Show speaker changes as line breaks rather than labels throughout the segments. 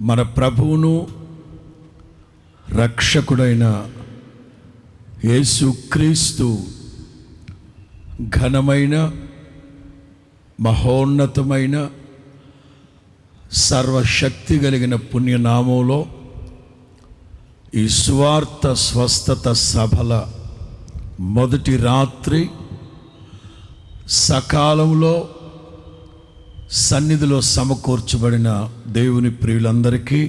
మన ప్రభువును రక్షకుడైన యేసుక్రీస్తు ఘనమైన మహోన్నతమైన సర్వశక్తి కలిగిన పుణ్యనామంలో ఈ సువార్త స్వస్థత సభల మొదటి రాత్రి సకాలంలో సన్నిధిలో సమకూర్చబడిన దేవుని ప్రియులందరికీ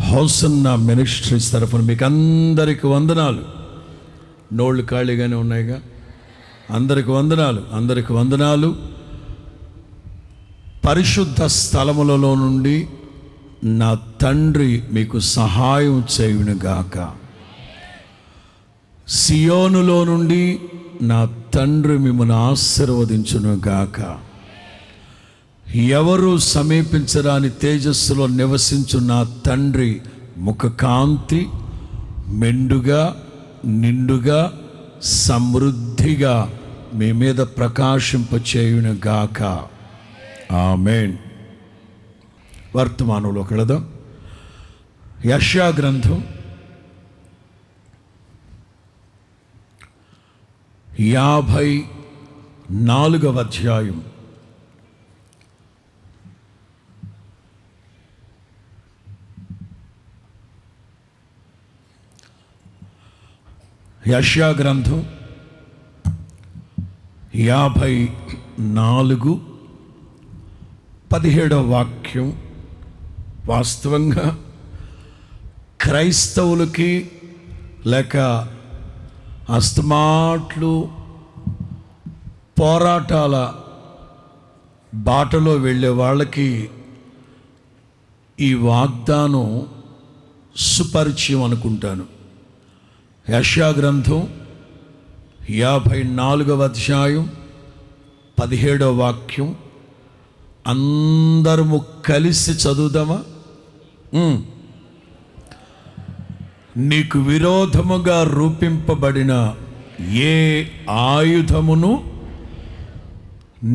హోసన్నా మినిస్ట్రీస్ తరఫున మీకు అందరికి వందనాలు. నోళ్ళు ఖాళీగానే ఉన్నాయిగా, అందరికి వందనాలు, అందరికి వందనాలు. పరిశుద్ధ స్థలములలో నుండి నా తండ్రి మీకు సహాయం చేయునుగాక. సియోనులో నుండి నా తండ్రి మిమ్మల్ని ఆశీర్వదించునుగాక. ఎవరు సమీపించరాని తేజస్సులో నివసించు నా తండ్రి ముఖకాంతి మెండుగా నిండుగా సమృద్ధిగా మీ మీద ప్రకాశింపచేయునుగాక. ఆమేన్. వర్తమానంలోకి వెళదాం. యెషయా గ్రంథం 54వ అధ్యాయం. యెషయా గ్రంథం 54:17 వాక్యం. వాస్తవంగా క్రైస్తవులకి లేక అస్తమాట్లు పోరాటాల బాటలో వెళ్ళే వాళ్ళకి ఈ వాగ్దానం సుపరిచయం అనుకుంటాను. యెషయా గ్రంథం 54వ అధ్యాయం 17వ వాక్యం. అందరము కలిసి చదువుదామా? నీకు విరోధముగా రూపింపబడిన ఏ ఆయుధమును,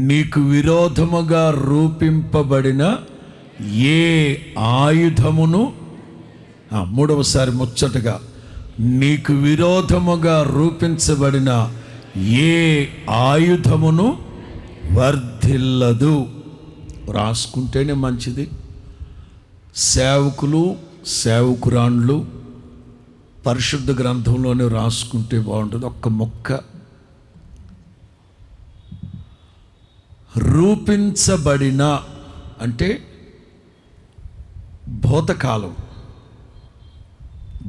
నీకు విరోధముగా రూపింపబడిన ఏ ఆయుధమును, మూడవసారి ముచ్చటగా, నీకు విరోధముగా రూపించబడిన ఏ ఆయుధమును వర్ధిల్లదు. రాసుకుంటేనే మంచిది. సేవకులు సేవకురాండ్లు పరిశుద్ధ గ్రంథంలోనే రాసుకుంటే బాగుంటుంది. ఒక్క మొక్క. రూపించబడిన అంటే భూతకాలం.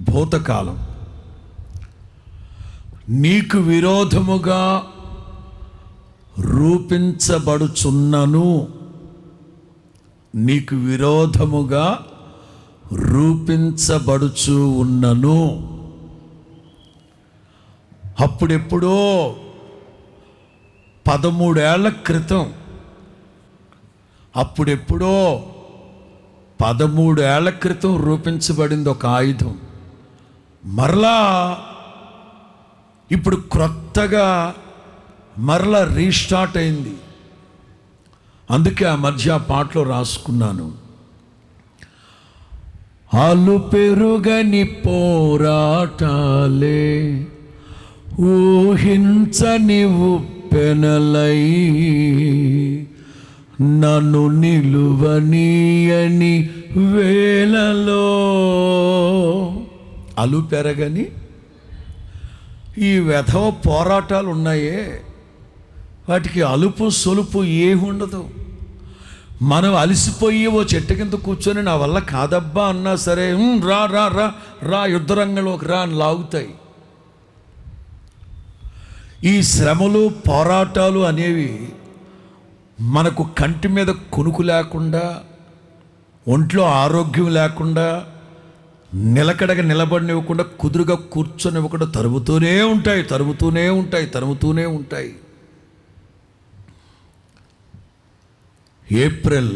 భూతకాలం. నీకు విరోధముగా రూపించబడుచున్నను, నీకు విరోధముగా రూపించబడుచు ఉన్నను. అప్పుడెప్పుడో 13 ఏళ్ల క్రితం, అప్పుడెప్పుడో 13 ఏళ్ల క్రితం రూపించబడింది ఒక ఆయుధం. మరలా ఇప్పుడు క్రొత్తగా మరలా రీస్టార్ట్ అయింది. అందుకే ఆ మధ్య పాటలో రాసుకున్నాను, అలు పెరుగని పోరాటాలే ఊహించని ఉప్పెనలై నన్ను నిలువనీయని వేళలో. అలు పెరగని ఈ వెధవ పోరాటాలు ఉన్నాయే, వాటికి అలుపు సొలుపు ఏమి ఉండదు. మనం అలసిపోయి ఓ చెట్టు కింద కూర్చొని నా వల్ల కాదబ్బా అన్నా సరే, రా రా రా రా యుద్ధరంగంలోకి రా అని లాగుతాయి. ఈ శ్రమలు పోరాటాలు అనేవి మనకు కంటి మీద కొనుకు లేకుండా, ఒంట్లో ఆరోగ్యం లేకుండా, నిలకడగా నిలబడినివ్వకుండా, కుదురుగా కూర్చొనివ్వకుండా తరుముతూనే ఉంటాయి, తరుముతూనే ఉంటాయి, తరుముతూనే ఉంటాయి. ఏప్రిల్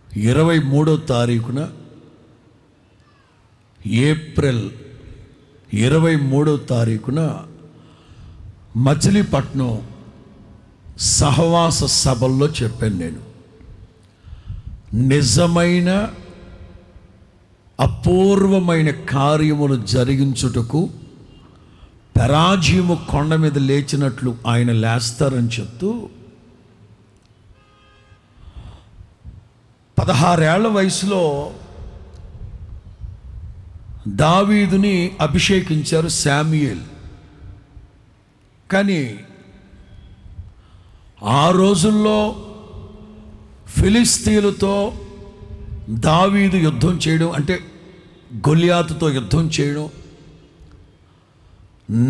23వ తారీఖున, ఏప్రిల్ 23వ తారీఖున మచిలీపట్నం సహవాస సభల్లో చెప్పాను నేను. నిజమైన అపూర్వమైన కార్యములు జరిగించుటకు పెరాజీము కొండ మీద లేచినట్లు ఆయన లేస్తారని చెప్తూ 16 ఏళ్ల వయసులో దావీదుని అభిషేకించారు శామ్యూయేల్. కానీ ఆ రోజుల్లో ఫిలిస్తీయులతో దావీదు యుద్ధం చేయడం, అంటే గొలియాతుతో యుద్ధం చేయడం,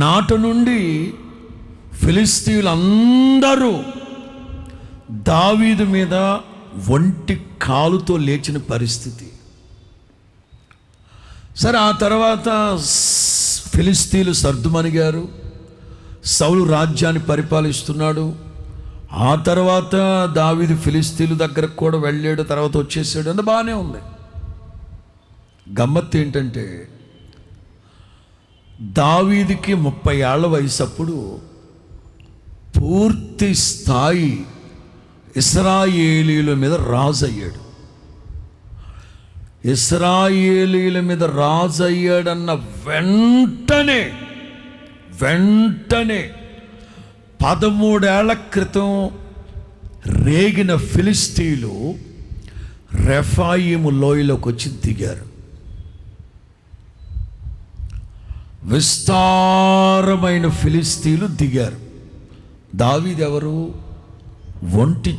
నాటి నుండి ఫిలిస్తీయులందరూ దావీదు మీద ఒంటి కాలుతో లేచిన పరిస్థితి. సరే, ఆ తర్వాత ఫిలిస్తీయులు సర్దుమణిగారు, సౌలు రాజ్యాన్ని పరిపాలిస్తున్నాడు. ఆ తర్వాత దావీదు ఫిలిస్తీయుల దగ్గరకు కూడా వెళ్ళాడు, తర్వాత వచ్చేసాడు, అంత బాగానే ఉంది. గమ్మత్తు ఏంటంటే దావీదుకి 30 ఏళ్ల వయసు అప్పుడు పూర్తి స్థాయి ఇశ్రాయేలీయుల మీద రాజు అయ్యాడు. ఇశ్రాయేలీయుల మీద రాజు అయ్యాడన్న వెంటనే 13 ఏళ్ల క్రితం రేగిన ఫిలిస్తీయులు రెఫాయిము లోయలోకి వచ్చి దిగారు. విస్తారమైన ఫిలిస్తీయులు దిగారు. దావీదు ఎవరు? ఒంటి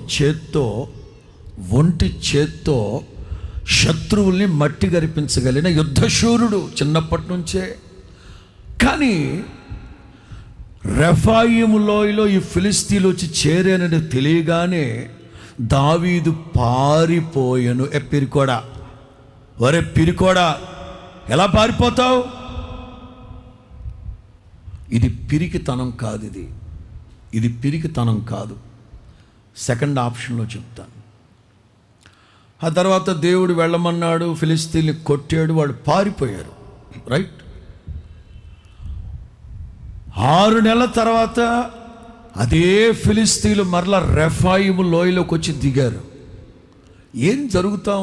చేత్తో శత్రువుల్ని మట్టి గరిపించగలిగిన యుద్ధశూరుడు చిన్నప్పటి నుంచే. కానీ రెఫాయిము లోయలో ఈ ఫిలిస్తీయులు వచ్చి చేరానని తెలియగానే దావీదు పారిపోయాను. పిరికోడా ఎలా పారిపోతావు? ఇది పిరికితనం కాదు, ఇది పిరికితనం కాదు. సెకండ్ ఆప్షన్లో చెప్తాను. ఆ తర్వాత దేవుడు వెళ్ళమన్నాడు, ఫిలిస్తీన్ని కొట్టాడు, వాడు పారిపోయారు. రైట్. 6 నెలల తర్వాత అదే ఫిలిస్తీన్లు మరలా రెఫాయిము లోయలోకి వచ్చి దిగారు. ఏం జరుగుతూ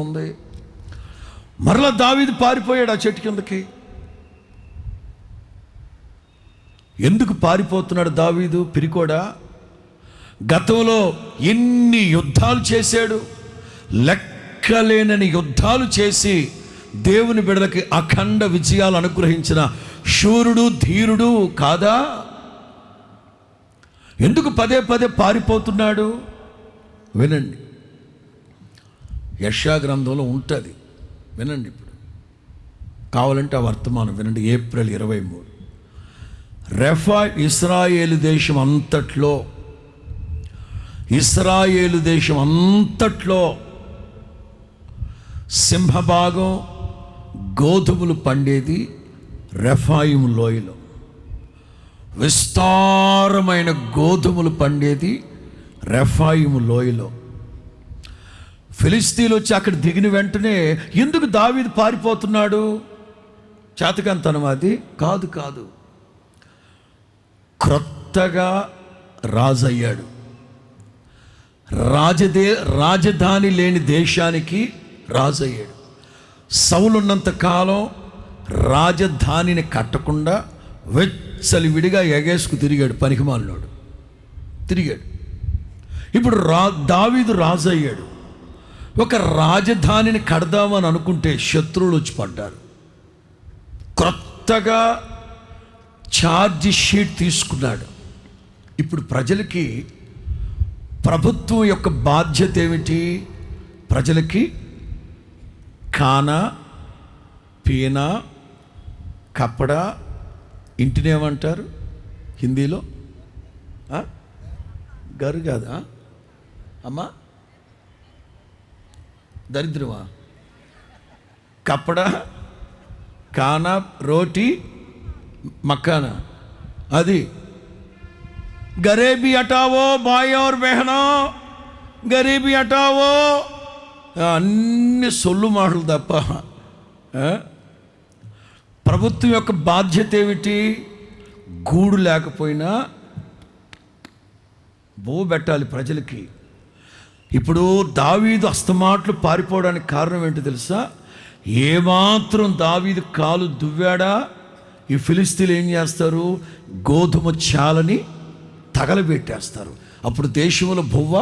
ఉంది? మరలా దావీదు పారిపోయాడు ఆ చెట్టు కిందకి. ఎందుకు పారిపోతున్నాడు దావీదు? పిరికోడా? గతంలో ఎన్ని యుద్ధాలు చేశాడు, లెక్కలేనని యుద్ధాలు చేసి దేవుని బిడ్డలకి అఖండ విజయాలు అనుగ్రహించిన శూరుడు, ధీరుడు కాదా? ఎందుకు పదే పారిపోతున్నాడు? వినండి, యెషయా గ్రంథంలో ఉంటుంది, వినండి. ఇప్పుడు కావాలంటే ఆ వర్తమానం వినండి. ఏప్రిల్ 23. ఇశ్రాయేలు దేశం అంతట్లో సింహభాగం గోధుమలు పండేది రెఫాయిము లోయలో. విస్తారమైన గోధుమలు పండేది రెఫాయిము లోయలో. ఫిలిస్తీన్లు వచ్చి అక్కడ దిగిన వెంటనే ఎందుకు దావీదు పారిపోతున్నాడు? చేతకంతనం అది కాదు. క్రొత్తగా రాజయ్యాడు. రాజధాని లేని దేశానికి రాజయ్యాడు. సౌలున్నంత కాలం రాజధానిని కట్టకుండా వెచ్చలివిడిగా ఎగేసుకు తిరిగాడు, పనికిమాలినోడు తిరిగాడు. ఇప్పుడు దావీదు రాజు అయ్యాడు. ఒక రాజధానిని కడదామని అనుకుంటే శత్రువులు వచ్చి పడ్డారు. క్రొత్తగా ఛార్జీ షీట్ తీసుకున్నాడు. ఇప్పుడు ప్రజలకి ప్రభుత్వం యొక్క బాధ్యత ఏమిటి? ప్రజలకి ఖానా, పీనా, కప్పడా, ఇంటినేమంటారు హిందీలో? గరు కాదా అమ్మా? దరిద్రమా? కప్పడా, ఖానా, రోటీ, మక్కానా, అది గరీబీ హటావో భాయ్ और బహనో, గరీబీ హటావో, అన్ని సొల్లు మాటలు తప్ప. ప్రభుత్వం యొక్క బాధ్యత ఏమిటి? గూడు లేకపోయినా బో పెట్టాలి ప్రజలకి. ఇప్పుడు దావీదు అస్తమాట్లు పారిపోవడానికి కారణం ఏంటో తెలుసా? ఏమాత్రం దావీదు కాలు దువ్వాడా ఈ ఫిలిస్తీన్లు ఏం చేస్తారు? గోధుమ చాలని తగలబెట్టేస్తారు. అప్పుడు దేశంలో బువ్వ,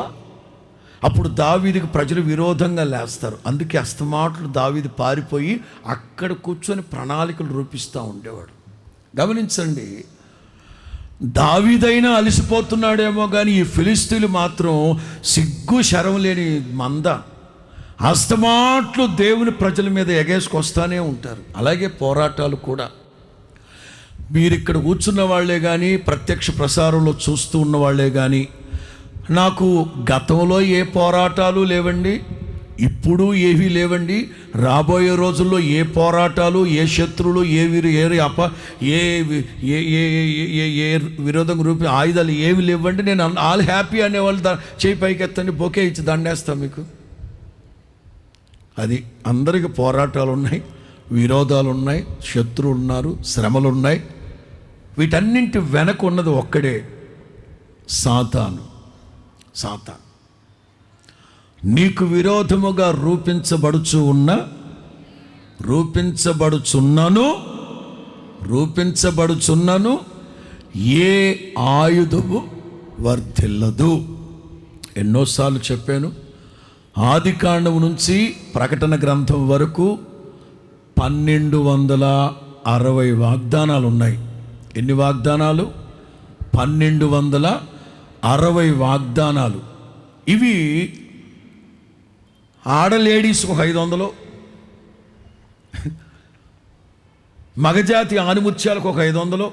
అప్పుడు దావీదుకి ప్రజలు విరోధంగా లేస్తారు. అందుకే అస్తమాట్లు దావీదు పారిపోయి అక్కడ కూర్చొని ప్రణాళికలు రూపిస్తూ ఉండేవాడు. గమనించండి, దావీదైనా అలసిపోతున్నాడేమో కానీ ఈ ఫిలిస్తీన్లు మాత్రం సిగ్గు శరం లేని మంద, అస్తమాట్లు దేవుని ప్రజల మీద ఎగేసుకొస్తానే ఉంటారు. అలాగే పోరాటాలు కూడా. మీరు ఇక్కడ కూర్చున్న వాళ్ళే కానీ, ప్రత్యక్ష ప్రసారంలో చూస్తూ ఉన్న వాళ్ళే కానీ, నాకు గతంలో ఏ పోరాటాలు లేవండి, ఇప్పుడు ఏవీ లేవండి, రాబోయే రోజుల్లో ఏ పోరాటాలు, ఏ శత్రువులు, ఏ విరోధం రూపి ఆయుధాలు ఏవి లేవండి. నేను ఆల్ హ్యాపీ అనేవాళ్ళు చేయి పైకి ఎత్తండి, బొకే ఇచ్చి దండేస్తాను మీకు. అది అందరికీ పోరాటాలు ఉన్నాయి, విరోధాలు ఉన్నాయి, శత్రువులు ఉన్నారు, శ్రమలు ఉన్నాయి. వీటన్నింటి వెనక ఉన్నది ఒక్కడే, సాతాను. నీకు విరోధముగా రూపించబడుచున్నను ఏ ఆయుధము వర్ధిల్లదు. ఎన్నోసార్లు చెప్పాను, ఆదికాండం నుంచి ప్రకటన గ్రంథం వరకు 1260 వాగ్దానాలు ఉన్నాయి. ఎన్ని వాగ్దానాలు? 1260 వాగ్దానాలు. ఇవి ఆడలేడీస్కి ఒక 500, మగజాతి ఆనిముత్యాలకు ఒక 500,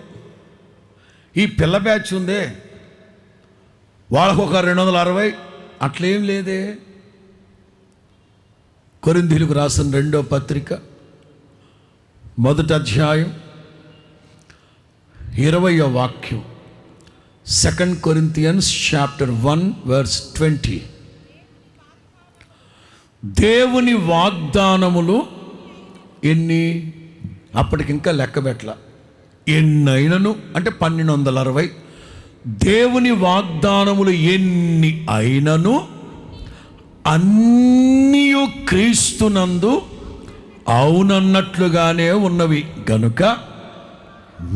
ఈ పిల్ల బ్యాచ్ ఉందే వాళ్ళకు ఒక 260. అట్లేం లేదే. కొరింథీయులకు రాసిన 2వ పత్రిక 1వ అధ్యాయం 20వ వాక్యం, 2 Corinthians chapter 1 verse 20. దేవుని వాగ్దానములు ఎన్ని? అప్పటికింకా లెక్క పెట్టల. ఎన్నైనను అంటే 1260. దేవుని వాగ్దానములు ఎన్ని అయినను అన్నీయు క్రీస్తునందు అవునన్నట్లుగానే ఉన్నవి గనుక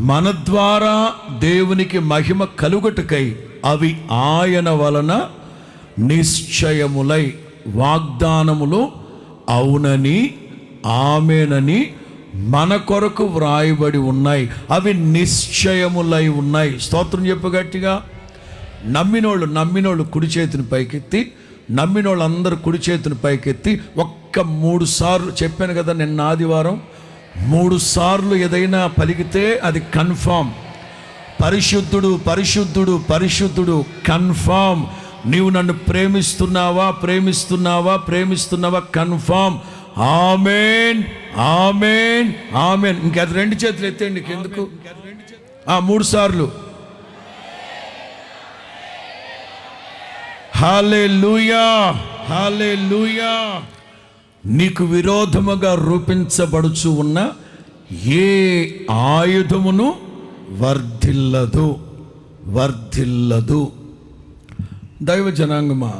మన ద్వారా దేవునికి మహిమ కలుగుటకై అవి ఆయన వలన నిశ్చయములై, వాగ్దానములు అవునని ఆమేనని మన కొరకు వ్రాయబడి ఉన్నాయి. అవి నిశ్చయములై ఉన్నాయి. స్తోత్రం చెప్పు గట్టిగా. నమ్మినోళ్ళు కుడి చేతిని పైకెత్తి, నమ్మినోళ్ళు అందరూ కుడి చేతిని పైకెత్తి ఒక్క 3 సార్లు చెప్పాను కదా నిన్న ఆదివారం, 3 సార్లు ఏదైనా పలికితే అది కన్ఫామ్. పరిశుద్ధుడు పరిశుద్ధుడు పరిశుద్ధుడు కన్ఫామ్. నీవు నన్ను ప్రేమిస్తున్నావా కన్ఫామ్. ఆమేన్ ఆమేన్ ఆమేన్. ఇంకా 2 చేతులు ఎత్తేయండి. ఎందుకు? 3 సార్లు హల్లెలూయా హల్లెలూయా. నీకు విరోధముగా రూపించబడుచు ఉన్న ఏ ఆయుధమును వర్ధిల్లదు. దైవ జనాంగమా,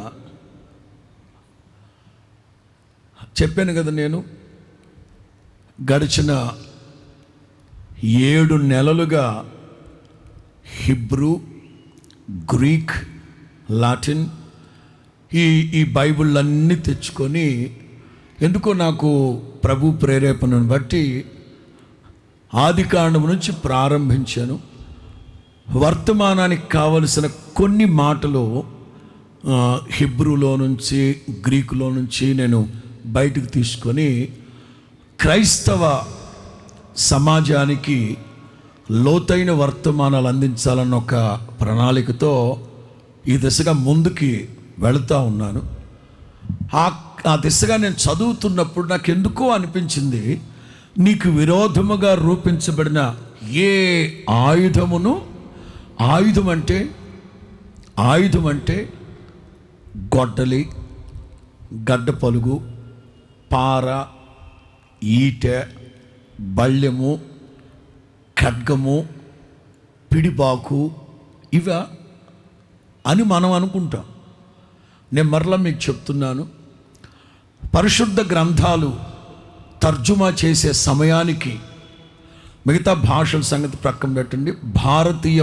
చెప్పాను కదా, నేను గడిచిన 7 నెలలుగా హిబ్రూ, గ్రీక్, లాటిన్ ఈ బైబిళ్ళన్నీ తెచ్చుకొని, ఎందుకో నాకు ప్రభు ప్రేరేపణను బట్టి ఆదికాండం నుంచి ప్రారంభించాను. వర్తమానానికి కావలసిన కొన్ని మాటలు హిబ్రూలో నుంచి, గ్రీకులో నుంచి నేను బయటకు తీసుకొని క్రైస్తవ సమాజానికి లోతైన వర్తమానాలు అందించాలన్న ఒక ప్రణాళికతో ఈ దిశగా ముందుకి వెళుతూ ఉన్నాను. ఆ దిశగా నేను చదువుతున్నప్పుడు నాకు ఎందుకో అనిపించింది, నీకు విరోధముగా రూపించబడిన ఏ ఆయుధమును, ఆయుధం అంటే గొడ్డలి, గడ్డ పలుగు, పార, ఈటె, బళ్ళెము, ఖడ్గము, పిడిబాకు, ఇవా అని మనం అనుకుంటాం. నేను మరలా మీకు చెప్తున్నాను, పరిశుద్ధ గ్రంథాలు తర్జుమా చేసే సమయానికి మిగతా భాషల సంగతి ప్రక్కన పెట్టండి, భారతీయ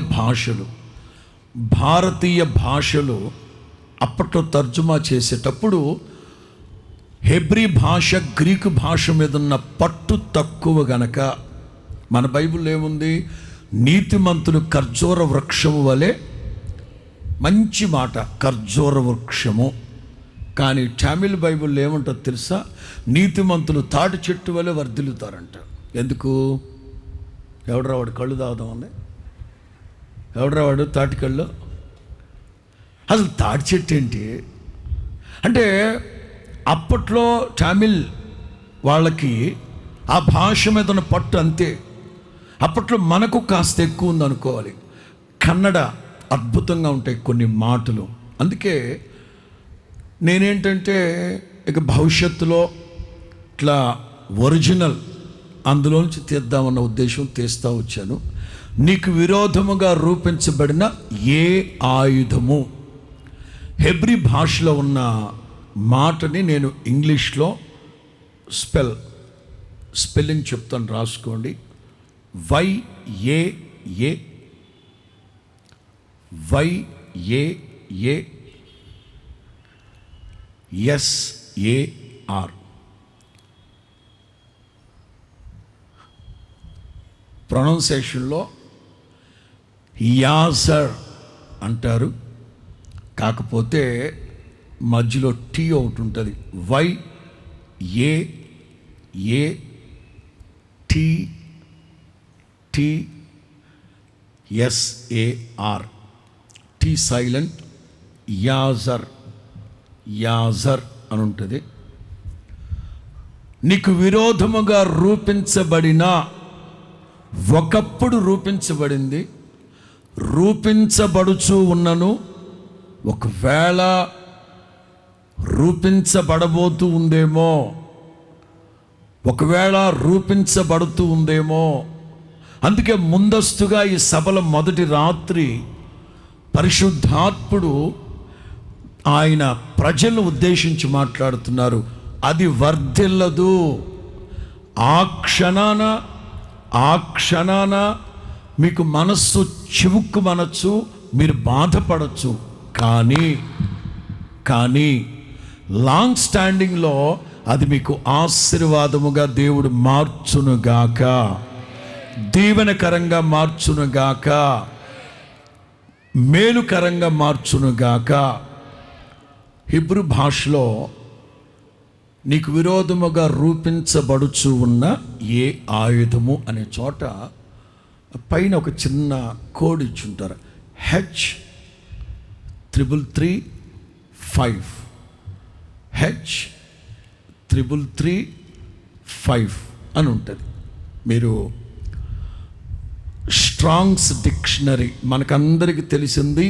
భాషలు అప్పట్లో తర్జుమా చేసేటప్పుడు హెబ్రీ భాష గ్రీకు భాష మీద ఉన్న పట్టు తక్కువ గనక, మన బైబిల్లో ఏముంది, నీతిమంతులు ఖర్జూర వృక్షము వలె, మంచి మాట ఖర్జూర వృక్షము. కానీ తమిళ్ బైబిల్లో ఏముంటుందో తెలుసా, నీతిమంతులు తాటి చెట్టు వలె వర్ధిల్లుతారంట. ఎందుకు? ఎవడరావాడు కళ్ళు తాగుదామని, ఎవడరావాడు తాటి కళ్ళు? అసలు తాటి చెట్టు ఏంటి అంటే, అప్పట్లో తమిళ్ వాళ్ళకి ఆ భాష మీద ఉన్న పట్టు అంతే. అప్పట్లో మనకు కాస్త ఎక్కువ ఉంది అనుకోవాలి. కన్నడ అద్భుతంగా ఉంటాయి కొన్ని మాటలు. అందుకే నేనేంటంటే ఇక భవిష్యత్తులో ఇట్లా ఒరిజినల్ అందులోంచి తీద్దామన్న ఉద్దేశం తీస్తూ వచ్చాను. నీకు విరోధముగా రూపించబడిన ఏ ఆయుధము, హెబ్రీ భాషలో ఉన్న మాటని నేను ఇంగ్లీష్లో స్పెల్లింగ్ చెప్తాను, రాసుకోండి. YAASAR. ప్రొనౌన్సియేషన్లో యాజర్ అంటారు, కాకపోతే మధ్యలో టీ ఒకటి ఉంటుంది. YAATTSAR, టీ సైలెంట్, యాజర్ అని ఉంటుంది. నీకు విరోధముగా రూపించబడిన, ఒకప్పుడు రూపించబడింది, రూపించబడుచు ఉన్నను, ఒకవేళ రూపించబడబోతూ ఉందేమో, ఒకవేళ రూపించబడుతూ ఉందేమో. అందుకే ముందస్తుగా ఈ సభల మొదటి రాత్రి పరిశుద్ధాత్ముడు ఆయన ప్రజలను ఉద్దేశించి మాట్లాడుతున్నారు. అది వర్ధిల్లదు. ఆ క్షణాన మీకు మనస్సు చివుక్కుమనొచ్చు, మీరు బాధపడచ్చు. కానీ లాంగ్ స్టాండింగ్లో అది మీకు ఆశీర్వాదముగా దేవుడు మార్చునుగాక, దీవెనకరంగా మార్చునుగాక, మేలుకరంగా మార్చునుగాక. హిబ్రూ భాషలో నీకు విరోధముగా రూపించబడుచు ఉన్న ఏ ఆయుధము అనే చోట పైన ఒక చిన్న కోడ్ ఇచ్చుంటారు, H335 అని ఉంటుంది. మీరు స్ట్రాంగ్స్ డిక్షనరీ, మనకందరికీ తెలిసింది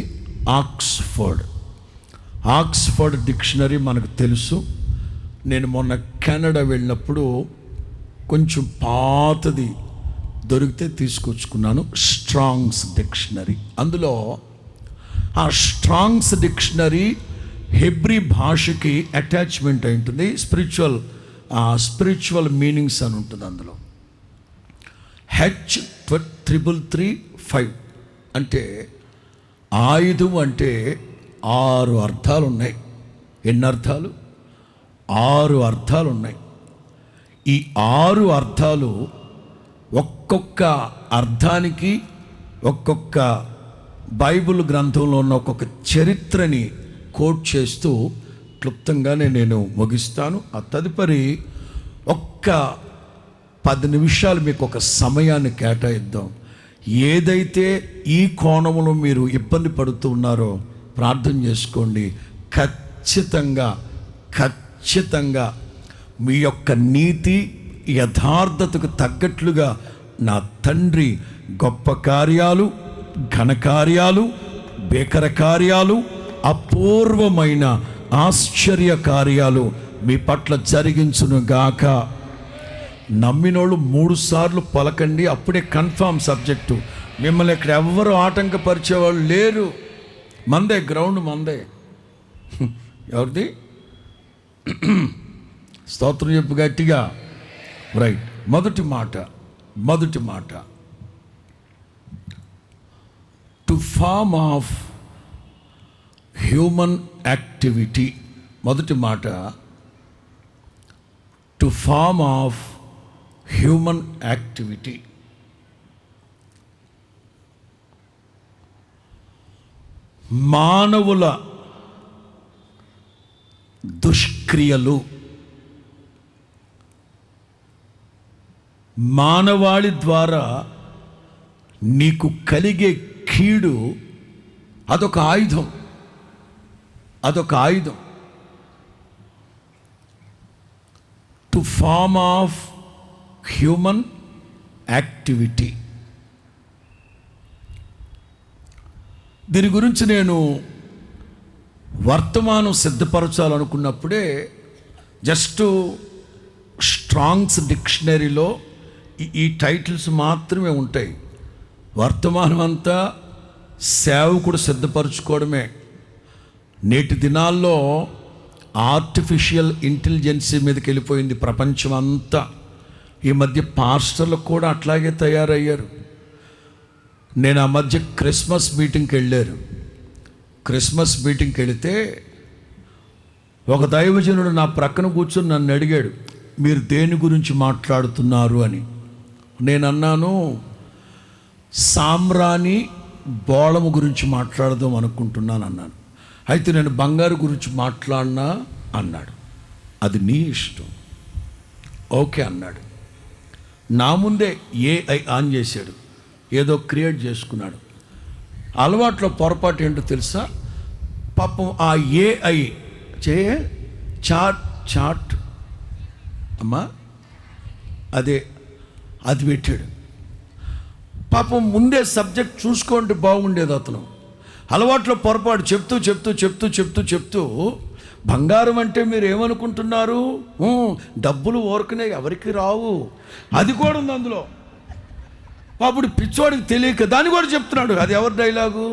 ఆక్స్ఫర్డ్ డిక్షనరీ మనకు తెలుసు. నేను మొన్న కెనడా వెళ్ళినప్పుడు కొంచెం పాతది దొరికితే తీసుకొచ్చుకున్నాను, స్ట్రాంగ్స్ డిక్షనరీ. అందులో ఆ స్ట్రాంగ్స్ డిక్షనరీ హెబ్రీ భాషకి అటాచ్మెంట్ అయి ఉంటుంది, స్పిరిచువల్ మీనింగ్స్ అని ఉంటుంది. అందులో H335 అంటే ఆయుధం అంటే 6 అర్థాలు ఉన్నాయి. ఎన్ని అర్థాలు? 6 అర్థాలు ఉన్నాయి. ఈ 6 అర్థాలు ఒక్కొక్క అర్థానికి ఒక్కొక్క బైబిల్ గ్రంథంలో ఉన్న ఒక్కొక్క చరిత్రని కోట్ చేస్తూ క్లుప్తంగానే నేను ముగిస్తాను. ఆ తదుపరి ఒక్క 10 నిమిషాలు మీకు ఒక సమయాన్ని కేటాయిద్దాం. ఏదైతే ఈ కోణంలో మీరు ఇబ్బంది పడుతూ ఉన్నారో ప్రార్థన చేసుకోండి. ఖచ్చితంగా మీ యొక్క నీతి యథార్థతకు తగ్గట్లుగా నా తండ్రి గొప్ప కార్యాలు, ఘనకార్యాలు, భీకర కార్యాలు, అపూర్వమైన ఆశ్చర్య కార్యాలు మీ పట్ల జరిగించునుగాక. నమ్మినోళ్ళు 3 సార్లు పలకండి, అప్పుడే కన్ఫామ్ సబ్జెక్టు. మిమ్మల్ని ఇక్కడ ఎవ్వరు ఆటంకపరిచేవాళ్ళు లేరు. మందే గ్రౌండ్, మందే ఎవరిది? స్తోత్రం చెప్పు గట్టిగా. రైట్. మొదటి మాట to form of human activity. మొదటి మాట to form of human activity. మానవుల దుష్క్రియలు, మానవాళి ద్వారా నీకు కలిగే కీడు అదొక ఆయుధం. Two form of human activity. దీని గురించి నేను వర్తమానం సిద్ధపరచాలనుకున్నప్పుడే జస్ట్ స్ట్రాంగ్స్ డిక్షనరీలో ఈ టైటిల్స్ మాత్రమే ఉంటాయి. వర్తమానం అంతా సేవకుడు సిద్ధపరచుకోవడమే. నేటి దినాల్లో ఆర్టిఫిషియల్ ఇంటెలిజెన్సీ మీదకి వెళ్ళిపోయింది ప్రపంచం అంతా. ఈ మధ్య పాస్టర్లు కూడా అట్లాగే తయారయ్యారు. నేను ఆ మధ్య క్రిస్మస్ మీటింగ్కి వెళితే ఒక దైవజనుడు నా ప్రక్కన కూర్చొని నన్ను అడిగాడు, మీరు దేని గురించి మాట్లాడుతున్నారు అని. నేను అన్నాను, సామ్రాణి బోళము గురించి మాట్లాడదాం అనుకుంటున్నాను అన్నాను. అయితే నేను బంగారు గురించి మాట్లాడినా అన్నాడు. అది నీ ఇష్టం, ఓకే అన్నాడు. నా ముందే ఏఐ ఆన్ చేశాడు, ఏదో క్రియేట్ చేసుకున్నాడు. అలవాట్లో పొరపాటు ఏంటో తెలుసా? పాపం ఆ ఏఐ చాట్ అమ్మా అది పెట్టాడు. పాపం ముందే సబ్జెక్ట్ చూసుకోండి బాగుండేది. అతను అలవాట్లో పొరపాటు చెప్తూ బంగారం అంటే మీరు ఏమనుకుంటున్నారు, డబ్బులు ఊరకనే ఎవరికి రావు, అది కూడా ఉంది అందులో. అప్పుడు పిచ్చోడికి తెలియక దాన్ని కూడా చెప్తున్నాడు. అది ఎవరి డైలాగు?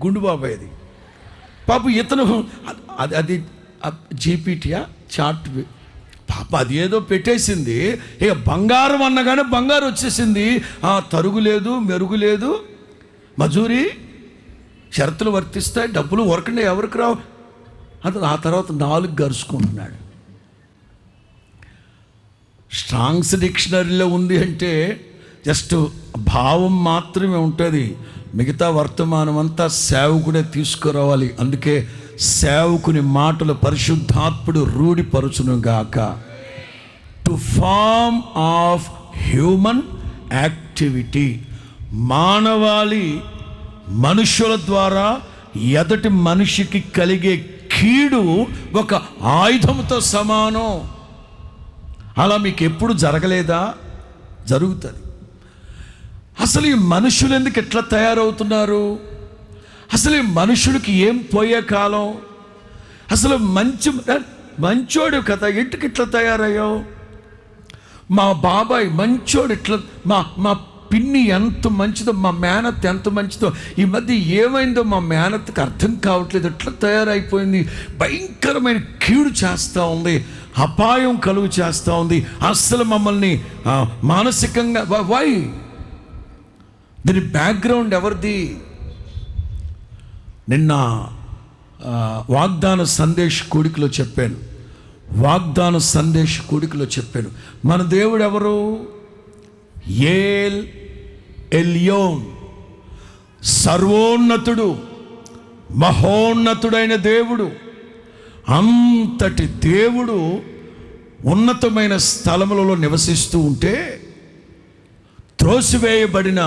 గుండు బాబాయ్ది. పాప ఇతను అది జీపీటీయా చాట్ పాప అది ఏదో పెట్టేసింది. ఇక బంగారం అన్నగానే బంగారం వచ్చేసింది. తరుగు లేదు, మెరుగు లేదు, మజూరీ షరతులు వర్తిస్తాయి, డబ్బులు ఊరకండి ఎవరికి రావు. ఆ తర్వాత 4 గరుచుకుంటున్నాడు. స్ట్రాంగ్స్ డిక్షనరీలో ఉంది అంటే జస్ట్ భావం మాత్రమే ఉంటుంది. మిగతా వర్తమానం అంతా సేవకుడే తీసుకురావాలి. అందుకే సేవకుని మాటలు పరిశుద్ధాత్ముడు రూఢిపరచును గాక. Two form of human activity. మానవాళి మనుషుల ద్వారా ఎదటి మనిషికి కలిగే కీడు ఒక ఆయుధంతో సమానం. అలా మీకు ఎప్పుడు జరగలేదా? జరుగుతుంది. అసలు ఈ మనుషులు ఎందుకు ఎట్లా తయారవుతున్నారు? అసలు ఈ మనుషుడికి ఏం పోయే కాలం? అసలు మంచోడు కదా, ఎందుకు ఇట్లా తయారయ్యావు? మా బాబాయ్ మంచోడు, ఇట్లా మా పిన్ని ఎంత మంచిదో, మా మేనత్ ఎంత మంచిదో. ఈ మధ్య ఏమైందో మా మేనత్కి అర్థం కావట్లేదు, ఎట్లా తయారైపోయింది. భయంకరమైన కీడు చేస్తూ ఉంది, అపాయం కలుగు చేస్తూ ఉంది. అస్సలు మమ్మల్ని మానసికంగా వై? దీని బ్యాక్గ్రౌండ్ ఎవరిది? నిన్న వాగ్దాన సందేశ్ కూడికలో చెప్పాను. మన దేవుడు ఎవరు? ఏల్ ఎల్యోన్, సర్వోన్నతుడు, మహోన్నతుడైన దేవుడు. అంతటి దేవుడు ఉన్నతమైన స్థలములలో నివసిస్తూ ఉంటే, త్రోసివేయబడిన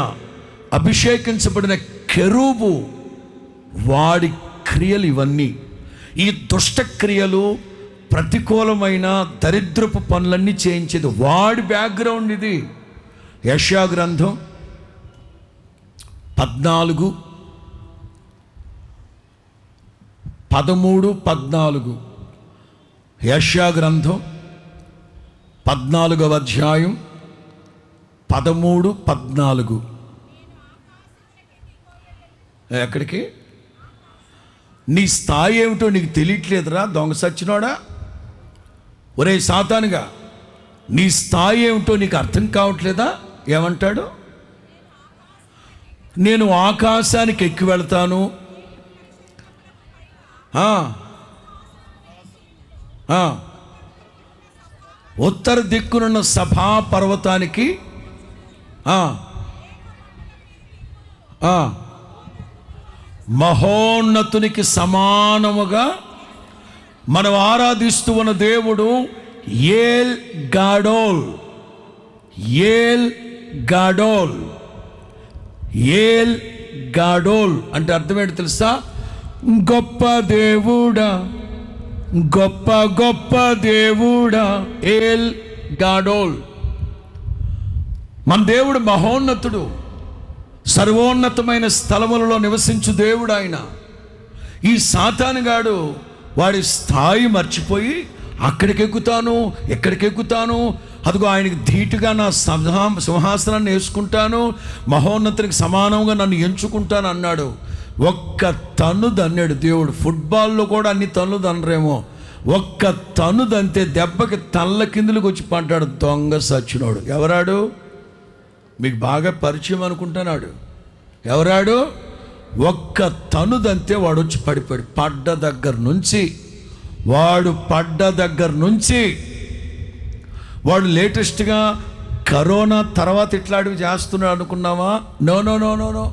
అభిషేకించబడిన కెరూబు వాడి క్రియలు ఇవన్నీ. ఈ దుష్ట క్రియలు, ప్రతికూలమైన దరిద్రపు పనులన్నీ చేయించేది వాడి బ్యాక్గ్రౌండ్ ఇది. యెషయా గ్రంథం 13-14. యెషయా గ్రంథం 14వ అధ్యాయం 13-14. ఎక్కడికి? నీ స్థాయి ఏమిటో నీకు తెలియట్లేదురా దొంగ సచ్చినోడా? ఒరే సాతానుగా, నీ స్థాయి ఏమిటో నీకు అర్థం కావట్లేదా? ఏమంటాడు? నేను ఆకాశానికి ఎక్కి వెళ్తాను, ఉత్తర దిక్కునున్న సభా పర్వతానికి మహోన్నతునికి సమానముగా మనం ఆరాధిస్తూ ఉన్న దేవుడు ఏల్ గాడోల్. ఏల్ గాడోల్, ఏల్ గాడోల్ అంటే అర్థం ఏంటి తెలుసా? గొప్ప దేవుడా, గొప్ప గొప్ప దేవుడా, ఏల్ గాడోల్. మన దేవుడు మహోన్నతుడు, సర్వోన్నతమైన స్థలములలో నివసించు దేవుడు ఆయన. ఈ సాతానుగాడు వాడి స్థాయి మర్చిపోయి అక్కడికి ఎక్కుతాను, ఎక్కడికి ఎక్కుతాను, అదిగో ఆయనకి ధీటుగా నా సింహాసనాన్ని వేసుకుంటాను, మహోన్నతునికి సమానంగా నన్ను ఎంచుకుంటాను అన్నాడు. ఒక్క తన్ను దన్నాడు దేవుడు. ఫుట్బాల్లో కూడా అన్ని తన్నులు దన్నరేమో, ఒక్క తన్ను దంతే దెబ్బకి తల్ల కిందులకు వచ్చి పడ్డాడు దొంగ సచ్చినోడు. ఎవరాడు? మీకు బాగా పరిచయం అనుకుంటున్నాడు. ఎవరాడు? ఒక్క తన్ను దంతే వాడు వచ్చి పడిపోయాడు. పడ్డ దగ్గర నుంచి వాడు లేటెస్ట్గా కరోనా తర్వాత ఇట్లాంటివి చేస్తున్నాడు అనుకున్నావా? No no no no no.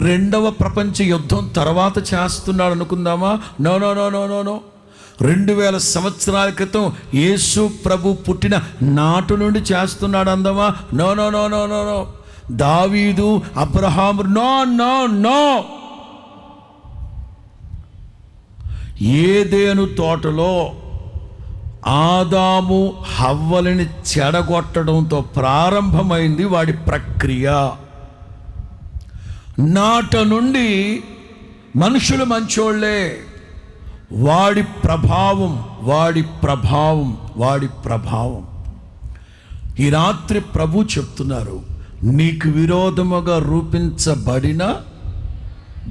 రెండవ ప్రపంచ యుద్ధం తర్వాత చేస్తున్నాడు అనుకుందామా? No no no no no no. 2000 సంవత్సరాల క్రితం యేసు ప్రభు పుట్టిన నాటు నుండి చేస్తున్నాడు అందామా? No no no no no no. దావీదు, అబ్రహాము, నో నో నో. ఏదేను తోటలో ఆదాము హవ్వలని చెడగొట్టడంతో ప్రారంభమైంది వాడి ప్రక్రియ. నాట నుండి మనుషులు మంచోళ్లే, వాడి ప్రభావం. ఈ రాత్రి ప్రభు చెప్తున్నారు, నీకు విరోధముగా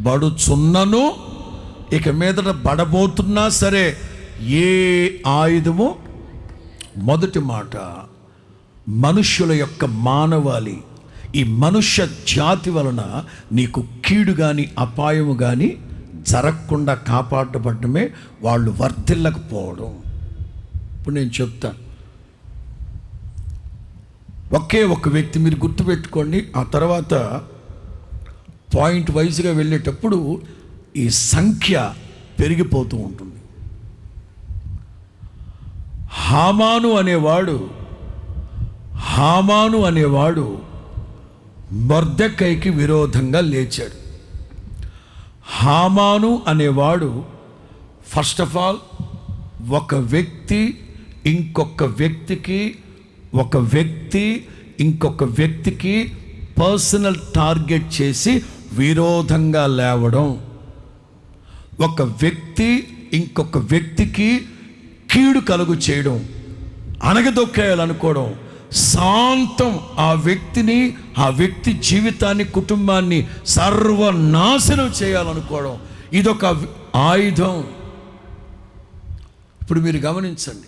బడుచున్నను, ఇక మీదట బడబోతున్నా సరే ఏ ఆయుధము, మొదటి మాట మనుష్యుల యొక్క మానవాళి, ఈ మనుష్య జాతి వలన నీకు కీడు కానీ అపాయము కానీ జరగకుండా కాపాడబడమే వాళ్ళు వర్ధిల్లకపోవడం. ఇప్పుడు నేను చెప్తాను, ఒకే ఒక వ్యక్తి మీరు గుర్తుపెట్టుకోండి. ఆ తర్వాత పాయింట్ వైజ్గా వెళ్ళేటప్పుడు ఈ సంఖ్య పెరిగిపోతూ ఉంటుంది. హామాను అనేవాడు మొర్దెకైకి విరోధంగా లేచాడు. హామాను అనేవాడు ఫస్ట్ ఆఫ్ ఆల్ ఒక వ్యక్తి ఇంకొక వ్యక్తికి పర్సనల్ టార్గెట్ చేసి విరోధంగా లేవడం, ఒక వ్యక్తి ఇంకొక వ్యక్తికి కీడు కలుగు చేయడం, అనగదొక్కేయాలనుకోవడం, శాంతం ఆ వ్యక్తి జీవితాన్ని, కుటుంబాన్ని సర్వనాశనం చేయాలనుకోవడం, ఇదొక ఆయుధం. ఇప్పుడు మీరు గమనించండి,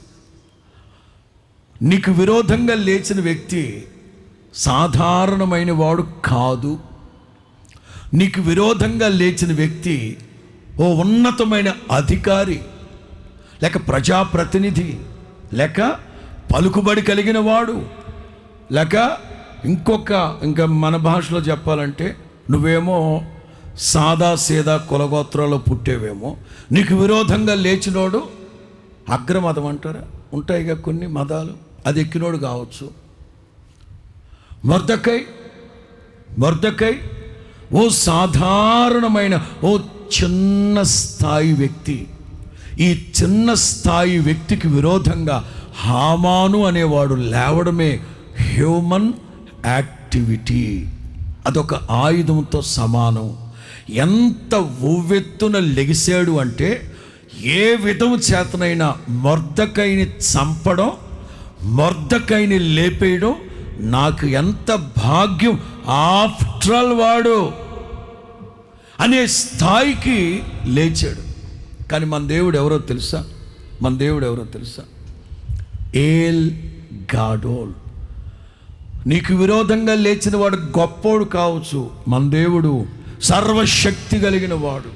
నీకు విరోధంగా లేచిన వ్యక్తి సాధారణమైన వాడు కాదు. నీకు విరోధంగా లేచిన వ్యక్తి ఓ ఉన్నతమైన అధికారి, లేక ప్రజాప్రతినిధి, లేక పలుకుబడి కలిగిన వాడు, లేక ఇంకా మన భాషలో చెప్పాలంటే నువ్వేమో సాదా సీదా కులగోత్రాల్లో పుట్టేవేమో. నీకు విరోధంగా లేచినోడు అగ్రమతం అంటారా, ఉంటాయిగా కొన్ని మతాలు, అది ఎక్కినోడు కావచ్చు. మొర్దెకై ఓ సాధారణమైన ఓ చిన్న స్థాయి వ్యక్తి. ఈ చిన్న స్థాయి వ్యక్తికి విరోధంగా హామాను అనేవాడు లేవడమే హ్యూమన్ యాక్టివిటీ. అదొక ఆయుధంతో సమానం. ఎంత ఉవ్వెత్తున లెగిసాడు అంటే ఏ విధం చేతనైనా మొర్దెకైని చంపడం, మొర్దెకైని లేపేయడం నాకు ఎంత భాగ్యం. ఆఫ్టర్ ఆల్ వాడు అనే స్థాయికి లేచాడు. కానీ మన దేవుడు ఎవరో తెలుసా? మన దేవుడు ఎవరో తెలుసా? ఏల్ గాడోల్. నీకు విరోధంగా లేచిన వాడు గొప్పోడు కావచ్చు, మన దేవుడు సర్వశక్తి కలిగిన వాడు.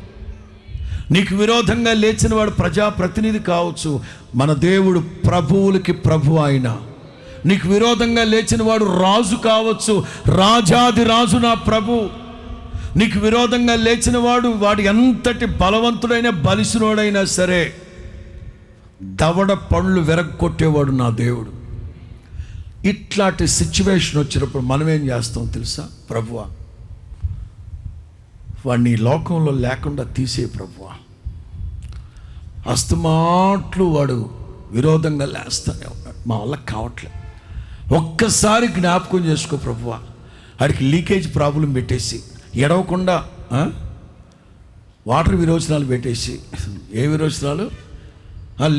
నీకు విరోధంగా లేచిన వాడు ప్రజాప్రతినిధి కావచ్చు, మన దేవుడు ప్రభువులకి ప్రభు ఆయన. నీకు విరోధంగా లేచిన వాడు రాజు కావచ్చు, రాజాది రాజు నా ప్రభు. నీకు విరోధంగా లేచిన వాడు ఎంతటి బలవంతుడైనా బలిసినోడైనా సరే దవడ పండ్లు వెరగొట్టేవాడు నా దేవుడు. ఇట్లాంటి సిచ్యువేషన్ వచ్చినప్పుడు మనం ఏం చేస్తాం తెలుసా? ప్రభువా, వాడిని లోకంలో లేకుండా తీసే ప్రభువా. అస్తమాట్లు వాడు విరోధంగా లేస్తానే ఉన్నాడు, మా వల్ల కావట్లేదు. ఒక్కసారి జ్ఞాపకం చేసుకో ప్రభువా, వాడికి లీకేజ్ ప్రాబ్లం పెట్టేసి ఎడవకుండా వాటర్ విరోచనాలు పెట్టేసి, ఏ విరోచనాలు?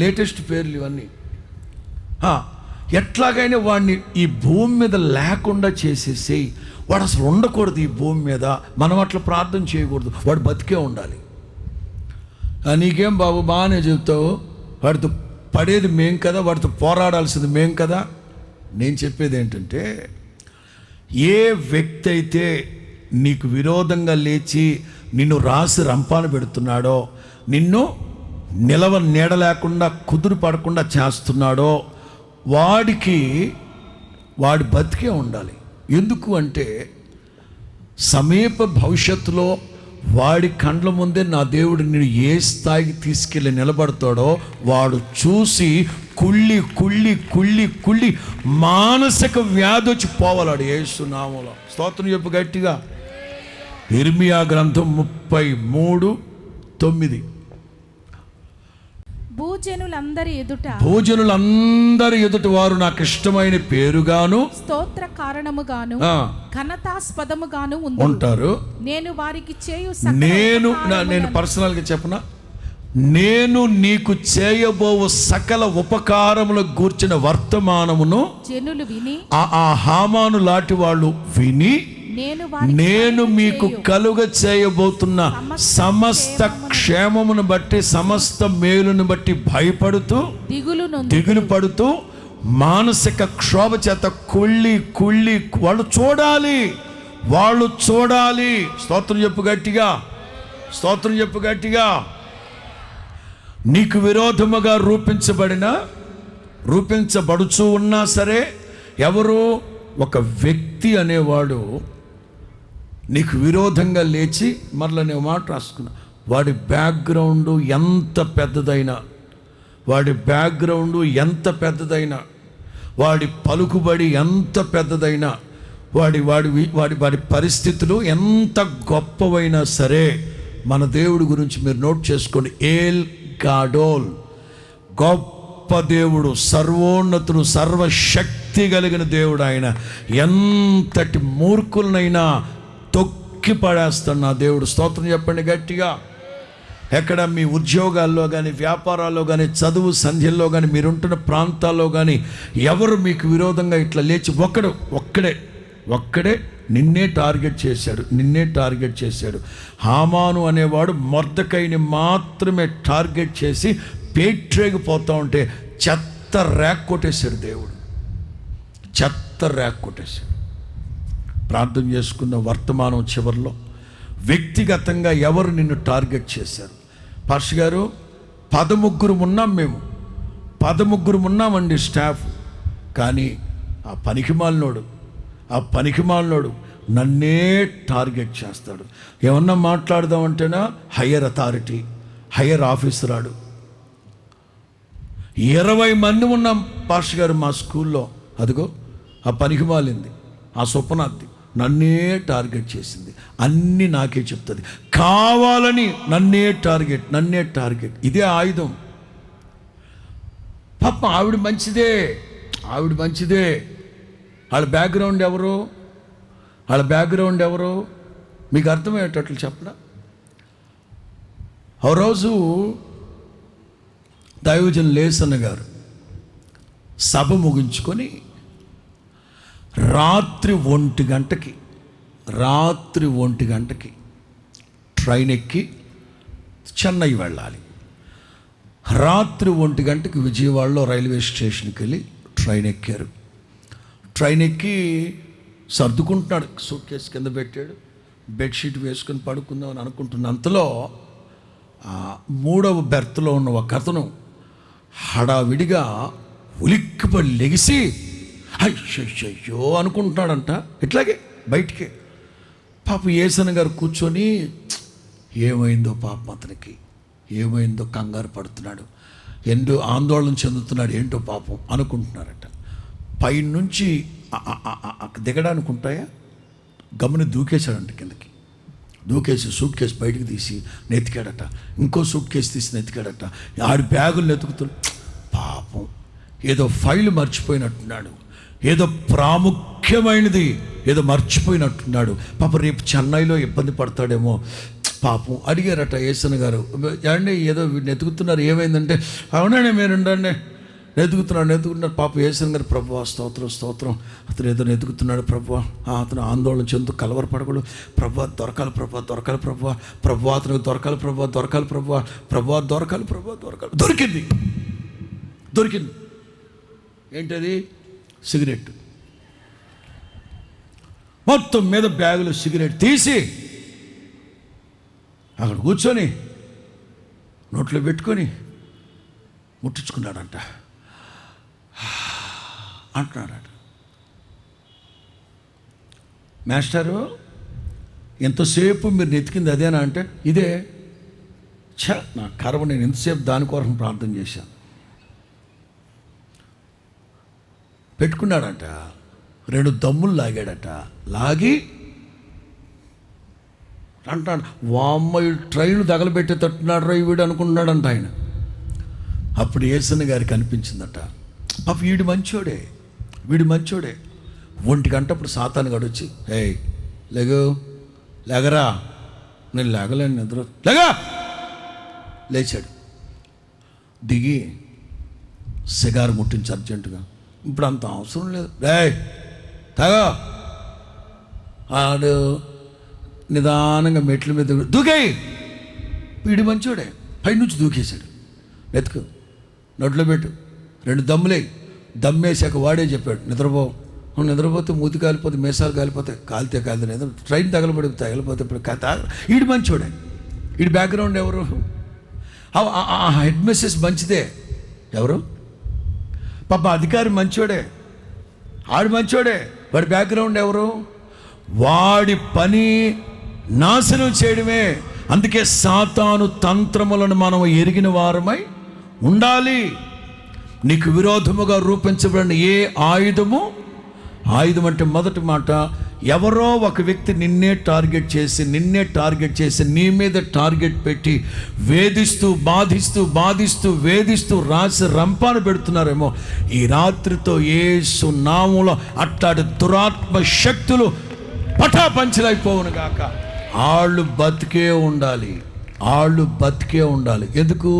లేటెస్ట్ పేర్లు ఇవన్నీ. ఎట్లాగైనా వాడిని ఈ భూమి మీద లేకుండా చేసేసి, వాడు అసలు ఉండకూడదు ఈ భూమి మీద. మనం అట్లా ప్రార్థన చేయకూడదు, వాడు బతికే ఉండాలి. నీకేం బాబు బాగానే చెప్తావు, వాడితో పడేది మేం కదా, వాడితో పోరాడాల్సింది మేం కదా. నేను చెప్పేది ఏంటంటే, ఏ వ్యక్తి అయితే నీకు విరోధంగా లేచి నిన్ను రాసి రంపాన పెడుతున్నాడో, నిన్ను నీడ లేకుండా కుదురు పడకుండా చేస్తున్నాడో, వాడి బతికే ఉండాలి. ఎందుకు అంటే సమీప భవిష్యత్తులో వాడి కండ్ల ముందే నా దేవుడు నేను ఏ స్థాయికి తీసుకెళ్ళి నిలబడతాడో వాడు చూసి కుళ్ళి కుళ్ళి కుళ్ళి కుళ్ళి మానసిక వ్యాధి వచ్చి పోవాలాడు యేసు నామములో. స్తోత్రం చెప్పు గట్టిగా. ఇర్మియా గ్రంథం 33:9.
భూజనులందరి
ఎదుట వారు నాకు ఇష్టమైన పేరుగాను
స్తోత్ర కారణముగాను ఘనతాస్పదముగాను ఉంటారు. నేను వారికి చేయు
నేను పర్సనల్ గా చెప్పనా, నేను నీకు చేయబోవు సకల ఉపకారముల గూర్చిన వర్తమానమును
జనులు విని,
ఆ హామాను లాంటి వాళ్ళు విని, నేను మీకు కలుగ చేయబోతున్న సమస్త క్షేమమును బట్టి, సమస్త మేలును బట్టి భయపడుతూ దిగులు పడుతూ మానసిక క్షోభ చేత కుళ్ళి కుళ్ళి వాళ్ళు చూడాలి. స్తోత్రం చెప్పు గట్టిగా. నీకు విరోధముగా రూపించబడుచు ఉన్నా సరే, ఎవరు? ఒక వ్యక్తి అనేవాడు నీకు విరోధంగా లేచి, మరలా నేను మాట రాసుకున్నా, వాడి బ్యాక్గ్రౌండ్ ఎంత పెద్దదైనా, వాడి పలుకుబడి ఎంత పెద్దదైనా, వాడి పరిస్థితులు ఎంత గొప్పవైనా సరే, మన దేవుడి గురించి మీరు నోట్ చేసుకోండి. ఏల్ గాడోల్, గొప్ప దేవుడు, సర్వోన్నతుడు, సర్వశక్తి కలిగిన దేవుడు ఆయన. ఎంతటి మూర్ఖులనైనా తొక్కి పడేస్తాడు నా దేవుడు. స్తోత్రం చెప్పండి గట్టిగా. ఎక్కడ మీ ఉద్యోగాల్లో కానీ, వ్యాపారాల్లో కానీ, చదువు సంధ్యల్లో కానీ, మీరుంటున్న ప్రాంతాల్లో కానీ ఎవరు మీకు విరోధంగా ఇట్లా లేచి ఒక్కడే నిన్నే టార్గెట్ చేశాడు. హామాను అనేవాడు మొర్దెకైని మాత్రమే టార్గెట్ చేసి పేట్రేగిపోతూ ఉంటే చెత్త ర్యాక్ కొట్టేశాడు దేవుడు. ప్రార్థన చేసుకున్న వర్తమానం చివరిలో వ్యక్తిగతంగా ఎవరు నిన్ను టార్గెట్ చేశారు? పాస్టర్ గారు 13 ఉన్నాం, మేము 13 ఉన్నామండి స్టాఫ్. కానీ ఆ పనికిమాలినోడు నన్నే టార్గెట్ చేస్తాడు. ఏమన్నా మాట్లాడదామంటేనా హయ్యర్ అథారిటీ, హయ్యర్ ఆఫీసర్ ఆడు. 20 మంది ఉన్నాం పాస్టర్ గారు మా స్కూల్లో. అదిగో ఆ పనికిమాలింది, ఆ స్వప్నార్థి నన్నే టార్గెట్ చేసింది, అన్నీ నాకే చెప్తుంది, కావాలని నన్నే టార్గెట్. ఇదే ఆయుధం. పాప ఆవిడ మంచిదే. వాళ్ళ బ్యాక్గ్రౌండ్ ఎవరు మీకు అర్థమయ్యేటట్లు చెప్పడా? ఓ రోజు దైవజన్ లేసన్న గారు సభ ముగించుకొని రాత్రి 1 గంటకి ట్రైన్ ఎక్కి చెన్నై వెళ్ళాలి. రాత్రి 1 గంటకి విజయవాడలో రైల్వే స్టేషన్కి వెళ్ళి ట్రైన్ ఎక్కారు. ట్రైన్ ఎక్కి సర్దుకుంటున్నాడు, సూట్ కేసు కింద పెట్టాడు, బెడ్షీట్ వేసుకొని పడుకుందామని అనుకుంటున్న అంతలో 3వ బెర్త్లో ఉన్న ఒక అతను హడావిడిగా ఉలిక్కిపడి లెగిసి అయ్యో అనుకుంటున్నాడంట. ఇట్లాగే బయటికి పాప యేసన్న గారు కూర్చొని ఏమైందో పాపం అతనికి ఏమైందో కంగారు పడుతున్నాడు, ఎంతో ఆందోళన చెందుతున్నాడు, ఏంటో పాపం అనుకుంటున్నారట. పైనుంచి దిగడానికి ఉంటాయా గమని దూకేశాడంట కిందకి. దూకేసి సూట్ కేసు బయటకు తీసి నెతికాడట, ఇంకో సూట్ కేసు తీసి నెతికాడట. ఆడి బ్యాగులు ఎతుకుతూ పాపం ఏదో ఫైల్ మర్చిపోయినట్టున్నాడు, ఏదో ప్రాముఖ్యమైనది ఏదో మర్చిపోయినట్టున్నాడు. పాపం రేపు చెన్నైలో ఇబ్బంది పడతాడేమో పాపం. అడిగారట యేసన్న గారు, ఏమండి ఏదో నెతుకుతున్నారు, ఏమైందంటే అవునండి మీరుండండి నెతుకుతున్నాడు. పాప యేసన్న గారు, ప్రభువా స్తోత్రం, అతను ఏదో నెతుకుతున్నాడు ప్రభువా, అతను ఆందోళన చెందుతూ కలవరపడకూడదు ప్రభువా, దొరకాలి ప్రభువా, అతనికి దొరకాలి ప్రభువా, దొరికింది. ఏంటది? సిగరెట్. మొత్తం మీద బ్యాగులో సిగరెట్ తీసి అక్కడ కూర్చొని నోట్లో పెట్టుకొని ముట్టించుకున్నాడంట అంటున్నాడట. మాస్టరు ఎంతసేపు మీరు నెతికింది అదేనా అంటే, ఇదే. నా కర్మ, నేను ఎంతసేపు దాని కోసం ప్రార్థన చేశాను. పెట్టుకున్నాడట, 2 దమ్ములు లాగాడట. లాగి అంటాడు, వామ్మయ్య ట్రైన్ తగలబెట్టేటట్టున్నాడు రా వీడు అనుకుంటున్నాడంట ఆయన. అప్పుడు యేసన్న గారికి అనిపించిందట, పాప వీడు మంచోడే. 1 గంటప్పుడు సాతాను గడొచ్చి, లేగరా, నేను లేగలేను, నిద్ర లేచాడు. దిగి సిగారు ముట్టించి అర్జెంటుగా, ఇప్పుడు అంత అవసరం లేదు, తాగా. ఆడు నిదానంగా మెట్ల మీద దూకాయి. వీడు మంచోడే, పైనుంచి దూకేశాడు. వెతుకు, నోట్లో పెట్టు, 2 దమ్ములే. దమ్మేసాక వాడే చెప్పాడు, నిద్రపోతే మూతి కాలిపోతే, మీసాలు కాలిపోతే, కాలితే ట్రైన్ తగలపోతే ఇప్పుడు వీడు మంచోడే. వీడి బ్యాక్గ్రౌండ్ ఎవరు? హెడ్ మిస్సెస్ మంచిదే, ఎవరు? పాప అధికారి మంచోడే, ఆడు మంచోడే. వాడి బ్యాక్గ్రౌండ్ ఎవరు? వాడి పని నాశనం చేయడమే. అందుకే సాతాను తంత్రములను మనం ఎరిగిన వారమై ఉండాలి. నీకు విరోధముగా రూపించబడిన ఏ ఆయుధం అంటే మొదటి మాట, ఎవరో ఒక వ్యక్తి నిన్నే టార్గెట్ చేసి నీ మీద టార్గెట్ పెట్టి వేధిస్తూ రాసి రంపాను పెడుతున్నారేమో. ఈ రాత్రితో యేసు నామములో అట్టాటి దురాత్మ శక్తులు పటాపంచలైపోవును గాక. వాళ్ళు బతికే ఉండాలి. ఎందుకు?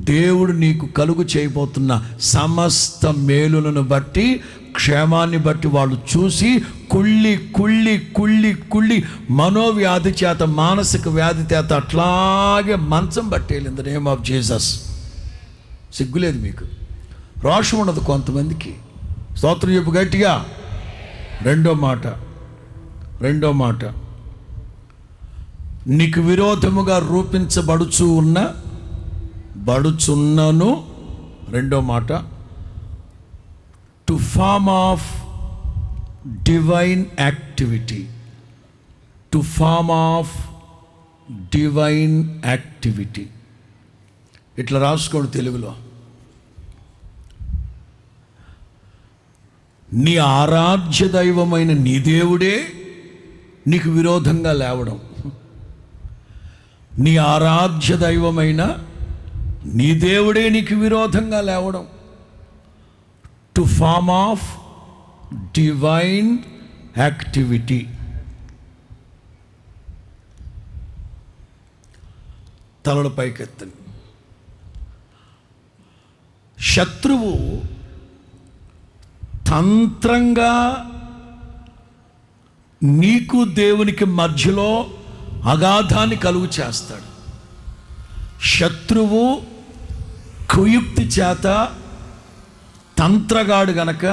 దేవుడు నీకు కలుగు చేయబోతున్న సమస్త మేలులను బట్టి, క్షేమాన్ని బట్టి వాళ్ళు చూసి కుళ్ళి మనోవ్యాధి చేత, మానసిక వ్యాధి చేత అట్లాగే మంచం పట్టేయాలి. In the name of Jesus. సిగ్గులేదు మీకు, రోషం ఉండదు కొంతమందికి. స్తోత్రం చెప్పు గట్టిగా. రెండో మాట, నీకు విరోధముగా బడుచున్నను. రెండో మాట, to form of divine activity. ఇట్లా రాసుకోండి తెలుగులో. నీ ఆరాధ్య దైవమైన నీ దేవుడే నీకు విరోధంగా లేవడం. నీ ఆరాధ్య దైవమైన నీ దేవుడే నీకు విరోధంగా లేవడం. To form of divine activity. తలలు పైకెత్తండి. శత్రువు తంత్రంగా నీకు దేవునికి మధ్యలో అగాధాన్ని కలుగు చేస్తాడు. శత్రువు కుయుక్తి చేత తంత్రగాడు గనక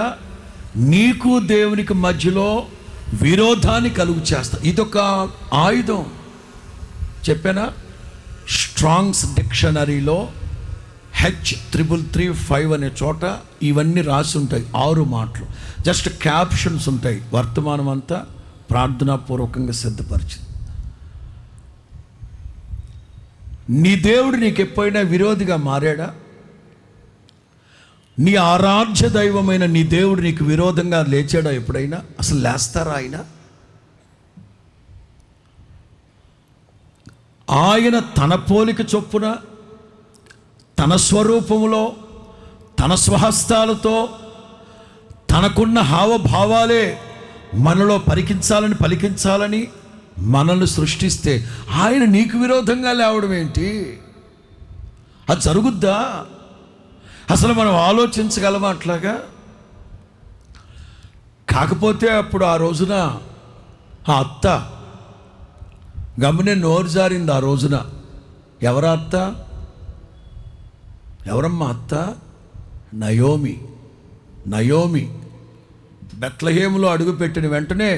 నీకు దేవునికి మధ్యలో విరోధాన్ని కలుగు చేస్తా. ఇదొక ఆయుధం. చెప్పానా? స్ట్రాంగ్స్ డిక్షనరీలో H333 అనే చోట ఇవన్నీ రాసి ఉంటాయి. 6 మాటలు, జస్ట్ క్యాప్షన్స్ ఉంటాయి. వర్తమానం అంతా ప్రార్థనాపూర్వకంగా సిద్ధపరిచింది. నీ దేవుడు నీకు ఎప్పుడైనా విరోధిగా మారాడా? నీ ఆరాధ్య దైవమైన నీ దేవుడు నీకు విరోధంగా లేచాడా ఎప్పుడైనా? అసలు లేస్తారా ఆయన? ఆయన తన పోలిక చొప్పున తన స్వరూపములో తన స్వహస్తాలతో తనకున్న హావభావాలే మనలో పలికించాలని మనల్ని సృష్టిస్తే ఆయన నీకు విరోధంగా లేవడం ఏంటి? అది జరుగుద్దా? అసలు మనం ఆలోచించగలమా అట్లాగా? కాకపోతే అప్పుడు ఆ రోజున ఆ అత్త గమనే నోరు జారింది. ఆ రోజున ఎవరా అత్త? ఎవరమ్మా అత్త? నయోమి బెత్లెహేములో అడుగుపెట్టిన వెంటనే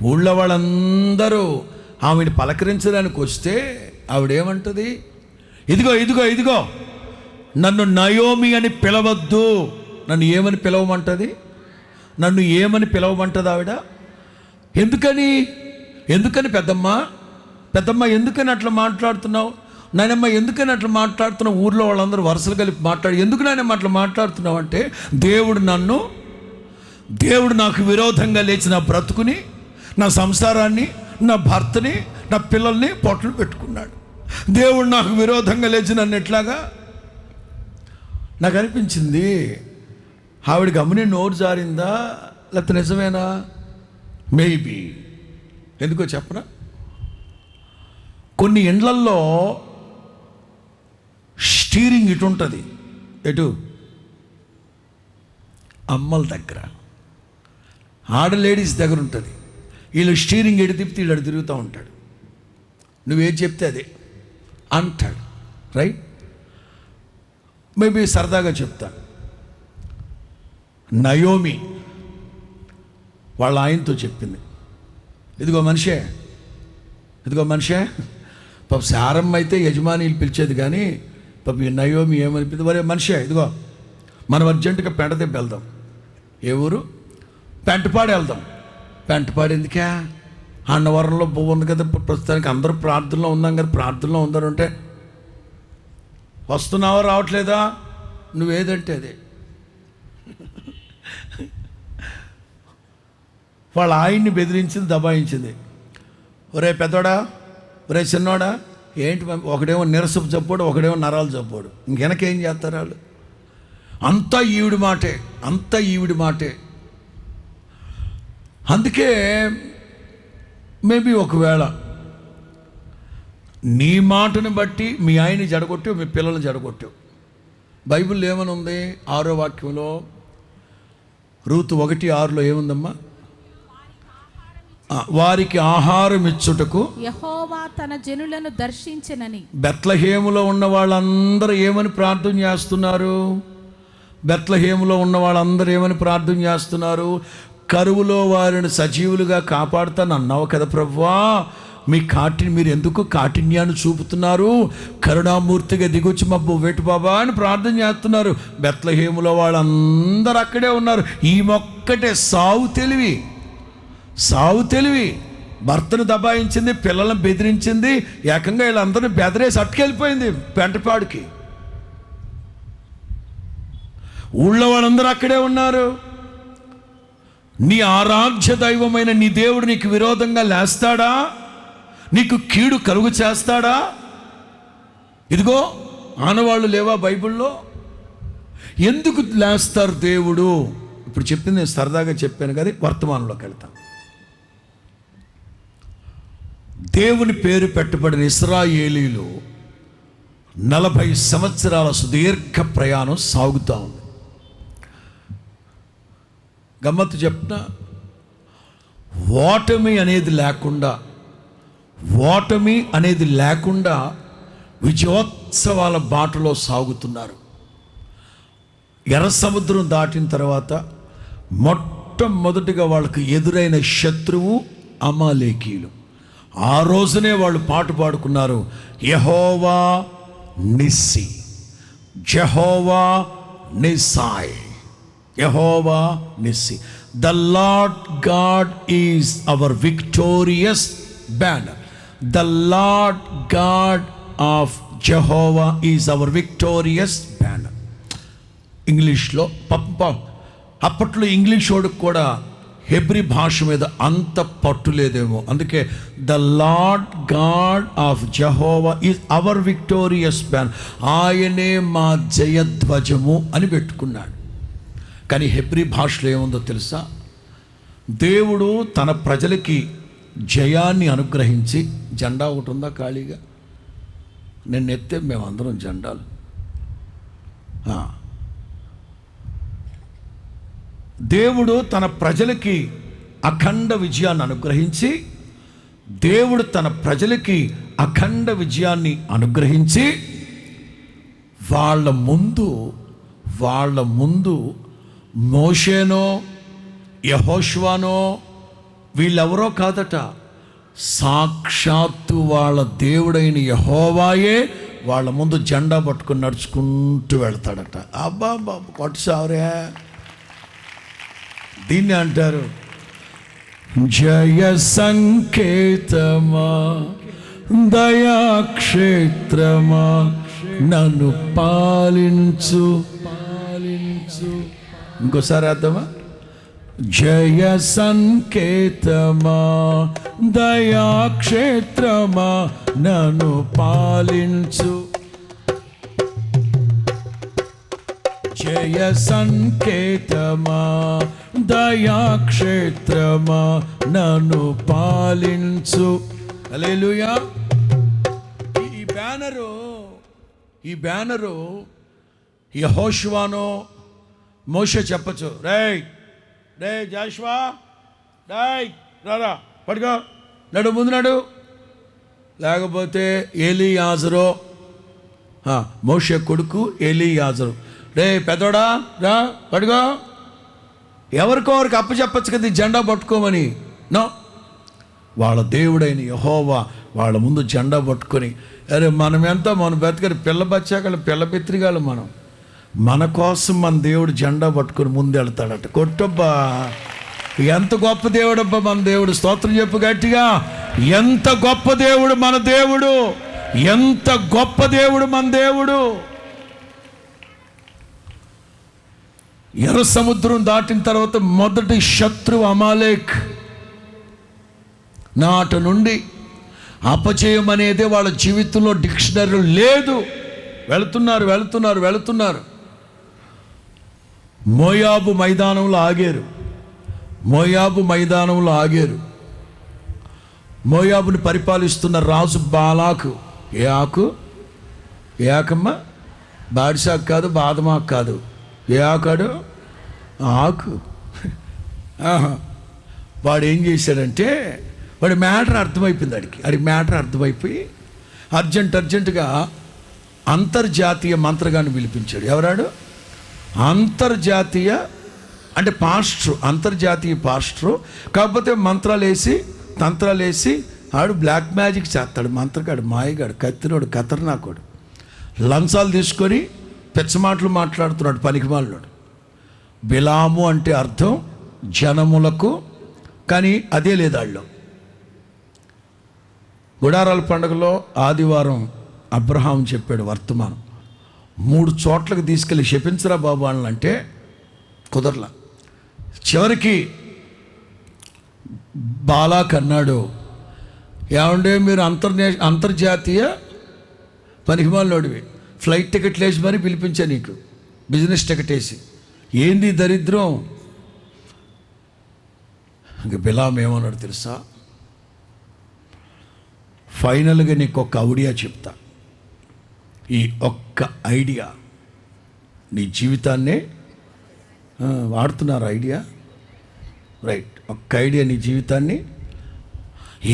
ఊళ్ళో వాళ్ళందరూ ఆమెను పలకరించడానికి వస్తే ఆవిడేమంటుంది? ఇదిగో నన్ను నయోమి అని పిలవద్దు. నన్ను ఏమని పిలవమంటుంది? ఆవిడ? ఎందుకని పెద్దమ్మ ఎందుకని అట్లా మాట్లాడుతున్నావు? నాయనమ్మ ఎందుకని అట్లా మాట్లాడుతున్నావు? ఊర్లో వాళ్ళందరూ వరుసలు కలిపి ఎందుకు నాయనమ్మ అట్లా మాట్లాడుతున్నావు అంటే, దేవుడు నాకు విరోధంగా లేచి నా బ్రతుకుని, నా సంసారాన్ని, నా భర్తని, నా పిల్లల్ని పొట్టలు పెట్టుకున్నాడు. దేవుడు నాకు విరోధంగా లేచి నన్ను ఎట్లాగా? నాకు అనిపించింది ఆవిడ గమని నోరు జారిందా లేకపోతే నిజమేనా? మేబీ. ఎందుకో చెప్పనా? కొన్ని ఇండ్లల్లో స్టీరింగ్ ఇటు ఉంటుంది. ఎటు? అమ్మల దగ్గర, లేడీస్ దగ్గర ఉంటుంది. వీళ్ళు స్టీరింగ్ ఎటు తిప్పితే వీళ్ళు తిరుగుతూ ఉంటాడు. నువ్వేం చెప్తే అదే అంటాడు. రైట్? మేబీ సరదాగా చెప్తాను. నయోమి వాళ్ళ ఆయనతో చెప్పింది, ఇదిగో మనిషే పాప సారమ్మ అయితే యజమానిలు పిలిచేది, కానీ పాప నయోమి ఏమనిపింది, వరే మనిషే ఇదిగో మనం అర్జెంటుగా పెంట తెప్పి వెళ్దాం. ఏ ఊరు? పెంటపాడు వెళ్దాం. పెంటపాడు ఎందుకే? అన్నవరంలో ఉంది కదా ప్రస్తుతానికి, అందరూ ప్రార్థనలో ఉన్నాం కదా, ప్రార్థనలో ఉందరంటే వస్తున్నావా రావట్లేదా? నువ్వేదంటే అదే. వాళ్ళ ఆయన్ని బెదిరించింది, దబాయించింది. ఒరే పెద్దోడా, ఒరే చిన్నోడా, ఏంటి? ఒకడేమో నీరసపు జబ్బోడు, ఒకడేమో నరాలు జబ్బోడు. ఇంకెనకేం చేస్తారు వాళ్ళు? అంతా ఈవిడి మాటే. అందుకే మేబీ ఒకవేళ నీ మాటను బట్టి మీ ఆయన్ని జడగొట్టావు, మీ పిల్లల్ని జడగొట్టావు. బైబిల్లో ఏమని ఉంది? 6వ వాక్యంలో, రూతు 1:6 ఏముందమ్మా? వారికి ఆహారం ఇచ్చుటకు
యెహోవా తన జనులను దర్శించెనని.
బెత్లెహేములో ఉన్న వాళ్ళందరూ ఏమని ప్రార్థన చేస్తున్నారు? కరువులో వారిని సజీవులుగా కాపాడుతానన్నావు కదా ప్రభువా, మీ మీరు ఎందుకు కాఠిన్యాన్ని చూపుతున్నారు? కరుణామూర్తిగా దిగొచ్చి మబ్బు వెటు బాబా అని ప్రార్థన చేస్తున్నారు. బెత్లెహేములో వాళ్ళందరూ అక్కడే ఉన్నారు. ఈ మొక్కటే సావు తెలివి భర్తను దబాయించింది, పిల్లలను బెదిరించింది, ఏకంగా వీళ్ళందరినీ బెదిరేసి అట్టుకెళ్ళిపోయింది పెంటపాడుకి. ఊళ్ళో వాళ్ళందరూ అక్కడే ఉన్నారు. నీ ఆరాధ్య దైవమైన నీ దేవుడు నీకు విరోధంగా లేస్తాడా? నీకు కీడు కలుగు చేస్తాడా? ఇదిగో ఆనవాళ్ళు లేవా బైబిల్లో? ఎందుకు లేస్తారు దేవుడు? ఇప్పుడు చెప్పింది నేను సరదాగా చెప్పాను కదా, వర్తమానంలోకి వెళ్తాం. దేవుని పేరు పెట్టబడిన ఇశ్రాయేలీలు 40 సంవత్సరాల సుదీర్ఘ ప్రయాణం సాగుతూ ఉంది. గమ్మత్తు చెప్తున్నా, ఓటమి అనేది లేకుండా ఓటమి అనేది లేకుండా విజయోత్సవాల బాటలో సాగుతున్నారు. ఎర్ర సముద్రం దాటిన తర్వాత మొట్టమొదటిగా వాళ్ళకు ఎదురైన శత్రువు అమాలేకీయులు. ఆ రోజునే వాళ్ళు పాట పాడుకున్నారు, యెహోవా నిస్సి, జెహోవా నిస్సాయ్, యెహోవా నిస్సి. The Lord God is our victorious banner. The Lord God of Jehovah is our victorious banner. ఇంగ్లీష్లో అప్పట్లో ఇంగ్లీష్ వాడికి కూడా హెబ్రీ భాష మీద అంత పట్టు లేదేమో, అందుకే the Lord God of Jehovah is our victorious banner, ఆయనే మా జయధ్వజము అని పెట్టుకున్నాడు. కానీ హెబ్రీ భాషలో ఏముందో తెలుసా? దేవుడు తన ప్రజలకి జయాన్ని అనుగ్రహించి, జెండా ఒకటి ఉందా ఖాళీగా? నేను ఎత్తే మేమందరం జెండాలు. దేవుడు తన ప్రజలకి అఖండ విజయాన్ని అనుగ్రహించి, దేవుడు తన ప్రజలకి అఖండ విజయాన్ని అనుగ్రహించి వాళ్ళ ముందు మోషేనో యెహోషువనో వీళ్ళెవరో కాదట, సాక్షాత్తు వాళ్ళ దేవుడైన యెహోవాయే వాళ్ళ ముందు జెండా పట్టుకుని నడుచుకుంటూ వెళ్తాడట. అబ్బా బాబు కొట్టసావరే. దీన్ని అంటారు జయ సంకేతమా, దయాక్షేత్రమా, నన్ను పాలించు. ఇంకోసారి అర్థమా? జయ సంకేతమా, దయాక్షేత్రమా, నన్ను పాలించు. జయ సంకేతమా, దయాక్షేత్రమా, నన్ను పాలించు. హల్లెలూయా. ఈ బ్యానరు యెహోషువనో మోషే చెప్పచ్చు, రేయ్ జాషువా, రారా పడుకో, ముందు నడు. లేకపోతే ఎలీయాజరు, మోషే కొడుకు ఎలీయాజరు, రే పెద్దోడా రా పడుకో. ఎవరికొవరికి అప్పచెప్పచ్చు కదా ఈ జెండా పట్టుకోమని. నో, వాళ్ళ దేవుడైన యెహోవా వాళ్ళ ముందు జెండా పట్టుకొని, అరే మనం ఎంత మన బతికని పిల్ల బచ్చాకలు పిల్ల పిత్రిగాలు మన కోసం మన దేవుడు జెండా పట్టుకొని ముందు వెళ్తాడట. కొట్టబ్బా, ఎంత గొప్ప దేవుడబ్బా మన దేవుడు. స్తోత్రం చెప్పు గట్టిగా. ఎంత గొప్ప దేవుడు మన దేవుడు, ఎంత గొప్ప దేవుడు మన దేవుడు. ఎర్ర సముద్రం దాటిన తర్వాత మొదటి శత్రువు అమాలేక్. నాటి నుండి అపజయం అనేది వాళ్ళ జీవితంలో డిక్షనరీ లేదు. వెళుతున్నారు. మోయాబు మైదానంలో ఆగారు. మోయాబుని పరిపాలిస్తున్న రాజు బాలాకు. ఏ ఆకమ్మా? బాడిసాకు కాదు, బాదమాకు కాదు. ఏ ఆకాడు? ఆకు. వాడు ఏం చేశాడంటే, వాడి మ్యాటర్ అర్థమైపోయింది. అడిగి మ్యాటర్ అర్థమైపోయి అర్జెంటుగా అంతర్జాతీయ మంత్రగాన్ని పిలిపించాడు. ఎవరాడు? అంతర్జాతీయ అంటే పాస్టర్, అంతర్జాతీయ పాస్టరు. కాకపోతే తంత్రాలు వేసి ఆడు బ్లాక్ మ్యాజిక్ చేస్తాడు. మంత్రగాడు, మాయగాడు, కత్తినోడు, ఖతర్నాకోడు. లంచాలు తీసుకొని పెచ్చమాటలు మాట్లాడుతున్నాడు, పనికిమాలినోడు. బిలాము అంటే అర్థం జనములకు, కానీ అదే లేదు వాళ్ళు. గుడారాల పండుగలో ఆదివారం అబ్రహాం చెప్పాడు వర్తమానం. 3 చోట్లకు తీసుకెళ్ళి శపించరా బాబు అని అంటే కుదరలా. చివరికి బాలాక్ అన్నాడు, ఏమంటే మీరు అంతర్జాతీయ పనికిమాలినోడివి, ఫ్లైట్ టికెట్లు వేసి మరి పిలిపించా నీకు, బిజినెస్ టికెట్ వేసి. ఏంది దరిద్రం? ఇంక బిలాం ఏమన్నాడు తెలుసా? ఫైనల్గా నీకు ఒక్క ఐడియా చెప్తా. ఈ ఒక్క ఐడియా నీ జీవితాన్నే వాడుతున్నారు. Idea right. ఒక్క ఐడియా నీ జీవితాన్ని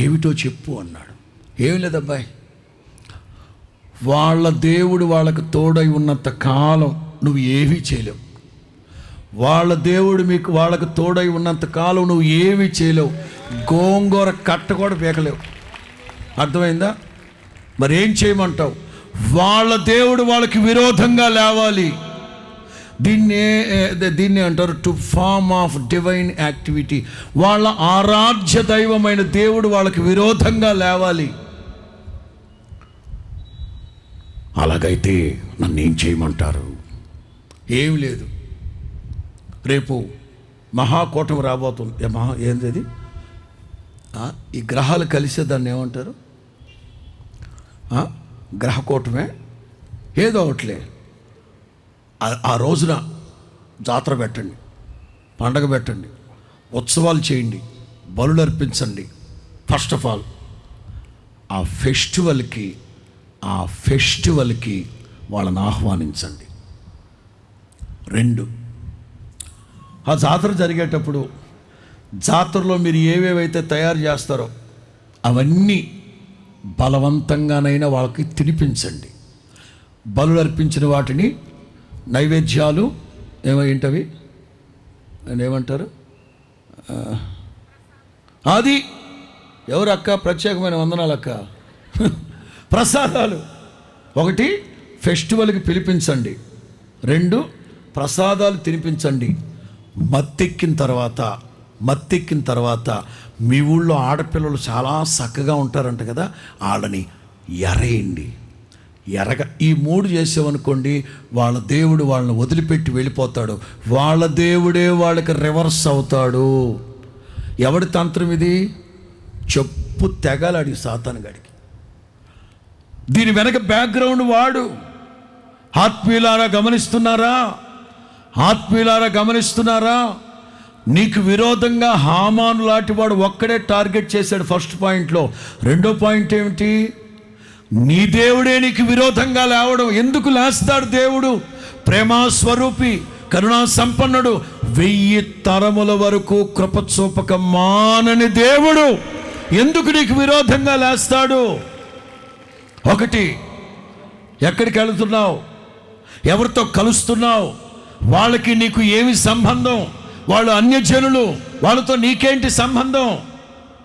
ఏమిటో చెప్పు అన్నాడు. ఏం లేదబ్బాయి, వాళ్ళ దేవుడు వాళ్ళకు తోడై ఉన్నంత కాలం నువ్వు ఏమీ చేయలేవు. వాళ్ళ దేవుడు మీకు వాళ్ళకు తోడై ఉన్నంత కాలం నువ్వు ఏమీ చేయలేవు. గోంగూర కట్ట కూడా పీకలేవు. అర్థమైందా? మరి ఏం చేయమంటావు? వాళ్ళ దేవుడు వాళ్ళకి విరోధంగా లేవాలి. దీన్ని అంటారు to form of divine activity. వాళ్ళ ఆరాధ్య దైవమైన దేవుడు వాళ్ళకి విరోధంగా లేవాలి. అలాగైతే నన్ను ఏం చేయమంటారు? ఏం లేదు, రేపు మహాకూటమి రాబోతుంది. ఏంది ఈ గ్రహాలు కలిసే దాన్ని ఏమంటారు? గ్రహకూటమే ఏదో ఒకట్లే. ఆ రోజున జాతర పెట్టండి, పండగ పెట్టండి, ఉత్సవాలు చేయండి, బలులు అర్పించండి. ఫస్ట్ ఆఫ్ ఆల్ ఆ ఫెస్టివల్కి వాళ్ళని ఆహ్వానించండి. 2, ఆ జాతర జరిగేటప్పుడు జాతరలో మీరు ఏవేవైతే తయారు చేస్తారో అవన్నీ బలవంతంగానైనా వాళ్ళకి తినిపించండి. బలులు అర్పించిన వాటిని నైవేద్యాలు ఏంటవి ఏమంటారు? అది ఎవరు అక్క? ప్రత్యేకమైన వందనాలు అక్క. ప్రసాదాలు. 1 ఫెస్టివల్కి పిలిపించండి, 2 ప్రసాదాలు తినిపించండి. మత్తెక్కిన తర్వాత మీ ఊళ్ళో ఆడపిల్లలు చాలా చక్కగా ఉంటారంట కదా, వాళ్ళని ఎరేయండి. ఈ 3 చేసామనుకోండి, వాళ్ళ దేవుడు వాళ్ళని వదిలిపెట్టి వెళ్ళిపోతాడు. వాళ్ళ దేవుడే వాళ్ళకి రివర్స్ అవుతాడు. ఎవడి తంత్రం ఇది? చెప్పు తెగలాడి సాతాను గడికి. దీని వెనక బ్యాక్గ్రౌండ్ వాడు. ఆత్మీయులారా గమనిస్తున్నారా? నీకు విరోధంగా హామాను లాంటి వాడు ఒక్కడే టార్గెట్ చేశాడు ఫస్ట్ పాయింట్లో. 2వ పాయింట్ ఏమిటి? నీ దేవుడే నీకు విరోధంగా లేవడం. ఎందుకు లేస్తాడు దేవుడు? ప్రేమా స్వరూపి, కరుణా సంపన్నుడు, 1000 తరముల వరకు కృప చూపక మానని దేవుడు ఎందుకు నీకు విరోధంగా లేస్తాడు? 1, ఎక్కడికి వెళుతున్నావు? ఎవరితో కలుస్తున్నావు? వాళ్ళకి నీకు ఏమి సంబంధం? వాళ్ళు అన్యజనులు, వాళ్ళతో నీకేంటి సంబంధం?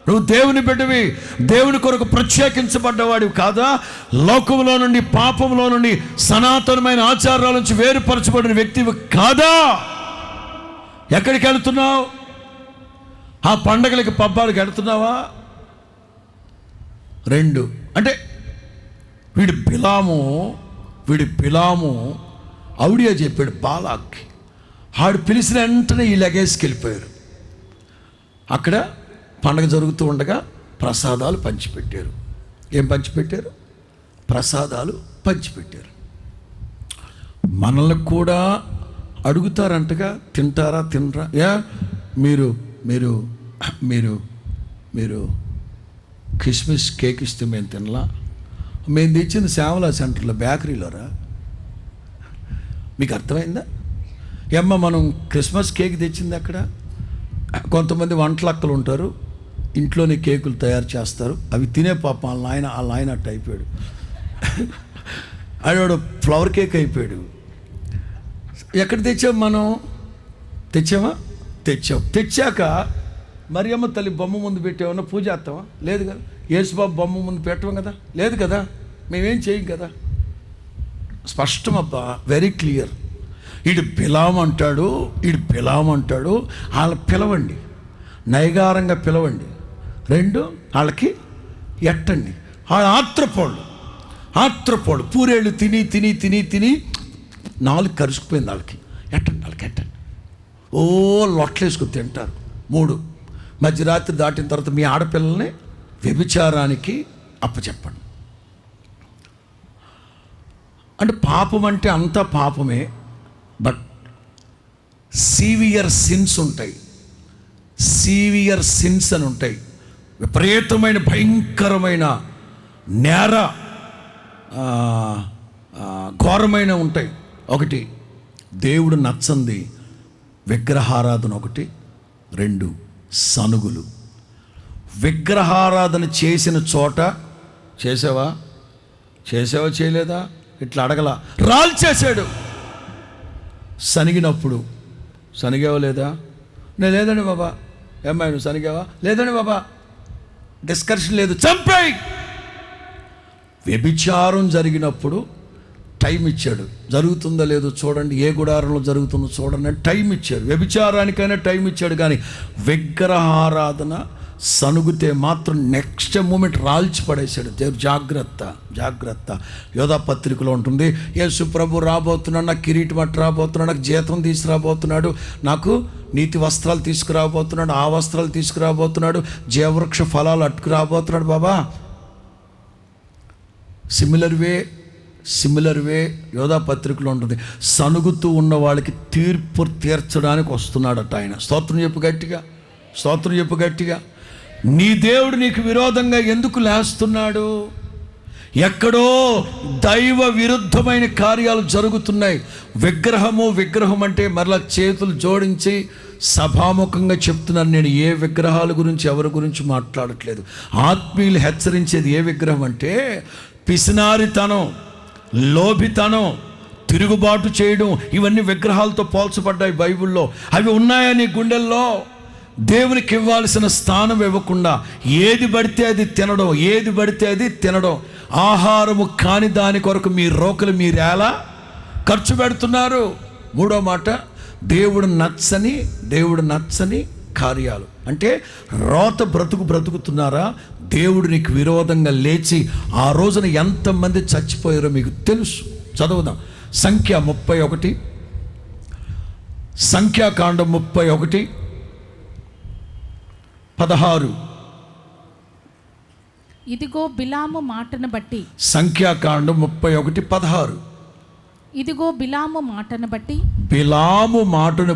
నువ్వు దేవుని బిడ్డవి, దేవుని కొరకు ప్రత్యేకించబడ్డవాడివి కాదా? లోకంలో నుండి, పాపంలో నుండి, సనాతనమైన ఆచారాల నుంచి వేరుపరచబడిన వ్యక్తివి కాదా? ఎక్కడికి వెళుతున్నావు? ఆ పండగలకి పబ్బాలకు వెళుతున్నావా? 2 అంటే వీడి బిలాము ఔడియా చెప్పాడు బాలాక్కి. ఆడు పిలిచిన వెంటనే ఈ లగేజ్కి వెళ్ళిపోయారు. అక్కడ పండగ జరుగుతూ ఉండగా ప్రసాదాలు పంచిపెట్టారు. ఏం పంచిపెట్టారు? ప్రసాదాలు పంచిపెట్టారు. మనల్ని కూడా అడుగుతారంటగా, తినరా? మీరు మీరు మీరు మీరు కిస్మిస్ కేక్ ఇస్తే మేము తినలా? మేము తెచ్చింది శ్యామలా సెంటర్లో బేకరీలోరా. మీకు అర్థమైందా? మనం క్రిస్మస్ కేక్ తెచ్చింది అక్కడ. కొంతమంది వంటలక్కలు ఉంటారు, ఇంట్లోనే కేకులు తయారు చేస్తారు. అవి తినే పాపం వాళ్ళ ఆయన అట్టు అయిపోయాడు. ఆడవాడు ఫ్లవర్ కేక్ అయిపోయాడు. ఎక్కడ తెచ్చాం మనం? తెచ్చాక మరియమ్మ తల్లి బొమ్మ ముందు పెట్టేమన్నా పూజ చేస్తామా? లేదు కదా. యేసుబాబు బొమ్మ ముందు పెట్టవం కదా? లేదు కదా. మేమేం చేయం కదా. స్పష్టం అబ్బా, వెరీ క్లియర్. ఈడు బిలాం అంటాడు. వాళ్ళని పిలవండి, నైగారంగా పిలవండి. 2 వాళ్ళకి ఎట్టండి. వాళ్ళ ఆత్రపోళ్ళు పూరేళ్ళు తిని 4 కరుచుకుపోయింది వాళ్ళకి. ఎట్టండి. ఓ లొట్లేసుకుని తింటారు. 3 మధ్యరాత్రి దాటిన తర్వాత మీ ఆడపిల్లల్ని వ్యభిచారానికి అప్పచెప్పండి. అంటే పాపం అంటే అంతా పాపమే, బట్ సీవియర్ సిన్స్ అని ఉంటాయి. విపరీతమైన భయంకరమైన నేర ఘోరమైన ఉంటాయి. 1 దేవుడు నచ్చంది విగ్రహారాధన, 1, 2 సనుగులు. విగ్రహారాధన చేసిన చోట చేసావా చేయలేదా? ఇట్లా అడగలా, రాల్చేశాడు. సనిగినప్పుడు సనిగావా లేదా? నేను లేదండి బాబా. ఏమ్మాయి నువ్వు సనిగావా? లేదండి బాబా. డిస్కషన్ లేదు, చంపేయ్. వ్యభిచారం జరిగినప్పుడు టైం ఇచ్చాడు. జరుగుతుందో లేదో చూడండి, ఏ గుడారంలో జరుగుతుందో చూడండి అని టైం ఇచ్చాడు. వ్యభిచారానికైనా టైం ఇచ్చాడు. కానీ విగ్రహారాధన సనుగుతే మాత్రం నెక్స్ట్ మూమెంట్ రాల్చి పడేశాడు. దేవుడు జాగ్రత్త. యోధా పత్రికలో ఉంటుంది, యేసు ప్రభు రాబోతున్నాడు, నాకు కిరీటం అట్టు రాబోతున్నాడు, నాకు జీతం తీసుకురాబోతున్నాడు, నాకు నీతి వస్త్రాలు తీసుకురాబోతున్నాడు, ఆ వస్త్రాలు తీసుకురాబోతున్నాడు, జీవవృక్ష ఫలాలు అట్టుకు రాబోతున్నాడు. బాబా, సిమిలర్ వే యోధా పత్రికలో ఉంటుంది. సనుగుతూ ఉన్న వాళ్ళకి తీర్పు తీర్చడానికి వస్తున్నాడట ఆయన. స్తోత్రం చెప్పు గట్టిగా. నీ దేవుడు నీకు విరోధంగా ఎందుకు లేస్తున్నాడు? ఎక్కడో దైవ విరుద్ధమైన కార్యాలు జరుగుతున్నాయి. విగ్రహం అంటే మరలా చేతులు జోడించి సభాముఖంగా చెప్తున్నాను. నేను ఏ విగ్రహాల గురించి ఎవరి గురించి మాట్లాడట్లేదు. ఆత్మీయులు హెచ్చరించేది ఏ విగ్రహం అంటే పిసినారితనం, లోభితనం, తిరుగుబాటు చేయడం. ఇవన్నీ విగ్రహాలతో పోల్చబడ్డాయి బైబిల్లో. అవి ఉన్నాయా నీ గుండెల్లో? దేవునికి ఇవ్వాల్సిన స్థానం ఇవ్వకుండా ఏది పడితే అది తినడం, ఆహారము కాని దాని కొరకు మీ రోకలు మీరు ఎలా ఖర్చు పెడుతున్నారు. మూడో మాట, దేవుడు నచ్చని కార్యాలు. అంటే రోత బ్రతుకుతున్నారా? దేవుడు నీకు విరోధంగా లేచి ఆ రోజున ఎంతమంది చచ్చిపోయారో మీకు తెలుసు. చదువుదాం. సంఖ్యాకాండం 31:16.
ఇదిగో బిలాము మాటను బట్టి.
సంఖ్యాకాండం 31:16.
ఇదిగో బిలాము మాటను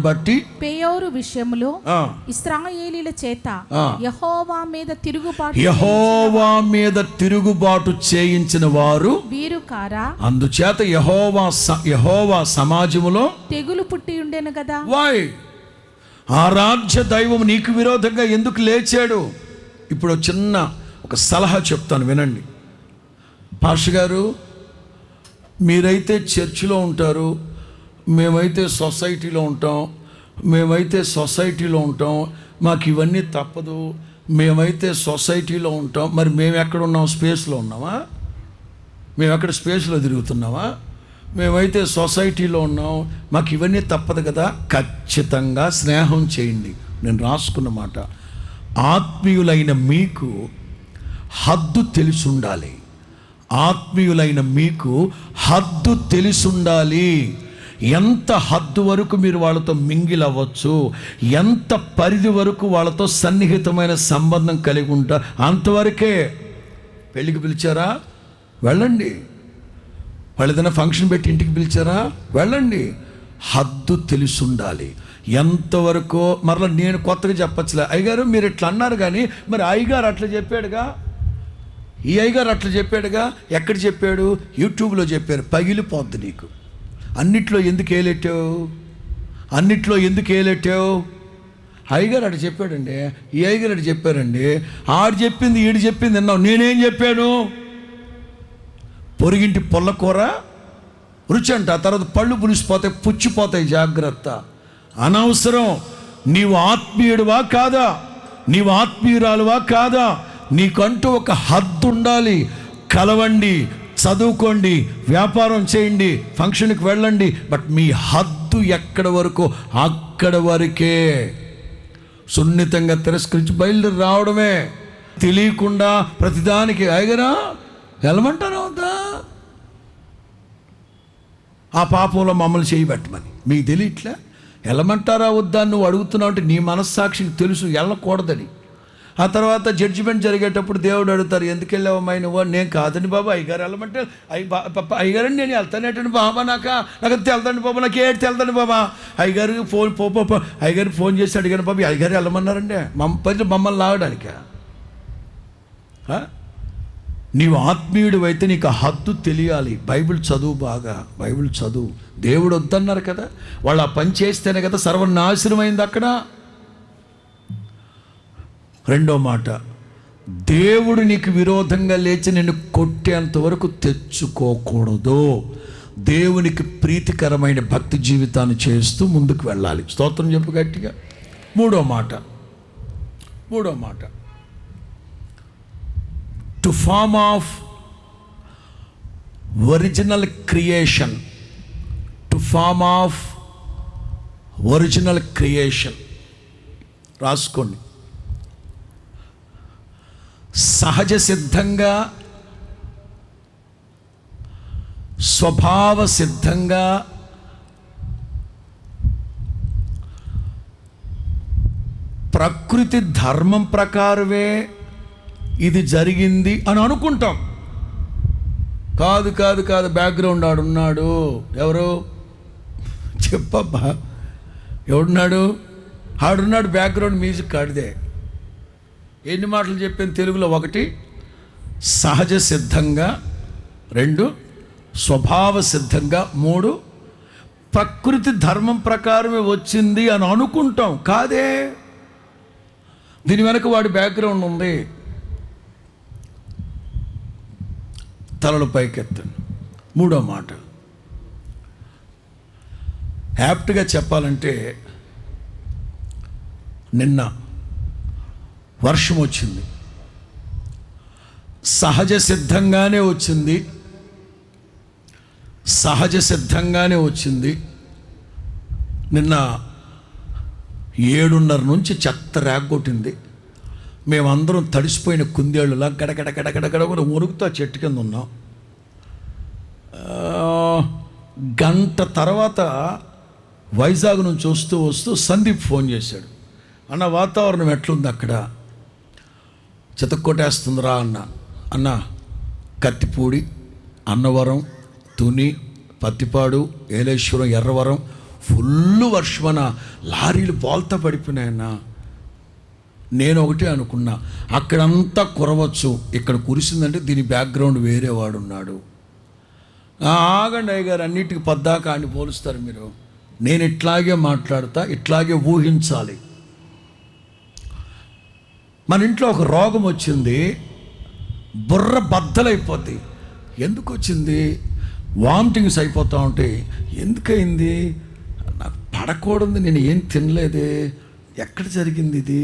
బట్టి
పెయోరు
విషయములో ఇశ్రాయేలీల చేత యెహోవా
మీద తిరుగుబాటు చేయించిన వారు
వీరు కారా?
అందుచేత యెహోవా సమాజములో
తెగులు పుట్టి ఉండెను కదా.
ఆరాధ్య దైవం నీకు విరోధంగా ఎందుకు లేచాడు? ఇప్పుడు ఒక సలహా చెప్తాను, వినండి. పాస్టర్ గారు, మీరైతే చర్చిలో ఉంటారు, మేమైతే సొసైటీలో ఉంటాం, మాకు ఇవన్నీ తప్పదు. మేమైతే సొసైటీలో ఉంటాం, మరి మేము ఎక్కడ ఉన్నాం? స్పేస్లో ఉన్నామా? మేము ఎక్కడ స్పేస్లో తిరుగుతున్నామా? మేమైతే సొసైటీలో ఉన్నాం, మాకు ఇవన్నీ తప్పదు కదా. ఖచ్చితంగా స్నేహం చేయండి. నేను రాసుకున్న మాట, ఆత్మీయులైన మీకు హద్దు తెలిసుండాలి. ఎంత హద్దు వరకు మీరు వాళ్ళతో మింగిల్ అవ్వచ్చు, ఎంత పరిధి వరకు వాళ్ళతో సన్నిహితమైన సంబంధం కలిగి ఉంటారు, అంతవరకే. పెళ్ళికి పిలిచారా? వెళ్ళండి. వాళ్ళు ఏదైనా ఫంక్షన్ పెట్టి ఇంటికి పిలిచారా? వెళ్ళండి. హద్దు తెలిసుండాలి. ఎంతవరకు మరలా నేను కొత్తగా చెప్పచ్చులే, అయ్యగారు మీరు ఇట్లా అన్నారు, కానీ మరి అయ్యగారు అట్లా చెప్పాడుగా, ఈ అయ్యగారు అట్లా చెప్పాడుగా. ఎక్కడ చెప్పాడు? యూట్యూబ్లో చెప్పారు. పగిలిపోద్ది నీకు. అన్నిట్లో ఎందుకు ఏలెట్టావు? అయ్యగారు అటు చెప్పాడండి, ఈ అయ్యగారు అటు చెప్పారండి, ఆడు చెప్పింది ఈడు చెప్పింది విన్నావు. నేనేం చెప్పాను? పొరిగింటి పొల్లకూర రుచి అంట, ఆ తర్వాత పళ్ళు పులిసిపోతాయి, పుచ్చిపోతాయి. జాగ్రత్త. అనవసరం. నీవు ఆత్మీయుడువా కాదా? నీవు ఆత్మీయురాలువా కాదా? నీకంటూ ఒక హద్దు ఉండాలి. కలవండి, చదువుకోండి, వ్యాపారం చేయండి, ఫంక్షన్కి వెళ్ళండి, బట్ మీ హద్దు ఎక్కడ వరకు అక్కడ వరకే. సున్నితంగా తిరస్కరించి బయలుదేరి రావడమే. తెలియకుండా ప్రతిదానికి అయ్యగారా వెళ్ళమంటారా వద్దా? ఆ పాపంలో మమ్మల్ని చేయబెట్టమని మీకు తెలియట్లే. వెళ్ళమంటారా వద్దా నువ్వు అడుగుతున్నావు అంటే నీ మనస్సాక్షికి తెలుసు వెళ్ళకూడదని. ఆ తర్వాత జడ్జిమెంట్ జరిగేటప్పుడు దేవుడు అడుగుతారు, ఎందుకు వెళ్ళావమ్మా నువ్వు? నేను కాదండి బాబా, అయ్యగారు వెళ్ళమంటే అయ్యగారండి నేను వెళ్తానేటండి బాబా, నాకు వెళ్తాండి బాబా, నాకు ఏడు వెళ్తాండి బాబా. అయ్యగారికి అయ్యగారికి ఫోన్ చేసి అడిగాను బాబా, అయ్యగారు వెళ్ళమన్నారండి మమ్మల్ని లాగడానిక. నీవు ఆత్మీయుడు అయితే నీకు హద్దు తెలియాలి. బైబిల్ చదువు, బాగా బైబిల్ చదువు. దేవుడు వద్దన్నారు కదా, వాళ్ళు ఆ పని చేస్తేనే కదా సర్వనాశనమైంది అక్కడ. రెండో మాట, దేవుడు నీకు విరోధంగా లేచి నిన్ను కొట్టేంత వరకు తెచ్చుకోకూడదు. దేవునికి ప్రీతికరమైన భక్తి జీవితాన్ని చేస్తూ ముందుకు వెళ్ళాలి. స్తోత్రం చెప్పు గట్టిగా. మూడో మాట to form of original creation. To form of original creation రాసుకోండి. సహజ సిద్ధంగా, స్వభావ సిద్ధంగా ప్రకృతి ధర్మం ప్రకారమే ఇది జరిగింది అని అనుకుంటాం. కాదు కాదు కాదు, బ్యాక్గ్రౌండ్ ఆడున్నాడు. ఎవరు చెప్పబ్బా, ఎవడున్నాడు? ఆడున్నాడు, బ్యాక్గ్రౌండ్ మ్యూజిక్ ఆడిదే. ఎన్ని మాటలు చెప్పాను తెలుగులో? 1 సహజ సిద్ధంగా, 2 స్వభావ సిద్ధంగా, 3 ప్రకృతి ధర్మం ప్రకారమే వచ్చింది అని అనుకుంటాం. కాదే, దీని వెనక వాడి బ్యాక్గ్రౌండ్ ఉంది. తలలు పైకెత్తండి. 3వ మాట యాప్ట్గా చెప్పాలంటే, నిన్న వర్షం వచ్చింది, సహజ సిద్ధంగానే వచ్చింది. నిన్న 7:30 నుంచి చెత్త రేగొట్టింది. మేమందరం తడిసిపోయిన కుందేళ్ళులా గడగడ మురుగుతో చెట్టు కింద ఉన్నాం. గంట తర్వాత వైజాగ్ నుంచి వస్తూ సందీప్ ఫోన్ చేశాడు. అన్న, వాతావరణం ఎట్లుంది అక్కడ? చితక్కొట్టేస్తుందిరా అన్న. కత్తిపూడి, అన్నవరం, తుని, పత్తిపాడు, ఏలేశ్వరం, ఎర్రవరం ఫుల్ వర్షమన, లారీలు బోల్తా పడిపోయినాయన్న. నేను ఒకటే అనుకున్నా, అక్కడంతా కురవచ్చు, ఇక్కడ కురిసిందంటే దీని బ్యాక్గ్రౌండ్ వేరే వాడున్నాడు. ఆగండి అయ్యగారు, అన్నిటికీ పద్దాక అని పోలుస్తారు మీరు. నేను ఇట్లాగే మాట్లాడతా, ఇట్లాగే ఊహించాలి. మన ఇంట్లో ఒక రోగం వచ్చింది, బుర్ర బద్దలైపోద్ది. ఎందుకు వచ్చింది? వామిటింగ్స్ అయిపోతూ ఉంటాయి. ఎందుకయింది? నాకు పడకూడదు, నేను ఏం తినలేదే, ఎక్కడ జరిగింది ఇది,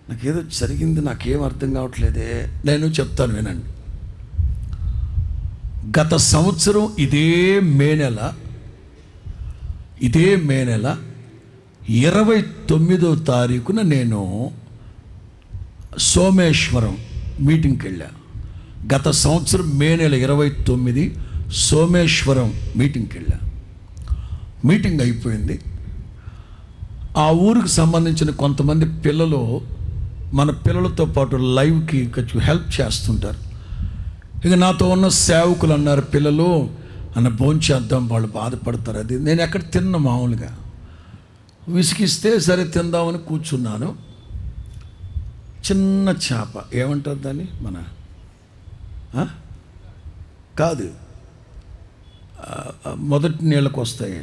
నాకేదో జరిగింది, నాకేం అర్థం కావట్లేదే. నేను చెప్తాను వినండి. గత సంవత్సరం ఇదే మే నెల 29వ తారీఖున నేను సోమేశ్వరం మీటింగ్కి వెళ్ళా. గత సంవత్సరం మే నెల 29 సోమేశ్వరం మీటింగ్కి వెళ్ళా. మీటింగ్ అయిపోయింది. ఆ ఊరికి సంబంధించిన కొంతమంది పిల్లలు మన పిల్లలతో పాటు లైవ్కి కొంచెం హెల్ప్ చేస్తుంటారు. ఇక నాతో ఉన్న సేవకులు అన్నారు, పిల్లలు అన్న భోంచేద్దాం, వాళ్ళు బాధపడతారు. అది నేను ఎక్కడ తిన్న మామూలుగా విసిగిస్తే సరే తిందామని కూర్చున్నాను. చిన్న చేప, ఏమంటారు దాన్ని, మన కాదు, మొదటి నీళ్ళకు వస్తాయి,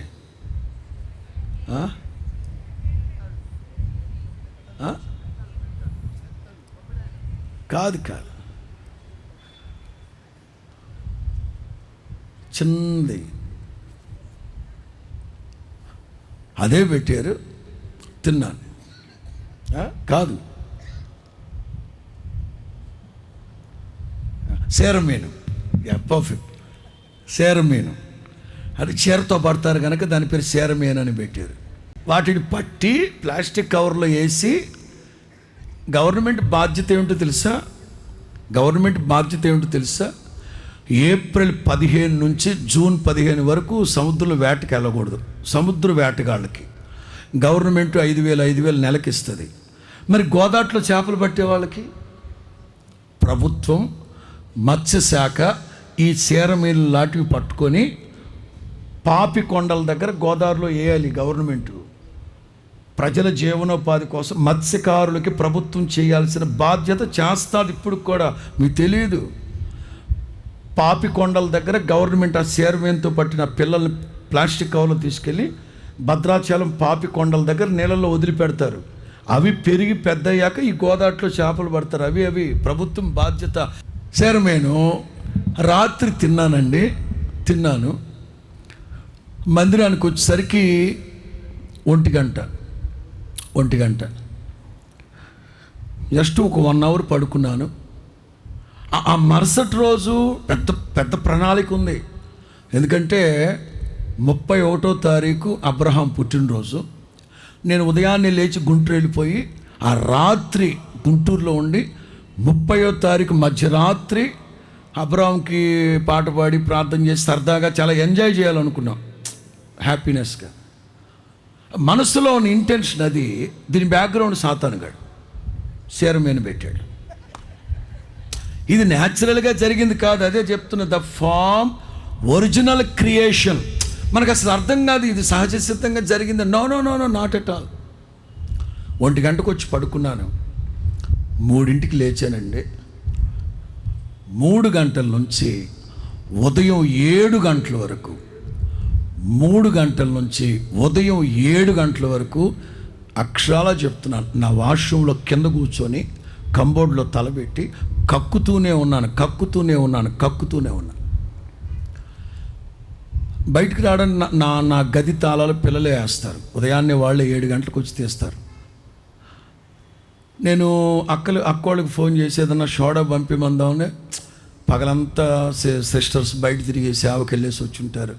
కాదు చిన్నది, అదే పెట్టారు, తిన్నాను. కాదు, సేరమీను. పర్ఫెక్ట్, సేరమీను. అది చీరతో పడతారు కనుక దాని పేరు సేరమీను అని పెట్టారు. వాటిని పట్టి ప్లాస్టిక్ కవర్లో వేసి, గవర్నమెంట్ బాధ్యత ఏమిటో తెలుసా? ఏప్రిల్ 15 నుంచి జూన్ 15 వరకు సముద్రంలో వేటకి వెళ్ళకూడదు. సముద్ర వేటగాళ్ళకి గవర్నమెంట్ 5,000 నెలకి ఇస్తుంది. మరి గోదాట్లో చేపలు పట్టే వాళ్ళకి ప్రభుత్వం, మత్స్యశాఖ ఈ చీరమీలు లాంటివి పట్టుకొని పాపి కొండల దగ్గర గోదావరిలో వేయాలి. గవర్నమెంటు ప్రజల జీవనోపాధి కోసం మత్స్యకారులకి ప్రభుత్వం చేయాల్సిన బాధ్యత చేస్తుంది. ఇప్పుడు కూడా మీకు తెలియదు. పాపి కొండల దగ్గర గవర్నమెంట్ ఆ చీరమీనుతో పట్టిన పిల్లల్ని ప్లాస్టిక్ కవర్లో తీసుకెళ్ళి భద్రాచలం పాపి కొండల దగ్గర నీళ్ళల్లో వదిలిపెడతారు. అవి పెరిగి పెద్దయ్యాక ఈ గోదాట్లో చేపలు పడతారు. అవి ప్రభుత్వం బాధ్యత. నేను రాత్రి తిన్నాను. మందిరానికి వచ్చేసరికి 1 గంట. జస్ట్ ఒక 1 అవర్ పడుకున్నాను. ఆ మరుసటి రోజు పెద్ద ప్రణాళిక ఉంది. ఎందుకంటే 31వ తారీఖు అబ్రహాం పుట్టినరోజు. నేను ఉదయాన్నే లేచి గుంటూరు వెళ్ళిపోయి ఆ రాత్రి గుంటూరులో ఉండి 30వ తారీఖు మధ్యరాత్రి అబ్రహాంకి పాట పాడి ప్రార్థన చేసి సరదాగా చాలా ఎంజాయ్ చేయాలనుకున్నాం, హ్యాపీనెస్గా. మనసులో ఉన్న ఇంటెన్షన్ అది. దీని బ్యాక్గ్రౌండ్ సాతానుగాడు శరమేను పెట్టాడు. ఇది న్యాచురల్గా జరిగింది కాదు. అదే చెప్తున్న ద ఫామ్ ఒరిజినల్ క్రియేషన్. మనకు అసలు అర్థం కాదు ఇది సహజ సిద్ధంగా జరిగింది. No, not at all. 1 గంటకు వచ్చి పడుకున్నాను, 3ంటికి లేచానండి. 3 గంటల నుంచి ఉదయం 7 గంటల వరకు 3 గంటల నుంచి ఉదయం 7 గంటల వరకు అక్షరాలా చెప్తున్నాను, నా వాష్రూమ్లో కింద కూర్చొని కంబోర్డ్లో తలబెట్టి కక్కుతూనే ఉన్నాను. బయటికి రావడానికి నా గది తాళాలు పిల్లలే వేస్తారు. ఉదయాన్నే వాళ్ళే 7 గంటలకు వచ్చి తీస్తారు. నేను అక్కోళ్ళకి ఫోన్ చేసి ఏదన్నా సోడా పంపిమందామని, పగలంతా సిస్టర్స్ బయట తిరిగి సేవకి వెళ్ళేసి వచ్చి ఉంటారు.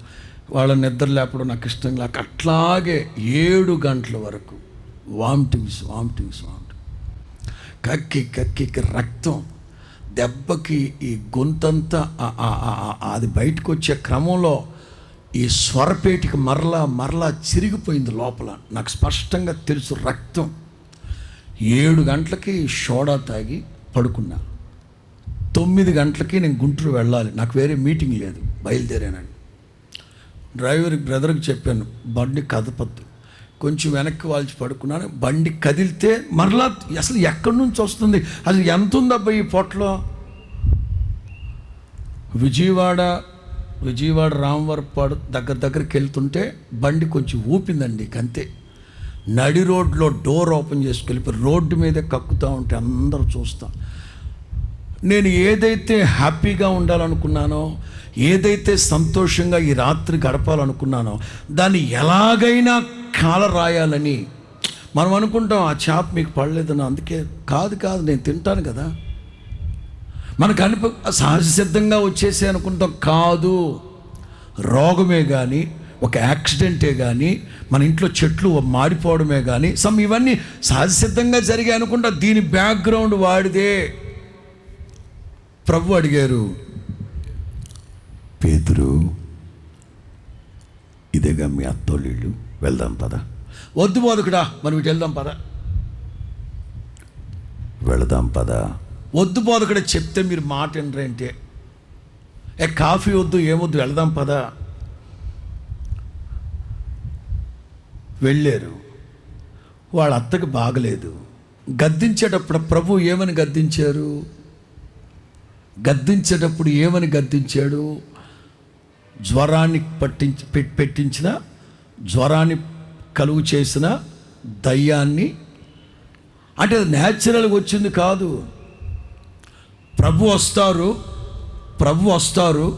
వాళ్ళ నిద్ర లేపడం నాకు ఇష్టం లేక అట్లాగే 7 గంటల వరకు వామిటింగ్స్. కక్కి రక్తం, దెబ్బకి ఈ గొంతంతా అది బయటకు వచ్చే క్రమంలో ఈ స్వరపేటికి మరలా చిరిగిపోయింది లోపల. నాకు స్పష్టంగా తెలుసు రక్తం. 7 గంటలకి సోడా తాగి పడుకున్నా. 9 గంటలకి నేను గుంటూరు వెళ్ళాలి, నాకు వేరే మీటింగ్ లేదు, బయలుదేరానండి. బ్రదర్కి చెప్పాను, బండి కదపద్దు, కొంచెం వెనక్కి వాల్చి పడుకున్నాను. బండి కదిలితే మరలా అసలు ఎక్కడి నుంచి వస్తుంది, అసలు ఎంత ఉందబ్బా ఈ పొట్టలో. విజయవాడ రామవరపాడు దగ్గరికి వెళ్తుంటే బండి కొంచెం ఊపిందండి, అంతే. నడి రోడ్లో డోర్ ఓపెన్ చేసుకెళ్ళిపోయి రోడ్డు మీదే కక్కుతూ ఉంటే అందరూ చూస్తాం. నేను ఏదైతే హ్యాపీగా ఉండాలనుకున్నానో, ఏదైతే సంతోషంగా ఈ రాత్రి గడపాలనుకున్నానో దాన్ని ఎలాగైనా కాల రాయాలని మనం అనుకుంటాం. ఆ చేప మీకు పడలేదన్నా, అందుకే కాదు నేను తింటాను కదా. మనకు సహజ సిద్ధంగా వచ్చేసి అనుకుంటాం. కాదు, రోగమే కానీ, ఒక యాక్సిడెంటే కానీ, మన ఇంట్లో చెట్లు మాడిపోవడమే కానీ, ఇవన్నీ సహజ సిద్ధంగా జరిగాయి అనుకుంటా. దీని బ్యాక్గ్రౌండ్ వాడిదే. ప్రభు అడిగారు, పేతురు, ఇదేగా మీ అత్తోళ్ళు, వెళ్దాం పద. వద్దు బోధకుడా, మనం ఇటు వెళ్దాం పద. వెళదాం పద. వద్దు బోధకుడా, చెప్తే మీరు మాట వినరేంటే. కాఫీ వద్దు, ఏమొద్దు, వెళదాం పద. వెళ్ళారు. వాళ్ళ అత్తకి బాగలేదు. గద్దించేటప్పుడు ప్రభు ఏమని గద్దించాడు? జ్వరాన్ని పెట్టించిన, జ్వరాన్ని కలుగు చేసిన దయ్యాన్ని. అంటే అది న్యాచురల్గా వచ్చింది కాదు. ప్రభు వస్తారు,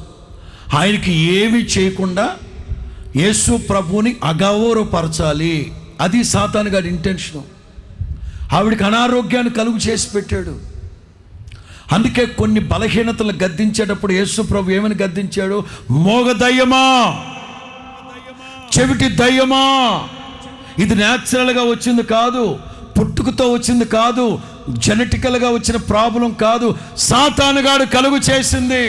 ఆయనకి ఏమీ చేయకుండా యేసు ప్రభువుని అగౌరవపరచాలి. అది సాతాను గారి ఇంటెన్షను. ఆవిడికి అనారోగ్యాన్ని కలుగు చేసి పెట్టాడు. అందుకే కొన్ని బలహీనతలు గద్దించేటప్పుడు యేసు ప్రభు ఏమని గద్దించాడు? మోగ దయ్యమా, చెవిటి దయ్యమా. ఇది న్యాచురల్గా వచ్చింది కాదు, పుట్టుకతో వచ్చింది కాదు, జెనెటికల్గా వచ్చిన ప్రాబ్లం కాదు, సాతానుగాడు కలుగు చేసింది.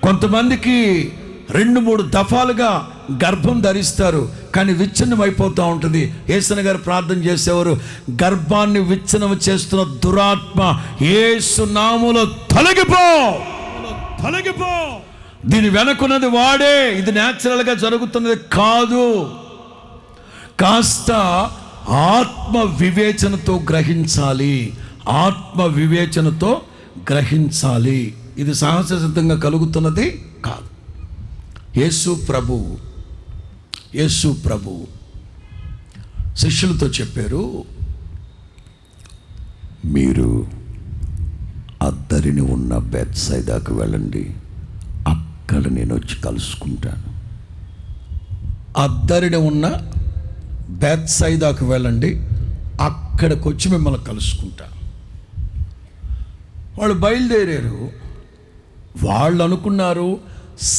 కొంతమందికి 2-3 దఫాలుగా గర్భం ధరిస్తారు, కానీ విచ్ఛిన్నం అయిపోతూ ఉంటుంది. యేసన్న గారు ప్రార్థన చేసేవారు, గర్భాన్ని విచ్ఛిన్నం చేస్తున్న దురాత్మ యేసు నామములో తొలగిపో. దీని వెనకున్నది వాడే. ఇది న్యాచురల్గా జరుగుతున్నది కాదు. కాస్త ఆత్మ వివేచనతో గ్రహించాలి. ఇది సహజ సిద్ధంగా కలుగుతున్నది కాదు. యేసు ప్రభు శిష్యులతో చెప్పారు, మీరు అద్దరిని ఉన్న బెత్సైదాకు వెళ్ళండి, అక్కడ నేను వచ్చి కలుసుకుంటాను. అద్దరిని ఉన్న బెత్సైదాకు వెళ్ళండి, అక్కడికి వచ్చి మిమ్మల్ని కలుసుకుంటాను. వాళ్ళు బయలుదేరారు. వాళ్ళు అనుకున్నారు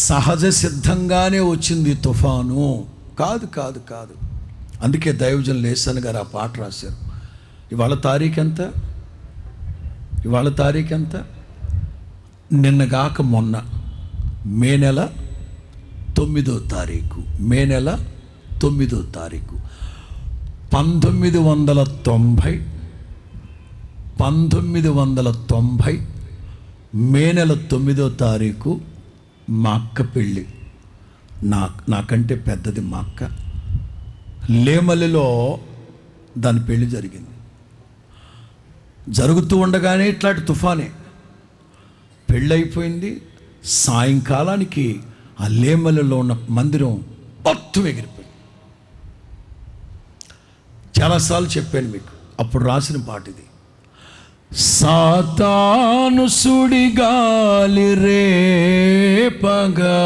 సహజ సిద్ధంగానే వచ్చింది తుఫాను. కాదు కాదు కాదు. అందుకే దైవజన్ లేసన్ గారు ఆ పాట రాశారు. ఇవాళ తారీఖు ఎంత? నిన్నగాక మొన్న మే నెల 9వ తారీఖు 1990 మే నెల 9వ తారీఖు మా అక్క పెళ్ళి. నాకంటే పెద్దది మా అక్క. లేమల్లిలో దాని పెళ్ళి జరిగింది. జరుగుతూ ఉండగానే ఇట్లాంటి తుఫానే. పెళ్ళైపోయింది. సాయంకాలానికి ఆ లేమల్లిలో ఉన్న మందిరం మొత్తం ఎగిరిపోయింది. చాలాసార్లు చెప్పాను మీకు, అప్పుడు రాసిన పాట ఇది. సాతాను సుడిగాలి రేపగా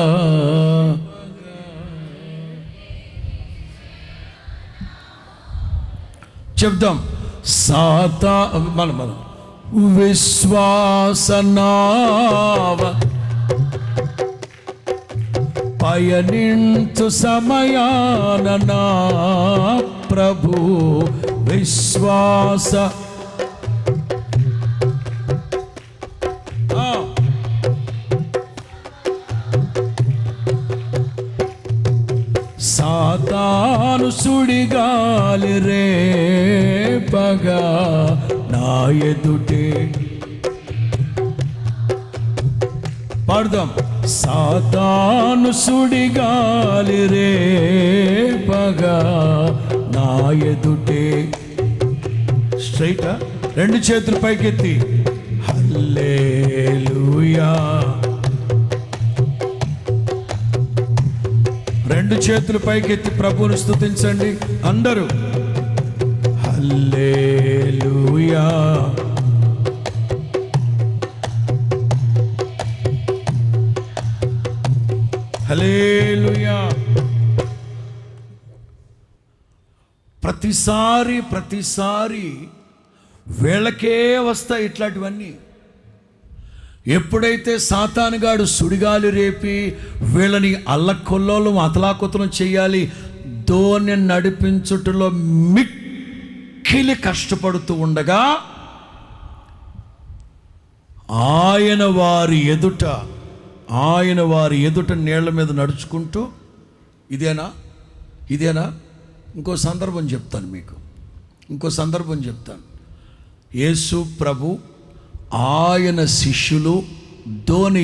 చెప్దాం. మనం విశ్వాసనావ పయనించు సమయాన నా ప్రభు విశ్వాస సాతాను సుడిగాలి రేపగా నా ఎదుటే. పాడదాం. సాతాను సుడిగాలి రేపగా నా ఎదుటే. స్ట్రైటా, రెండు చేతులు పైకెత్తి హల్లెలూయా. రెండు చేతులు పైకెత్తి ప్రభువును స్తుతించండి అందరూ. హల్లెలూయా. హల్లెలూయా. ప్రతిసారి వీళ్ళకే వస్తాయి ఇట్లాంటివన్నీ. ఎప్పుడైతే సాతానుగాడు సుడిగాలి రేపి వీళ్ళని అల్లకొల్లోలం అతలాకుతలం చేయాలి, దోణి నడిపించుటలో మిక్కిలి కష్టపడుతూ ఉండగా ఆయన వారి ఎదుట నీళ్ల మీద నడుచుకుంటూ ఇదేనా ఇంకో సందర్భం చెప్తాను. యేసు ప్రభు ఆయన శిష్యులు దోణి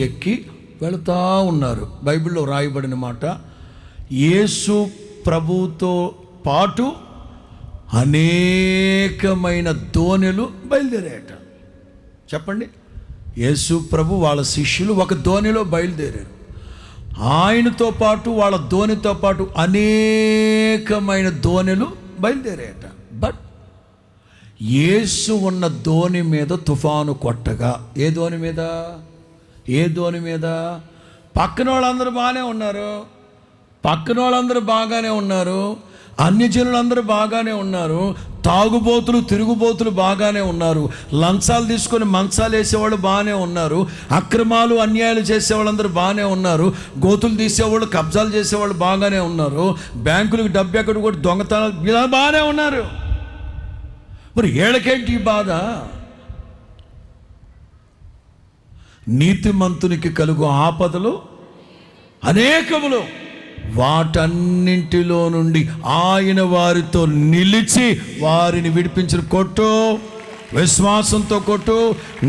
ఎక్కి వెళుతూ ఉన్నారు. బైబిల్లో రాయబడిన మాట, యేసు ప్రభుతో పాటు అనేకమైన దోణిలు బయలుదేరాయట. చెప్పండి. యేసు ప్రభు వాళ్ళ శిష్యులు ఒక దోణిలో బయలుదేరారు. ఆయనతో పాటు వాళ్ళ దోణితో పాటు అనేకమైన దోణిలు బయలుదేరాయట. బట్ యేసు ఉన్న దోణి మీద తుఫాను కొట్టగా, ఏ దోణి మీద పక్కన వాళ్ళందరూ బాగానే ఉన్నారు, అన్యజనులందరూ బాగానే ఉన్నారు, తాగుబోతులు తిరుగుబోతులు బాగానే ఉన్నారు, లంచాలు తీసుకొని మంచాలు వేసేవాళ్ళు బాగానే ఉన్నారు, అక్రమాలు అన్యాయాలు చేసేవాళ్ళందరూ బాగానే ఉన్నారు, గోతులు తీసేవాళ్ళు కబ్జాలు చేసేవాళ్ళు బాగానే ఉన్నారు, బ్యాంకులకు డబ్బు ఎక్కడ కూడా దొంగతనాలు ఇలా బాగానే ఉన్నారు. మరి ఏళ్ళకేంటి ఈ బాధ? నీతిమంతునికి కలుగు ఆపదలు అనేకములు, వాటన్నింటిలో నుండి ఆయన వారితో నిలిచి వారిని విడిపించిన. కొట్టు, విశ్వాసంతో కొట్టు.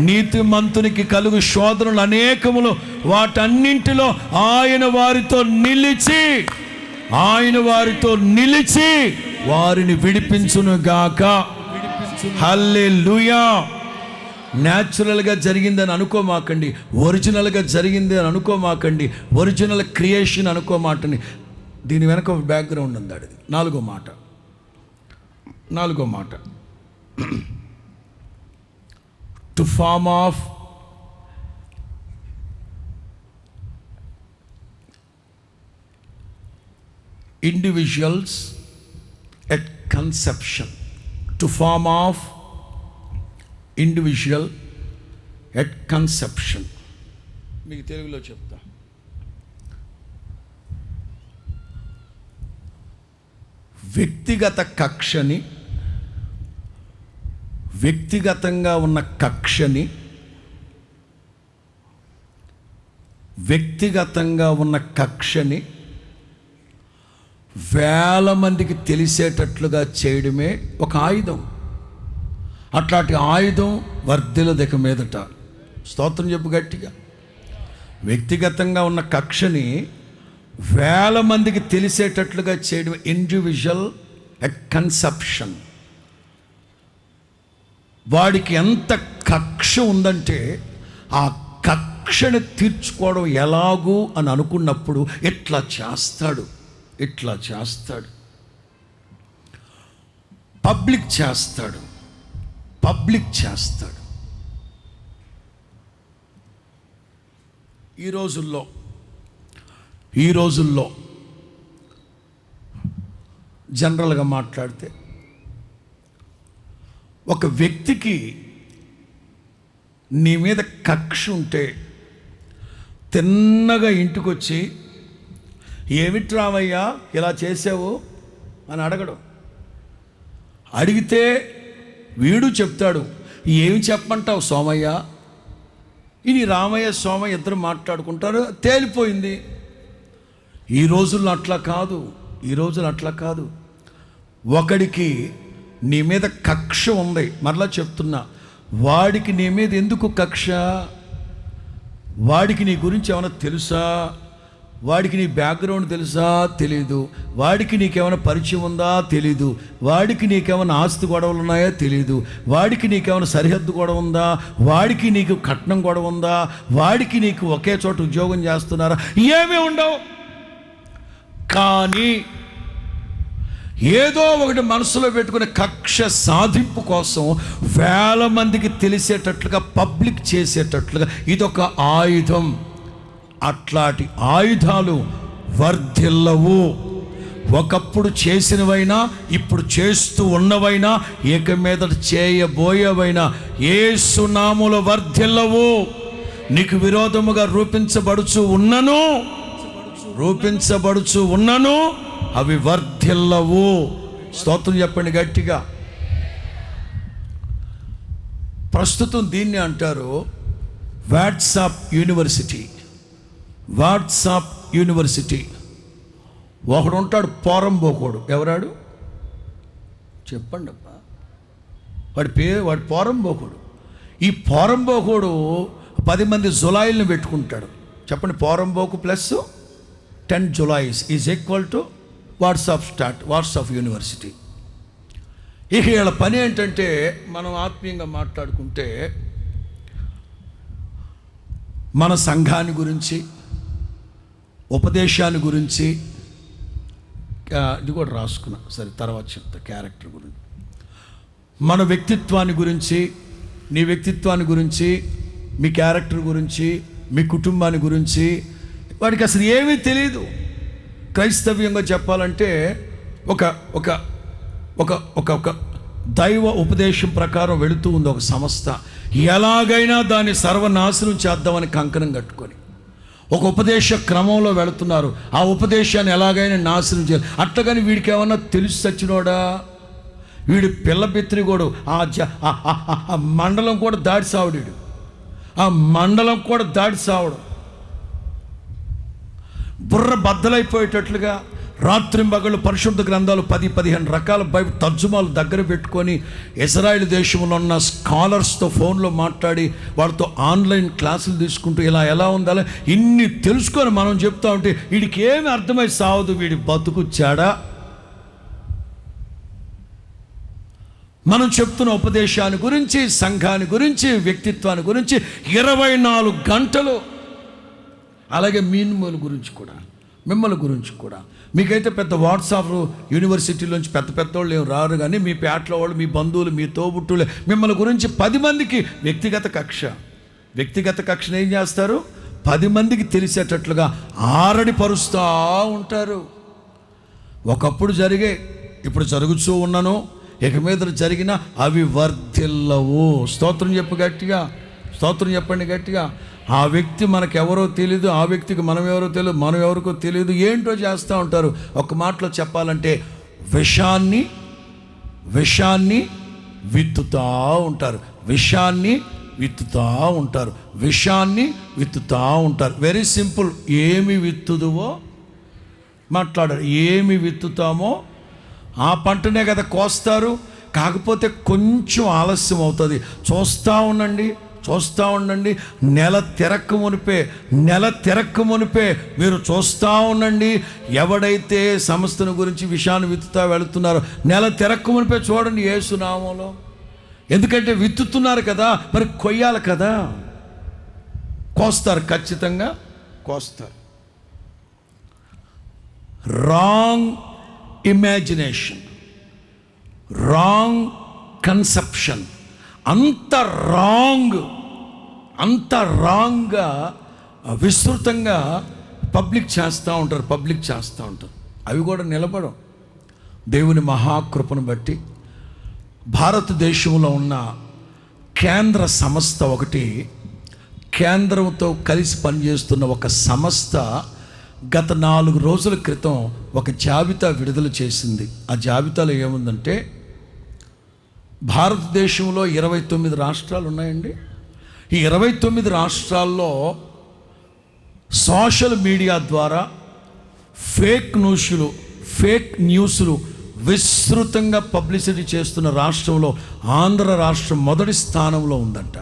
నీతిమంతునికి కలుగు శోధనలు అనేకములు, వాటన్నింటిలో ఆయన వారితో నిలిచి వారిని విడిపించును గాక. హల్లెలూయా. న్యాచురల్గా జరిగిందని ఒరిజినల్గా జరిగింది అని అనుకోమాకండి, ఒరిజినల్ క్రియేషన్ అనుకోమాటండి. దీని వెనక ఒక బ్యాక్గ్రౌండ్ ఉంది. అది నాలుగో మాట to form of individuals at conception. To form of individual at conception. మీకు తెలుగులో చెప్తా. వ్యక్తిగత కక్షని, వ్యక్తిగతంగా ఉన్న కక్షని, వేల మందికి తెలిసేటట్లుగా చేయడమే ఒక ఆయుధం. అట్లాంటి ఆయుధం వర్ధిల్లదిక మీదట. స్తోత్రం చెప్పు గట్టిగా. వ్యక్తిగతంగా ఉన్న కక్షని వేల మందికి తెలిసేటట్లుగా చేయడం ఇండివిజువల్ ఎట్ కన్సెప్షన్. వాడికి ఎంత కక్ష ఉందంటే ఆ కక్షను తీర్చుకోవడం ఎలాగూ అని అనుకున్నప్పుడు ఇట్లా చేస్తాడు. పబ్లిక్ చేస్తాడు. ఈ రోజుల్లో జనరల్గా మాట్లాడితే ఒక వ్యక్తికి నీ మీద కక్ష ఉంటే తిన్నగా ఇంటికి వచ్చి ఏమిట్రావయ్యా ఇలా చేసావు అని అడగడం. అడిగితే వీడు చెప్తాడు, ఏమి చెప్పంటావు సోమయ్య. ఇది రామయ్య సోమయ్య ఇద్దరు మాట్లాడుకుంటారు, తేలిపోయింది. ఈ రోజుల్లో అట్లా కాదు. ఒకడికి నీ మీద కక్ష ఉంది. మరలా చెప్తున్నా, వాడికి నీ మీద ఎందుకు కక్ష? వాడికి నీ గురించి ఏమైనా తెలుసా? వాడికి నీ బ్యాక్గ్రౌండ్ తెలుసా? తెలీదు. వాడికి నీకేమైనా పరిచయం ఉందా? తెలీదు. వాడికి నీకేమైనా ఆస్తి గొడవలు ఉన్నాయా? తెలీదు. వాడికి నీకేమైనా సరిహద్దు గొడవ ఉందా? వాడికి నీకు కట్నం గొడవ ఉందా? వాడికి నీకు ఒకే చోట ఉద్యోగం చేస్తున్నారా? ఏమీ ఉండవు. కానీ ఏదో ఒకటి మనసులో పెట్టుకునే కక్ష సాధింపు కోసం వేల మందికి తెలిసేటట్లుగా, పబ్లిక్ చేసేటట్లుగా ఇదొక ఆయుధం. అట్లాంటి ఆయుధాలు వర్ధిల్లవు. ఒకప్పుడు చేసినవైనా, ఇప్పుడు చేస్తూ ఉన్నవైనా, ఇక మీదట చేయబోయేవైనా యేసు నామములో వర్ధిల్లవు. నీకు విరోధముగా రూపించబడుచు ఉన్నను అవి వర్ధిల్లవు. స్తోత్రం చెప్పండి గట్టిగా. ప్రస్తుతం దీన్ని అంటారు వాట్సాప్ యూనివర్సిటీ. ఒకడు ఉంటాడు పోరంబోకోడు. ఎవరాడు చెప్పండి అబ్బా. వాడి పోరంబోకోడు. ఈ పోరంబోకోడు 10 మంది జులాయిల్ని పెట్టుకుంటాడు. చెప్పండి, పోరంబోకు ప్లస్ 10 జులాయిస్ is equal to WhatsApp university. ఇక వీళ్ళ పని ఏంటంటే, మనం ఆత్మీయంగా మాట్లాడుకుంటే మన సంఘాన్ని గురించి, ఉపదేశాన్ని గురించి, ఇది కూడా రాసుకున్నా, సరే తర్వాత చెప్తా, క్యారెక్టర్ గురించి, మన వ్యక్తిత్వాన్ని గురించి, నీ వ్యక్తిత్వాన్ని గురించి, మీ క్యారెక్టర్ గురించి, మీ కుటుంబాన్ని గురించి వాడికి అసలు ఏమీ తెలియదు. క్రైస్తవ్యంగా చెప్పాలంటే ఒక ఒక ఒక ఒక ఒక దైవ ఉపదేశం ప్రకారం వెళుతూ ఉంది ఒక సంస్థ. ఎలాగైనా దాన్ని సర్వనాశనం చేద్దామని కంకణం కట్టుకొని ఒక ఉపదేశ క్రమంలో వెళుతున్నారు. ఆ ఉపదేశాన్ని ఎలాగైనా నాశనం చేయాలి. అట్లగాని వీడికి ఏమన్నా తెలిసి చచ్చినోడా? వీడు పిల్ల బెత్తిరిగోడు. ఆ మండలం కూడా దాడి సావడం, బుర్ర బద్దలైపోయేటట్లుగా రాత్రింబగళ్ళు పరిశుద్ధ గ్రంథాలు 10-15 రకాల బైబిల్ తర్జుమాలు దగ్గర పెట్టుకొని ఇజ్రాయెల్ దేశంలో ఉన్న స్కాలర్స్తో ఫోన్లో మాట్లాడి వాళ్ళతో ఆన్లైన్ క్లాసులు తీసుకుంటూ ఇలా ఎలా ఉండాలి ఇన్ని తెలుసుకొని మనం చెప్తా ఉంటే వీడికి ఏమి అర్థమై సావదు. వీడి బతుకు చాడా. మనం చెప్తున్న ఉపదేశాన్ని గురించి, సంఘాన్ని గురించి, వ్యక్తిత్వాన్ని గురించి 24 గంటలు, అలాగే మీన్మోని గురించి కూడా మిమ్మల్ని గురించి కూడా. మీకైతే పెద్ద వాట్సాప్ యూనివర్సిటీలోంచి పెద్ద పెద్దోళ్ళు ఏం రారు, కానీ మీ పేటలో వాళ్ళు, మీ బంధువులు, మీ తోబుట్టులు మిమ్మల్ని గురించి 10 మందికి వ్యక్తిగత కక్షను ఏం చేస్తారు? 10 మందికి తెలిసేటట్లుగా ఆరడిపరుస్తూ ఉంటారు. ఒకప్పుడు జరిగే, ఇప్పుడు జరుగుతూ ఉన్నను, ఇక మీద జరిగిన అవి వర్ధిల్లవు. స్తోత్రం చెప్పండి గట్టిగా. ఆ వ్యక్తి మనకెవరో తెలియదు, ఆ వ్యక్తికి మనం ఎవరో తెలియదు, మనం ఎవరికో తెలియదు, ఏంటో చేస్తూ ఉంటారు. ఒక మాటలో చెప్పాలంటే విషాన్ని విత్తుతూ ఉంటారు. Very simple. ఏమి విత్తుదువో మాట్లాడారు. ఏమి విత్తుతామో ఆ పంటనే కదా కోస్తారు. కాకపోతే కొంచెం ఆలస్యం అవుతుంది. చూస్తూ ఉండండి. నెల తిరక్క మునిపే మీరు చూస్తూ ఉండండి. ఎవడైతే సంస్థను గురించి విషయాన్ని విత్తుతా వెళుతున్నారో నెల తిరక్క మునిపే చూడండి యేసు నామంలో. ఎందుకంటే విత్తుతున్నారు కదా, మరి కొయ్యాలి కదా. కోస్తారు, ఖచ్చితంగా కోస్తారు. రాంగ్ ఇమాజినేషన్, రాంగ్ కన్సెప్షన్, అంత రాంగ్గా విస్తృతంగా పబ్లిక్ చేస్తూ ఉంటారు. అవి కూడా నిలబడం. దేవుని మహాకృపను బట్టి భారతదేశంలో ఉన్న కేంద్ర సంస్థ ఒకటి, కేంద్రంతో కలిసి పనిచేస్తున్న ఒక సంస్థ గత 4 రోజుల క్రితం ఒక జాబితా విడుదల చేసింది. ఆ జాబితాలో ఏముందంటే, భారతదేశంలో 29 రాష్ట్రాలు ఉన్నాయండి. ఈ 29 రాష్ట్రాల్లో సోషల్ మీడియా ద్వారా ఫేక్ న్యూస్లు విస్తృతంగా పబ్లిసిటీ చేస్తున్న రాష్ట్రంలో ఆంధ్ర రాష్ట్రం మొదటి స్థానంలో ఉందంట.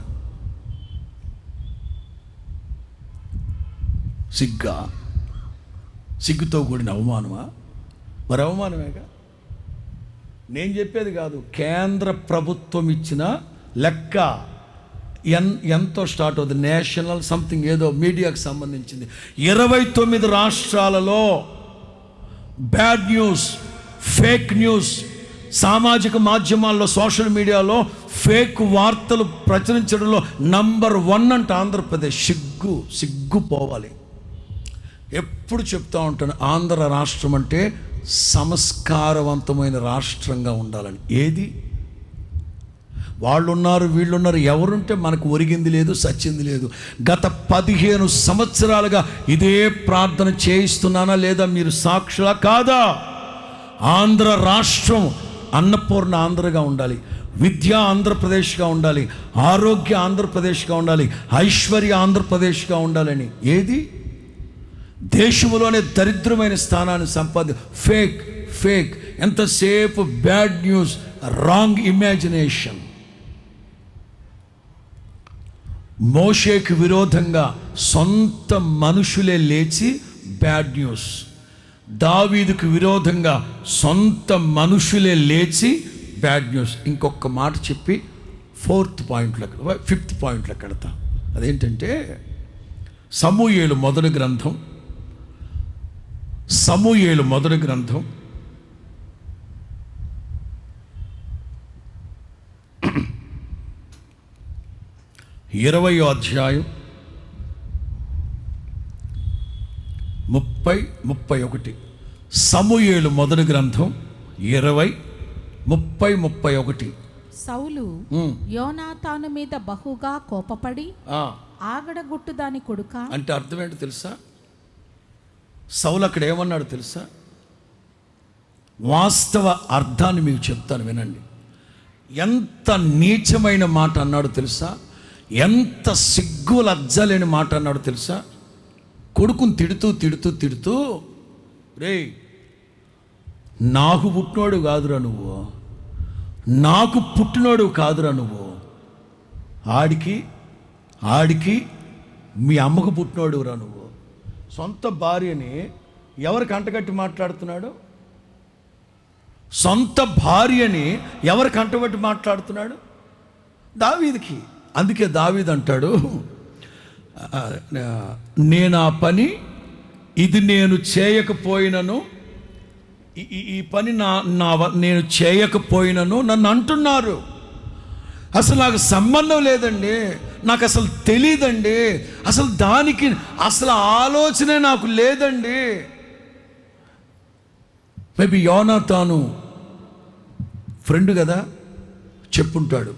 సిగ్గుతో కూడిన అవమానమా? మరి అవమానమేగా. నేను చెప్పేది కాదు, కేంద్ర ప్రభుత్వం ఇచ్చిన లెక్క. ఎంతో స్టార్ట్ అవుతుంది, నేషనల్ సంథింగ్ ఏదో మీడియాకు సంబంధించింది. 29 రాష్ట్రాలలో బ్యాడ్ న్యూస్, ఫేక్ న్యూస్, సామాజిక మాధ్యమాల్లో, సోషల్ మీడియాలో ఫేక్ వార్తలు ప్రచురించడంలో నంబర్ 1 అంట ఆంధ్రప్రదేశ్. సిగ్గుపోవాలి. ఎప్పుడు చెప్తూ ఉంటాను, ఆంధ్ర రాష్ట్రం అంటే సంస్కారవంతమైన రాష్ట్రంగా ఉండాలని. ఏది? వాళ్ళున్నారు, వీళ్ళున్నారు, ఎవరుంటే మనకు ఒరిగింది లేదు, సచ్చింది లేదు. గత 15 సంవత్సరాలుగా ఇదే ప్రార్థన చేయిస్తున్నానా లేదా? మీరు సాక్షులా కాదా? ఆంధ్ర రాష్ట్రం అన్నపూర్ణ ఆంధ్రగా ఉండాలి, విద్య ఆంధ్రప్రదేశ్గా ఉండాలి, ఆరోగ్య ఆంధ్రప్రదేశ్గా ఉండాలి, ఐశ్వర్య ఆంధ్రప్రదేశ్గా ఉండాలని. ఏది? దేశంలోనే దరిద్రమైన స్థానాన్ని ఫేక్ ఎంతసేపు బ్యాడ్ న్యూస్, రాంగ్ ఇమాజినేషన్. మోషేకు విరోధంగా సొంత మనుషులే లేచి బ్యాడ్ న్యూస్. దావీదుకు విరోధంగా సొంత మనుషులే లేచి బ్యాడ్ న్యూస్. ఇంకొక మాట చెప్పి 5th పాయింట్లోకి వెళతా. అదేంటంటే, సమూయేలు మొదటి గ్రంథం 20వ అధ్యాయం 30-31. సమూయేలు మొదటి గ్రంథం 20-30-31.
సౌలు యోనాతాను మీద బహుగా కోపపడి ఆగడగొట్టు దాని కొడుక.
అంటే అర్థం ఏంటో తెలుసా? సౌలు అక్కడ ఏమన్నాడు తెలుసా? వాస్తవ అర్థాన్ని మీకు చెప్తాను, వినండి. ఎంత నీచమైన మాట అన్నాడు తెలుసా? ఎంత సిగ్గు లజ్జలేని మాట అన్నాడు తెలుసా? కొడుకుని తిడుతూ రే, నాకు పుట్టినోడు కాదురా నువ్వు, నాకు పుట్టినోడు కాదురా నువ్వు, ఆడికి మీ అమ్మకు పుట్టినోడు రా నువ్వు. సొంత భార్యని ఎవరికి అంటగట్టి మాట్లాడుతున్నాడు? ఎవరికి అంటగట్టి మాట్లాడుతున్నాడు? దావీదుకి. అందుకే దావీదు అంటాడు, నేను ఆ పని ఇది నేను చేయకపోయినను, ఈ పని నేను చేయకపోయినను నన్ను అంటున్నారు. అసలు నాకు సంబంధం లేదండి, నాకు అసలు తెలియదండి, అసలు దానికి అసలు ఆలోచనే నాకు లేదండి. మేబీ యోనాతాను ఫ్రెండ్ కదా, చెప్పుంటాడు,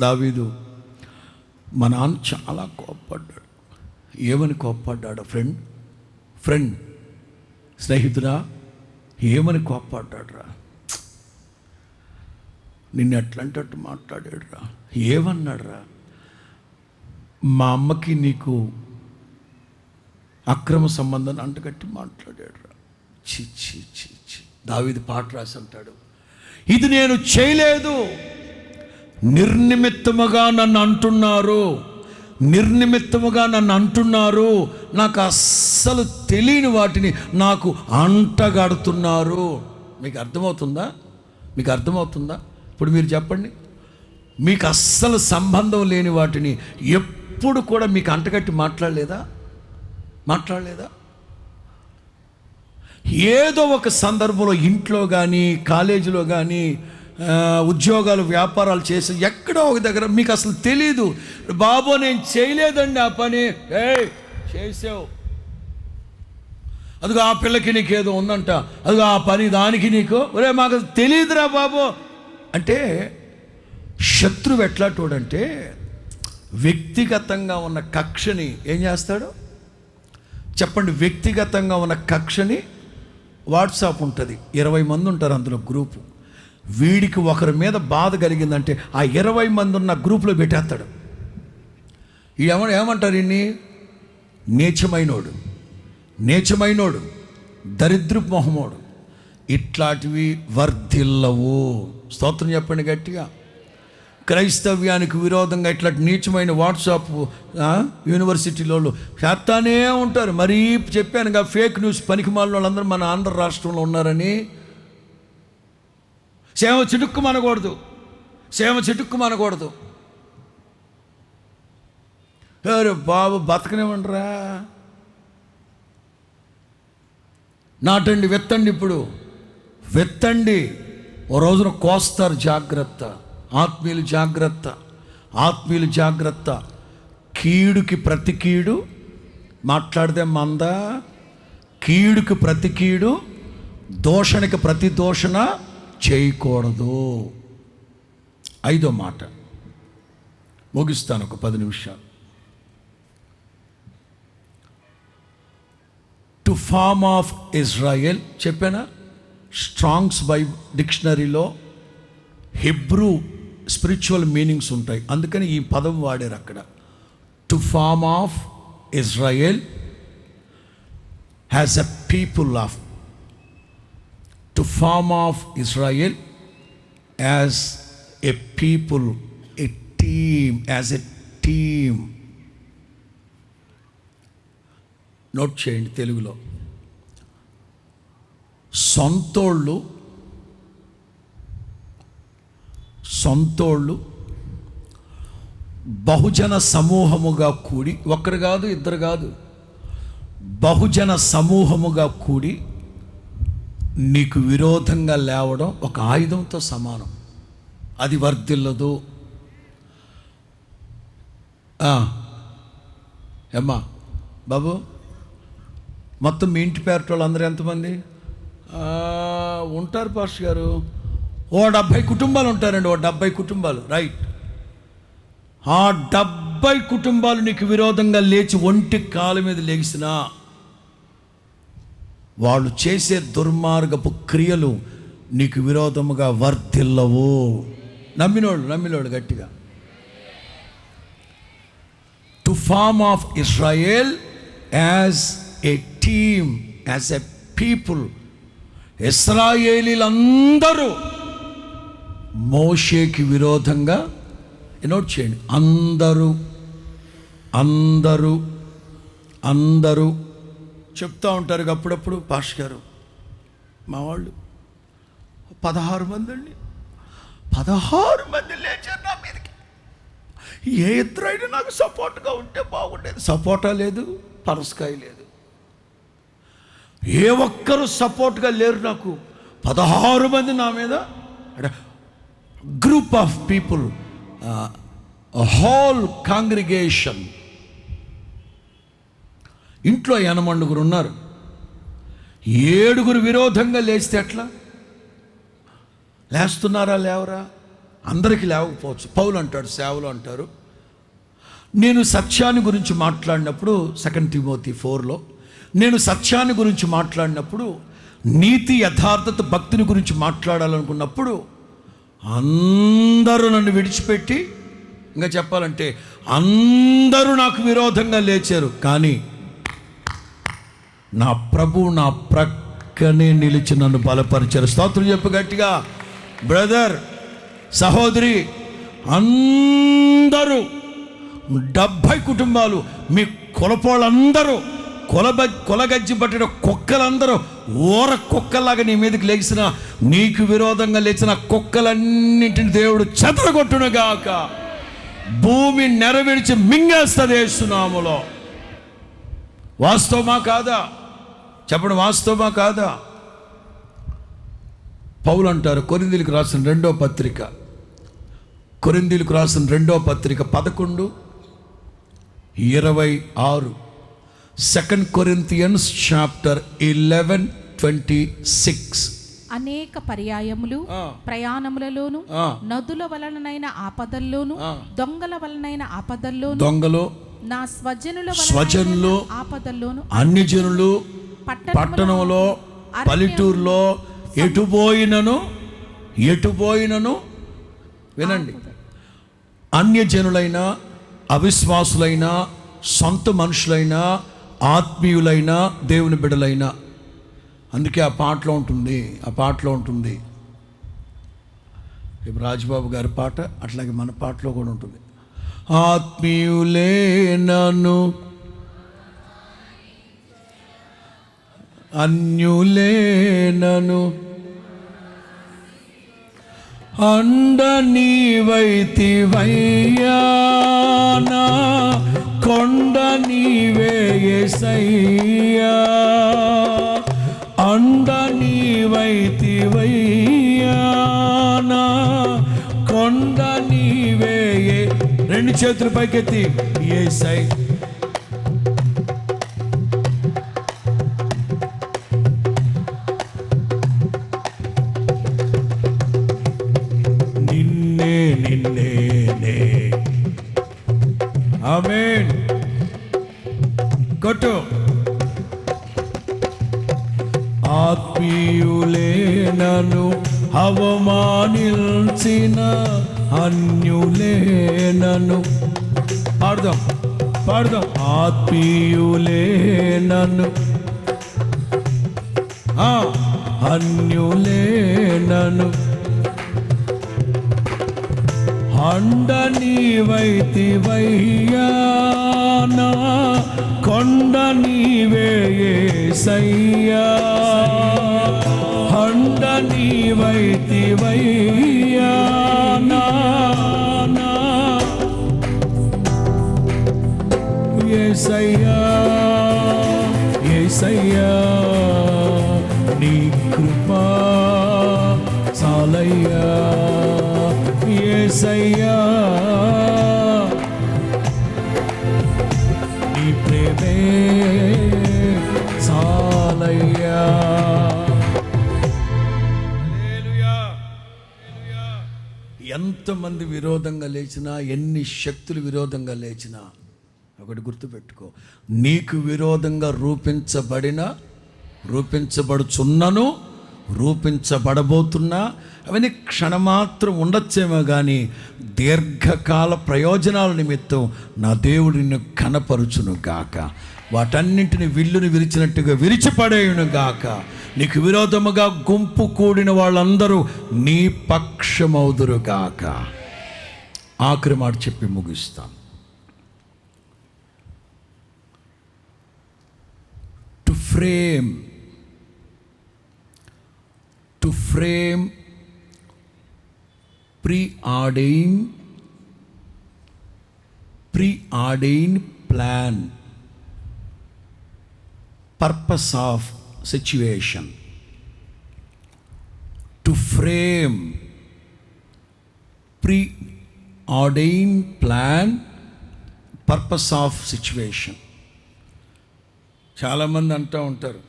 దావీదు మా నాన్న చాలా కోప్పడ్డాడు. ఏమని కోప్పడ్డాడు? ఫ్రెండ్ స్నేహితుడా, ఏమని కోప్పడ్డాడురా? నిన్ను ఎట్లంటట్టు మాట్లాడాడురా? ఏమన్నాడురా? మా అమ్మకి నీకు అక్రమ సంబంధాన్ని అంటగట్టి మాట్లాడాడురా. చి చి చి చి. దావీదు పాట రాసి అంటాడు, ఇది నేను చేయలేదు, నిర్నిమిత్తముగా నన్ను అంటున్నారు, నాకు అస్సలు తెలియని వాటిని నాకు అంటగడుతున్నారు. మీకు అర్థమవుతుందా? ఇప్పుడు మీరు చెప్పండి, మీకు అస్సలు సంబంధం లేని వాటిని ఎప్పుడు కూడా మీకు అంటగట్టి మాట్లాడలేదా? ఏదో ఒక సందర్భంలో ఇంట్లో కానీ, కాలేజీలో కానీ, ఉద్యోగాలు వ్యాపారాలు చేసి ఎక్కడో ఒక దగ్గర మీకు అసలు తెలీదు, బాబు నేను చేయలేదండి ఆ పని, చేసావు, అదిగో ఆ పిల్లకి నీకేదో ఉందంట, అదిగో ఆ పని దానికి నీకు, ఒరే మాకు తెలియదురా బాబు అంటే. శత్రువు ఎట్లాంటోడంటే వ్యక్తిగతంగా ఉన్న కక్షని ఏం చేస్తాడు చెప్పండి? వ్యక్తిగతంగా ఉన్న కక్షని, వాట్సాప్ ఉంటుంది, 20 మంది ఉంటారు అందులో గ్రూపు, వీడికి ఒకరి మీద బాధ కలిగిందంటే ఆ 20 మంది ఉన్న గ్రూప్లో పెట్టేస్తాడు. ఏమంటారు ఇన్ని? నీచమైనోడు, దరిద్రపు మొహమోడు. ఇట్లాంటివి వర్ధిల్లవు. స్తోత్రం చెప్పండి గట్టిగా. క్రైస్తవ్యానికి విరోధంగా ఇట్లాంటి నీచమైన వాట్సాప్ యూనివర్సిటీలో చేస్తానే ఉంటారు. మరీ చెప్పానుగా, ఫేక్ న్యూస్ పనికిమాలిన వాళ్ళందరూ మన ఆంధ్ర రాష్ట్రంలో ఉన్నారని. సేవ చిటుక్కు మనకూడదు. అరే బాబు బతకనివ్వండిరా. నాటండి, విత్తండి, ఇప్పుడు విత్తండి, ఓ రోజున కోస్తారు. జాగ్రత్త, ఆత్మీయులు జాగ్రత్త. కీడుకి ప్రతి కీడు మాట్లాడితే మంద, కీడుకి ప్రతి కీడు, దోషణకి ప్రతి దోషణ చేయకూడదు. 5వ మాట ముగిస్తాను, ఒక 10 నిమిషాలు. టు ఫార్మ్ ఆఫ్ ఇజ్రాయెల్ చెప్పానా? స్ట్రాంగ్స్ డిక్షనరీలో హిబ్రూ స్పిరిచువల్ మీనింగ్స్ ఉంటాయి, అందుకని ఈ పదం వాడారు అక్కడ. To form of Israel has a people of, to form of Israel as a people, a team. Note చేయండి తెలుగులో. సొంతోళ్ళు బహుజన సమూహముగా కూడి, ఒక్కరు కాదు, ఇద్దరు కాదు, బహుజన సమూహముగా కూడి నీకు విరోధంగా లేవడం ఒక ఆయుధంతో సమానం. అది వర్ధిల్లదు. ఏమ్మా బాబు, మొత్తం మీ ఇంటి పేరట వాళ్ళు అందరూ ఎంతమంది ఉంటారు పాస్టర్ గారు? 70 కుటుంబాలు ఉంటారండి. 70 కుటుంబాలు, రైట్. ఆ 70 కుటుంబాలు నీకు విరోధంగా లేచి ఒంటి కాలు మీద లేచినా వాళ్ళు చేసే దుర్మార్గపు క్రియలు నీకు విరోధముగా వర్ధిల్లవు. నమ్మినోళ్ళు గట్టిగా. To form of Israel as a team, as a people. ఇశ్రాయేలీలందరూ మోషేకి విరోధంగా, నోట్ చేయండి, అందరూ చెప్తూ ఉంటారు అప్పుడప్పుడు, పాష్ గారు మా వాళ్ళు 16 మంది అండి, 16 మంది లేచారు నా మీదకి, ఏ ఇద్దరైనా నాకు సపోర్ట్గా ఉంటే బాగుండేది. సపోర్టా లేదు, పరస్కాయ లేదు. ఏ ఒక్కరు సపోర్ట్గా లేరు నాకు. 16 మంది నా మీద, group of people, whole congregation. ఇంట్లో 8 ఉన్నారు, 7 విరోధంగా లేస్తే ఎట్లా? లేస్తున్నారా లేవరా? అందరికీ లేవకపోవచ్చు. పౌలు అంటాడు, సేవలు అంటారు, నేను సత్యాన్ని గురించి మాట్లాడినప్పుడు 2 తిమోతి 4లో నేను సత్యాన్ని గురించి మాట్లాడినప్పుడు, నీతి యథార్థత భక్తిని గురించి మాట్లాడాలనుకున్నప్పుడు అందరూ నన్ను విడిచిపెట్టి, ఇంకా చెప్పాలంటే అందరూ నాకు విరోధంగా లేచారు, కానీ నా ప్రభు నా ప్రక్కనే నిలిచి నన్ను బలపరిచారు. స్తోత్రం చెప్పు గట్టిగా. బ్రదర్, సహోదరి, అందరూ 70 కుటుంబాలు, మీ కులపోళ్ళందరూ, కొలగజ్జి పట్టిన కుక్కలందరూ ఊర కుక్కలాగా నీ మీదకి లేచిన, నీకు విరోధంగా లేచిన కుక్కలన్నింటిని దేవుడు చెదరగొట్టునుగాక. భూమి నెరవేర్చి మింగేస్తుంది యేసునామములో. వాస్తవమా కాదా? చెప్పండి, వాస్తవమా కాదా? పౌలు అంటారు, కొరింథీయులకు రాసిన 2వ పత్రిక, కొరింథీయులకు రాసిన 2వ పత్రిక 11:26, 2 Corinthians chapter 11:26.
అనేక పర్యాయములు ప్రయాణములలోను, నదుల వలనైన ఆపదల్లోను, దొంగల వలనైన ఆపదల్లోను,
దొంగలు,
నా స్వజనులు ఆపదల్లోను,
అన్ని జనులు, పట్టణంలో, పల్లెటూరులో, ఎటు పోయినను వినండి, అన్యజనులైన, అవిశ్వాసులైన, సొంత మనుషులైనా, ఆత్మీయులైన, దేవుని బిడ్డలైన. అందుకే ఆ పాటలో ఉంటుంది, ఇప్పుడు రాజబాబు గారి పాట, అట్లాగే మన పాటలో కూడా ఉంటుంది. ఆత్మీయులే నన్ను, అన్యులే నన్ను, అండ నీవైతివయ్యా, నా కొండ నీవే యేసయ్యా, అండ నీవైతివయ్యా, నా కొండ నీవే. 2 చేతులు పైకెత్తి, యేసయ్య. నిన్నే ఆమేన్. కొట్టు. ఆత్మీయులే నన్ను అవమానించిన, అన్యులే నన్ను, పాడదాం. ఆత్మీయులే నన్ను, అన్యులే నన్ను, అండ నీవైతివయ్యా, నా కొండ నీవే యేసయ్యా, అండ నీవైతివయ్యా, నా యేసయ్యా, నీ కృపా చాలయ్యా, యేసయ్యా, నీ ప్రేమే చాలయ్యా. ఎంతమంది విరోధంగా లేచినా, ఎన్ని శక్తులు విరోధంగా లేచినా, ఒకటి గుర్తుపెట్టుకో, నీకు విరోధంగా రూపించబడుచున్నను, రూపించబడబోతున్నా, అవన్నీ క్షణమాత్రం ఉండొచ్చేమో కానీ దీర్ఘకాల ప్రయోజనాల నిమిత్తం నా దేవుడు నిన్ను కనపరుచును గాక. వాటన్నింటిని విల్లుని విరిచినట్టుగా విరిచిపడేయును గాక. నీకు విరోధముగా గుంపు కూడిన వాళ్ళందరూ నీ పక్షమౌదురు గాక. ఆఖరి మాట చెప్పి ముగిస్తాను. To frame pre-ordained plan, purpose of situation, to frame preordained plan, purpose of situation. చాలామంది అంటూ ఉంటారు,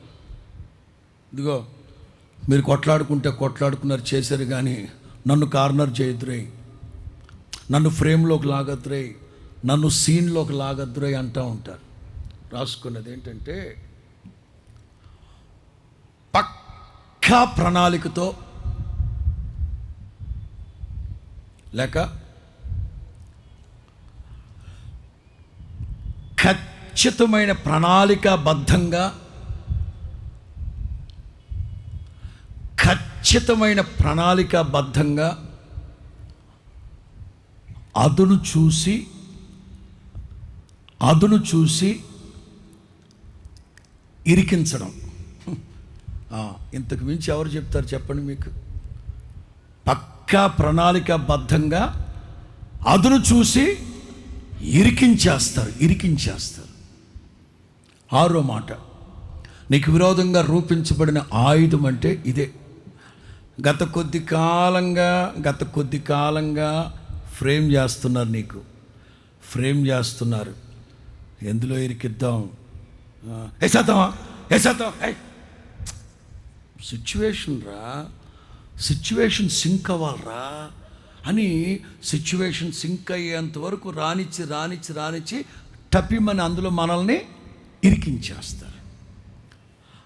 ఇదిగో మీరు కొట్లాడుకున్నారు చేశారు, కానీ నన్ను కార్నర్ చేయదురై, నన్ను ఫ్రేమ్లోకి లాగద్దురై, నన్ను సీన్లోకి లాగద్దురై అంటూ ఉంటారు. రాసుకున్నది ఏంటంటే, పక్కా ప్రణాళికతో లేక ఖచ్చితమైన ప్రణాళికాబద్ధంగా అదును చూసి ఇరికించడం. ఇంతకు మించి ఎవరు చెప్తారు చెప్పండి మీకు? పక్కా ప్రణాళికాబద్ధంగా అదును చూసి ఇరికించేస్తారు. 6వ మాట, నీకు విరోధంగా రూపించబడిన ఆయుధం అంటే ఇదే. గత కొద్ది కాలంగా ఫ్రేమ్ చేస్తున్నారు. ఎందులో ఇరికిద్దాం? వేసేద్దాం. సిచ్యువేషన్ సింక్ అవ్వాలరా అని సిచ్యువేషన్ సింక్ అయ్యేంత వరకు రానిచ్చి టపిమని అందులో మనల్ని ఇరికించేస్తారు.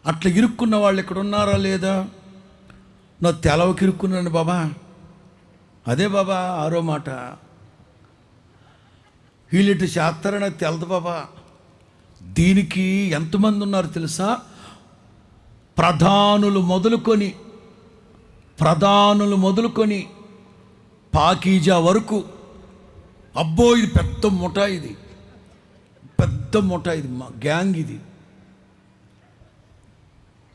అట్లా ఇరుక్కున్న వాళ్ళు ఇక్కడ ఉన్నారా లేదా? నా తెలవకి ఇరుక్కున్నాను బాబా. అదే బాబా 6వ మాట. వీళ్ళిటి చేస్తారని తెలదు బాబా. దీనికి ఎంతమంది ఉన్నారు తెలుసా? ప్రధానులు మొదలుకొని పాకీజా వరకు. అబ్బో, ఇది పెద్ద ముఠా, ఇది మా గ్యాంగ్. ఇది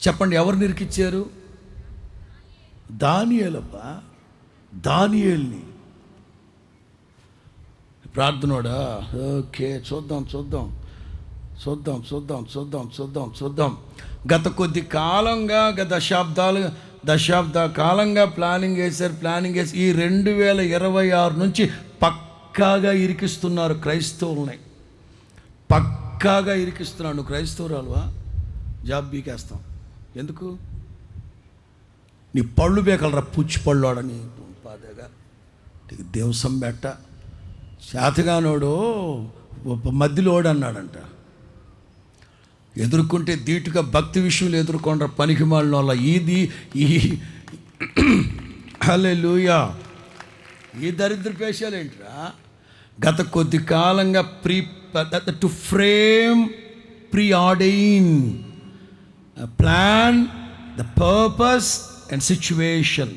చెప్పండి, ఎవరు నిరికిచ్చారు? దానియేలుని. ప్రార్థనోడా, ఓకే, చూద్దాం. గత కొద్ది కాలంగా, దశాబ్ద కాలంగా ప్లానింగ్ వేసి ఈ 2026 నుంచి పక్కాగా ఇరికిస్తున్నారు క్రైస్తవుల్ని. పక్కాగా ఇరికిస్తున్నాడు. నువ్వు క్రైస్తవురాలువా? జాబ్ బీకేస్తాం. ఎందుకు? నీ పళ్ళు బేకలరా, పుచ్చి పళ్ళు ఆడని పాదగా దేవసం బెట్ట చేతగానోడు మధ్యలోడు అన్నాడంట. ఎదుర్కొంటే ధీటుగా భక్తి విషయంలో ఎదుర్కొండ్ర పనికి మాలిన వాళ్ళ. హల్లెలూయా. ఈ దరిద్ర పేషాలు ఏంట్రా? గత కొద్ది కాలంగా to frame preordain plan the purpose and situation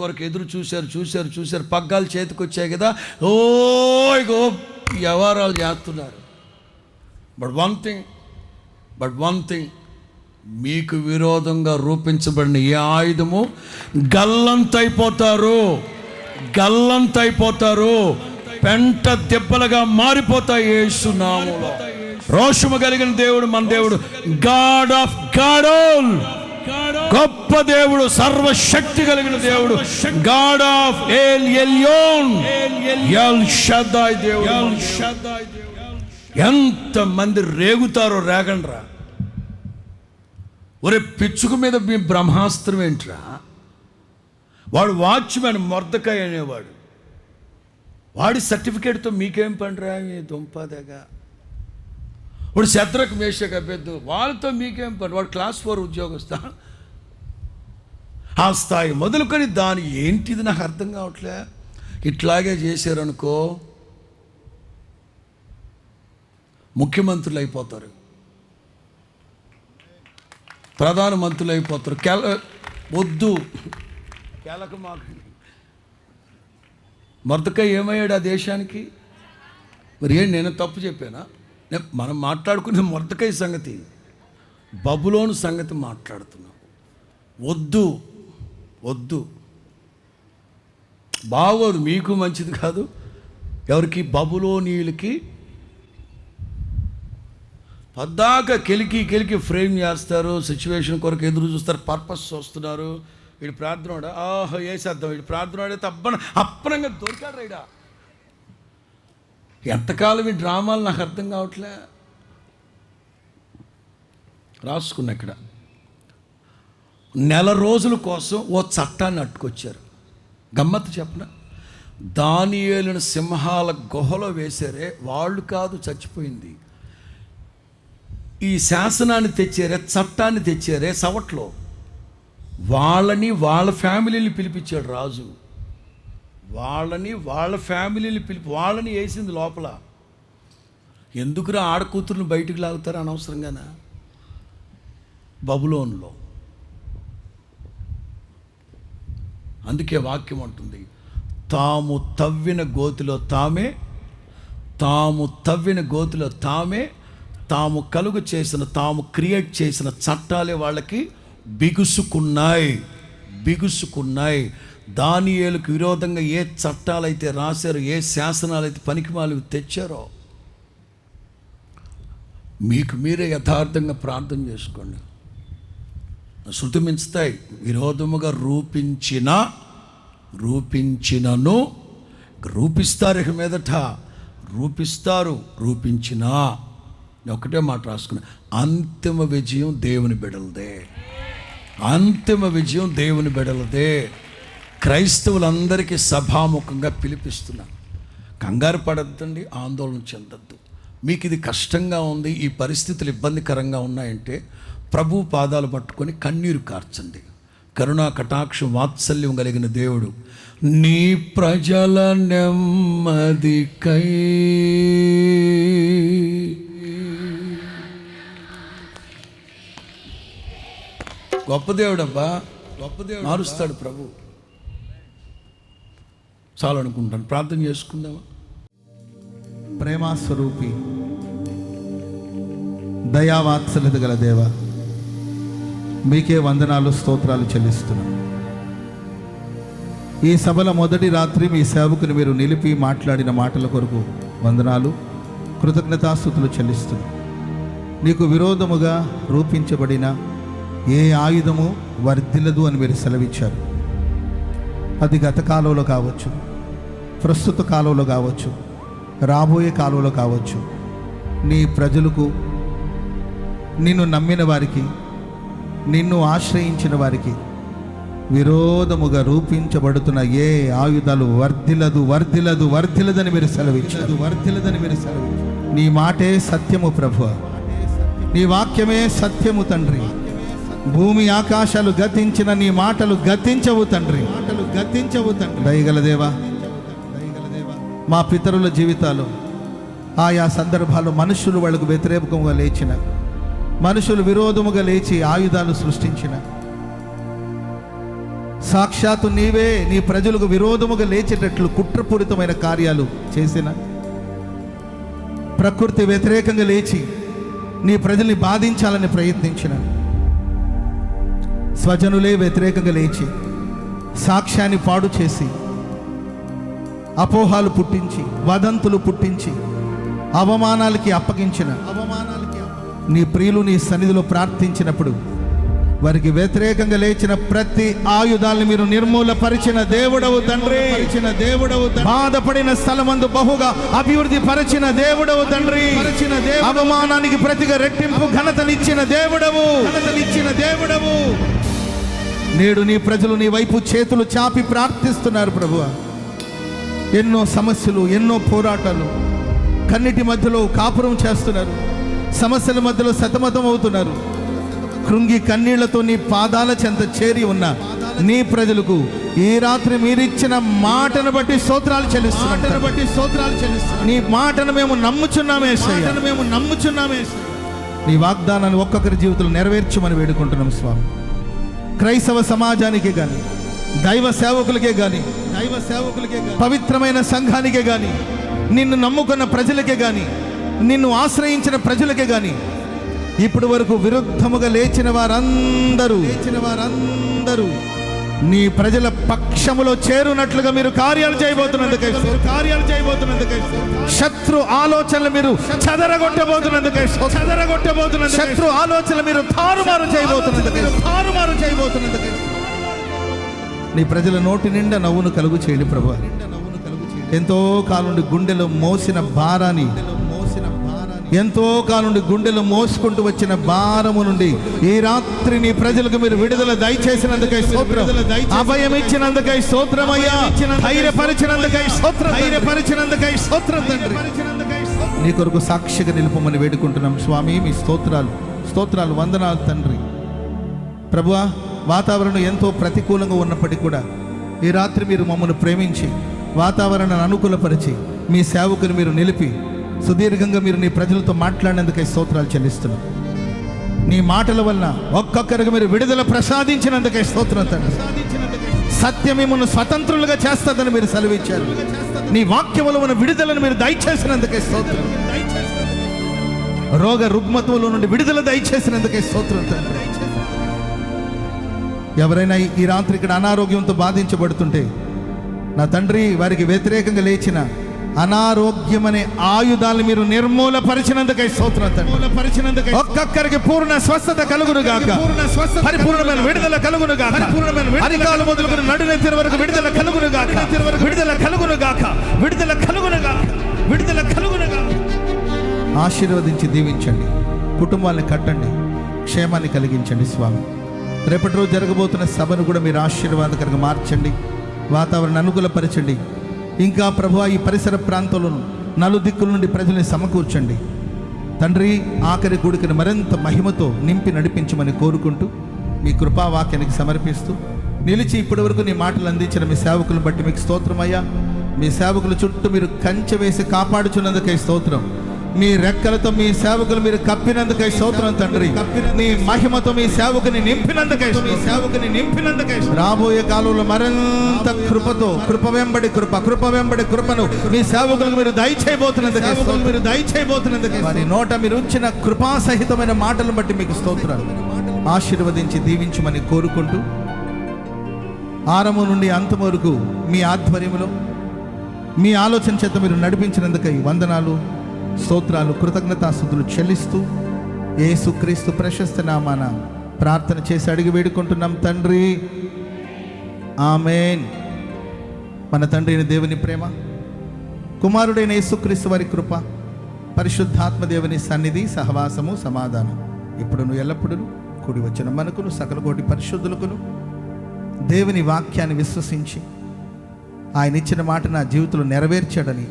కొరకు ఎదురు చూశారు. పగ్గాలు చేతికి వచ్చాయి కదా, ఇగో వ్యవహారాలు చేస్తున్నారు. బట్ వన్ థింగ్, మీకు విరోధంగా రూపించబడిన ఏ ఆయుధము గల్లంతైపోతారు, పెంట దెబ్బలుగా మారిపోతాయి యేసు నామములో. రోషము కలిగిన దేవుడు మన దేవుడు, గాడ్ ఆఫ్ గాడోల్, గొప్ప దేవుడు, సర్వశక్తి కలిగిన దేవుడు, God of L Elyon, L షద్దాయ్ దేవుడు. ఎంతమంది రేగుతారో రేగండ్రా. ఒరే పిచ్చుకు మీద మీ బ్రహ్మాస్త్రం ఏంట్రా? వాడు వాచ్మెన్ మొర్దకాయ అనేవాడు. వాడి సర్టిఫికేట్తో మీకేం పండ్రా మీ దుంపదగా. వాడు శత్రుకు మేషకు అభ్యర్థు, వాళ్ళతో మీకేం పని? వాడు క్లాస్ 4 ఉద్యోగస్తా. ఆ స్థాయి మొదలుకొని దాని ఏంటిది నాకు అర్థం కావట్లే. ఇట్లాగే చేశారనుకో ముఖ్యమంత్రులు అయిపోతారు, ప్రధానమంత్రులు అయిపోతారు. వద్దు కేలకు మాకు. మొర్దకాయ ఏమయ్యాడు ఆ దేశానికి? మరి నేను తప్పు చెప్పానా? మనం మాట్లాడుకునే మొర్దకాయ సంగతి, బబులోను సంగతి మాట్లాడుతున్నాం. వద్దు, బాగోదు, మీకు మంచిది కాదు. ఎవరికి? బబులోనీయులకి పద్దాక కెలికి ఫ్రేమ్ చేస్తారు, సిచ్యువేషన్ కొరకు ఎదురు చూస్తారు, పర్పస్ చూస్తున్నారు. వీడు ప్రార్థన వేసేద్దాం, వీడు ప్రార్థన అప్పనంగా దొరికాడు రైడా. ఎంతకాలం ఈ డ్రామాలు నాకు అర్థం కావట్లే. రాసుకున్నా ఇక్కడ, నెల రోజుల కోసం ఓ చట్టాన్ని అట్టుకొచ్చారు. గమ్మత్తు చెప్పన, దానియేలును సింహాల గుహలో వేశారే, వాళ్ళు కాదు చచ్చిపోయింది, ఈ శాసనాన్ని తెచ్చారే, చట్టాన్ని తెచ్చారే సవట్లో, వాళ్ళని వాళ్ళ ఫ్యామిలీని పిలిపించాడు రాజు. వాళ్ళ ఫ్యామిలీని వాళ్ళని వేసింది లోపల. ఎందుకురా ఆడకూతురుని బయటికి లాగుతారు అనవసరంగానా? బబులోన్లో. అందుకే వాక్యం అంటుంది, తాము తవ్విన గోతిలో తామే తాము కలుగు చేసిన, తాము క్రియేట్ చేసిన చట్టాలే వాళ్ళకి బిగుసుకున్నాయి. దానియేలుకు విరోధంగా ఏ చట్టాలైతే రాశారో, ఏ శాసనాలైతే పనికిమాలి తెచ్చారో, మీకు మీరే యథార్థంగా ప్రార్థన చేసుకోండి. శృతిమించుతాయి. విరోధముగా రూపించినను రూపిస్తారు. ఇక మీదట రూపించినా ఒకటే మాట రాసుకున్నా, అంతిమ విజయం దేవుని బిడలదే. క్రైస్తవులందరికీ సభాముఖంగా పిలిపిస్తున్నా, కంగారు పడద్దండి, ఆందోళన చెందద్దు. మీకు ఇది కష్టంగా ఉంది, ఈ పరిస్థితులు ఇబ్బందికరంగా ఉన్నాయంటే ప్రభు పాదాలు పట్టుకొని కన్నీరు కార్చండి. కరుణా కటాక్షం వాత్సల్యం కలిగిన దేవుడు నీ ప్రజల నెమ్మదికై గొప్ప దేవుడబ్బా, మారుస్తాడు ప్రభు. చాలు అనుకుంటాను. ప్రార్థన చేసుకుందామా?
ప్రేమాస్వరూపి, దయావాత్సల్యత గల దేవ, మీకే వందనాలు స్తోత్రాలు చెల్లిస్తున్నాం. ఈ సభల మొదటి రాత్రి మీ సేవకుని మీరు నిలిపి మాట్లాడిన మాటల కొరకు వందనాలు, కృతజ్ఞతాస్తుతులు చెల్లిస్తున్నాం. నీకు విరోధముగా రూపించబడిన ఏ ఆయుధము వర్ధిల్లదు అని మీరు సెలవిచ్చారు. అది గత కాలంలో కావచ్చు, ప్రస్తుత కాలంలో కావచ్చు, రాబోయే కాలంలో కావచ్చు. నీ ప్రజలకు, నిన్ను నమ్మిన వారికి, నిన్ను ఆశ్రయించిన వారికి విరోధముగా రూపించబడుతున్న ఏ ఆయుధాలు వర్ధిల్లదని మీరు సెలవిచ్చారు. నీ మాటే సత్యము ప్రభువా, నీ వాక్యమే సత్యము తండ్రి. భూమి ఆకాశాలు గతించిన నీ మాటలు గతించవు తండ్రి. దయగల దేవా, మా పితరుల జీవితాలు ఆయా సందర్భాల్లో మనుషులు వాళ్ళకు వ్యతిరేకంగా లేచిన, మనుషులు విరోధముగా లేచి ఆయుధాలు సృష్టించిన, సాక్షాత్తు నీవే నీ ప్రజలకు విరోధముగా లేచేటట్లు కుట్రపూరితమైన కార్యాలు చేసిన, ప్రకృతి వ్యతిరేకంగా లేచి నీ ప్రజల్ని బాధించాలని ప్రయత్నించిన, స్వజనులే వ్యతిరేకంగా లేచి సాక్ష్యాన్ని పాడు చేసి, అపోహాలు పుట్టించి, వదంతులు పుట్టించి, అవమానాలకి అప్పగించిన నీ ప్రియులు నీ సన్నిధిలో ప్రార్థించినప్పుడు వారికి వ్యతిరేకంగా లేచిన ప్రతి ఆయుధాలను మీరు నిర్మూలపరిచిన దేవుడవు తండ్రి. బాధపడిన స్థలమందు బహుగా అభివృద్ధి పరిచిన దేవుడవు తండ్రి. అవమానానికి ప్రతిగా రెట్టింపు ఘనతనిచ్చిన దేవుడవు. నేడు నీ ప్రజలు నీ వైపు చేతులు చాపి ప్రార్థిస్తున్నారు ప్రభువా. ఎన్నో సమస్యలు, ఎన్నో పోరాటాలు, కన్నిటి మధ్యలో కాపురం చేస్తున్నారు, సమస్యల మధ్యలో సతమతం అవుతున్నారు. కృంగి కన్నీళ్లతో నీ పాదాల చెంత చేరి ఉన్న నీ ప్రజలకు ఈ రాత్రి మీరిచ్చిన మాటను బట్టి స్తోత్రాలు చెల్లిస్తున్నాం. నీ మాటను మేము నమ్ముచున్నామే. నీ వాగ్దానాన్ని ఒక్కొక్కరి జీవితంలో నెరవేర్చమని వేడుకుంటున్నాం స్వామి. క్రైస్తవ సమాజానికే కానీ, దైవ సేవకులకే కానీ, పవిత్రమైన సంఘానికే కానీ, నిన్ను నమ్ముకున్న ప్రజలకే కానీ, నిన్ను ఆశ్రయించిన ప్రజలకే కానీ, ఇప్పటి వరకు విరుద్ధముగా లేచిన వారందరూ నీ ప్రజల పక్షములో చేరునట్లుగా మీరు కార్యాలు చేయబోతున్నందుకే శత్రు ఆలోచనలు మీరు చెదరగొట్టబోతున్నందుకే శత్రు ఆలోచనలు మీరు తారుమారు చేయబోతున్నందుకే నీ ప్రజల నోటి నిండా నవ్వును కలుగు చేయండి ప్రభువా. ఎంతో కాలం నుండి గుండెలో మోసిన భారాన్ని, ఎంతో కాలం నుండి గుండెలు మోసుకుంటూ వచ్చిన భారము నుండి ఈ రాత్రి నీ ప్రజలకు మీరు విడుదల దయచేసినందుకై స్తోత్రం, అభయం ఇచ్చినందుకై స్తోత్రమయ్యా, ధైర్యపరిచినందుకై స్తోత్రం తండ్రి. నీ కొరకు సాక్షిగా నిలుపమని వేడుకుంటున్నాం స్వామి. మీ స్తోత్రాలు వందనాలు తండ్రి. ప్రభువా, వాతావరణం ఎంతో ప్రతికూలంగా ఉన్నప్పటికీ కూడా ఈ రాత్రి మీరు మమ్మల్ని ప్రేమించి వాతావరణాన్ని అనుకూలపరిచి మీ సేవకుని మీరు నిలిపి సుదీర్ఘంగా మీరు నీ ప్రజలతో మాట్లాడినందుకై స్తోత్రాలు చెల్లిస్తున్నాం. నీ మాటల వలన ఒక్కొక్కరికి మీరు విడుదల ప్రసాదించినందుకై స్తోత్రం తండ్రి. సత్యం మిమ్మల్ని స్వతంత్రులుగా చేస్తుందని మీరు సెలవిచ్చారు. నీ వాక్యములో ఉన్న విడుదలను మీరు దయచేసినందుకై స్తోత్రం. రోగ రుగ్మతుల నుండి విడుదల దయచేసినందుకై స్తోత్రం తండ్రి. ఎవరైనా ఈ రాత్రి ఇక్కడ అనారోగ్యంతో బాధించబడుతుంటే నా తండ్రి, వారికి వ్యతిరేకంగా లేచిన అనారోగ్యమనే ఆయుధాలను మీరు నిర్మూలపరిచినందుకై స్తోత్రం తండ్రి. ఒక్కొక్కరికి పూర్ణ స్వస్థత కలుగును గాక, పరిపూర్ణమైన విడుదల కలుగును గాక, అరికాలు మొదలుకొని నడునెత్తిన వరకు విడుదల కలుగును గాక, విడుదల కలుగును గాక. ఆశీర్వదించి దీవించండి, కుటుంబాన్ని కట్టండి, క్షేమాన్ని కలిగించండి స్వామి. రేపటి రోజు జరగబోతున్న సభను కూడా మీరు ఆశీర్వాదకరంగా మార్చండి, వాతావరణం అనుకూలపరచండి. ఇంకా ప్రభువా, ఈ పరిసర ప్రాంతాలను నలుదిక్కుల నుండి ప్రజల్ని సమకూర్చండి తండ్రి. ఆఖరి కూడికను మరింత మహిమతో నింపి నడిపించమని కోరుకుంటూ మీ కృపావాక్యానికి సమర్పిస్తూ నిలిచి ఇప్పటి వరకు నీ మాటలు అందించిన మీ సేవకులను బట్టి మీకు స్తోత్రమయ్యా. మీ సేవకుల చుట్టూ మీరు కంచె వేసి కాపాడుచున్నందుకై స్తోత్రం. మీ రెక్కలతో మీ సేవకులు మీరు కప్పినందుకై స్తోత్రం తండ్రి. నీ మహిమతో మీ సేవకుని నింపినందుకై రాబోయే కాలంలో మరింత కృపతో కృప వెంబడి కృపను మీ సేవకులకు మీరు దయచేయబోతున్నందుకై వారి నోట మీరు ఉంచిన కృపాసహితమైన మాటలను బట్టి మీకు స్తోత్రాలు. ఆశీర్వదించి దీవించమని కోరుకుంటూ ఆరంభం నుండి అంతం వరకు మీ ఆధ్వర్యంలో మీ ఆలోచన చేత మీరు నడిపించినందుకై వందనాలు, స్తోత్రాలు, కృతజ్ఞతాస్తుతులు చెల్లిస్తూ యేసుక్రీస్తు ప్రశస్త నామాన ప్రార్థన చేసి అడిగి వేడుకుంటున్నాం తండ్రి, ఆమేన్. మన తండ్రి అయిన దేవుని ప్రేమ, కుమారుడైన యేసుక్రీస్తు వారి కృప, పరిశుద్ధాత్మ దేవుని సన్నిధి, సహవాసము, సమాధానం ఇప్పుడును ఎల్లప్పుడూ కూడి వచ్చిన మనకును సకల కోటి పరిశుద్ధులకును దేవుని వాక్యాన్ని విశ్వసించి ఆయన ఇచ్చిన మాట నా జీవితంలో నెరవేర్చాడని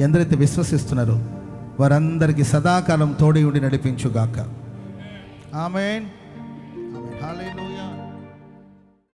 ఎందరైతే విశ్వసిస్తున్నారో వారందరికీ సదాకాలం తోడి ఉండి నడిపించుగాక. ఆమేన్. హల్లెలూయా.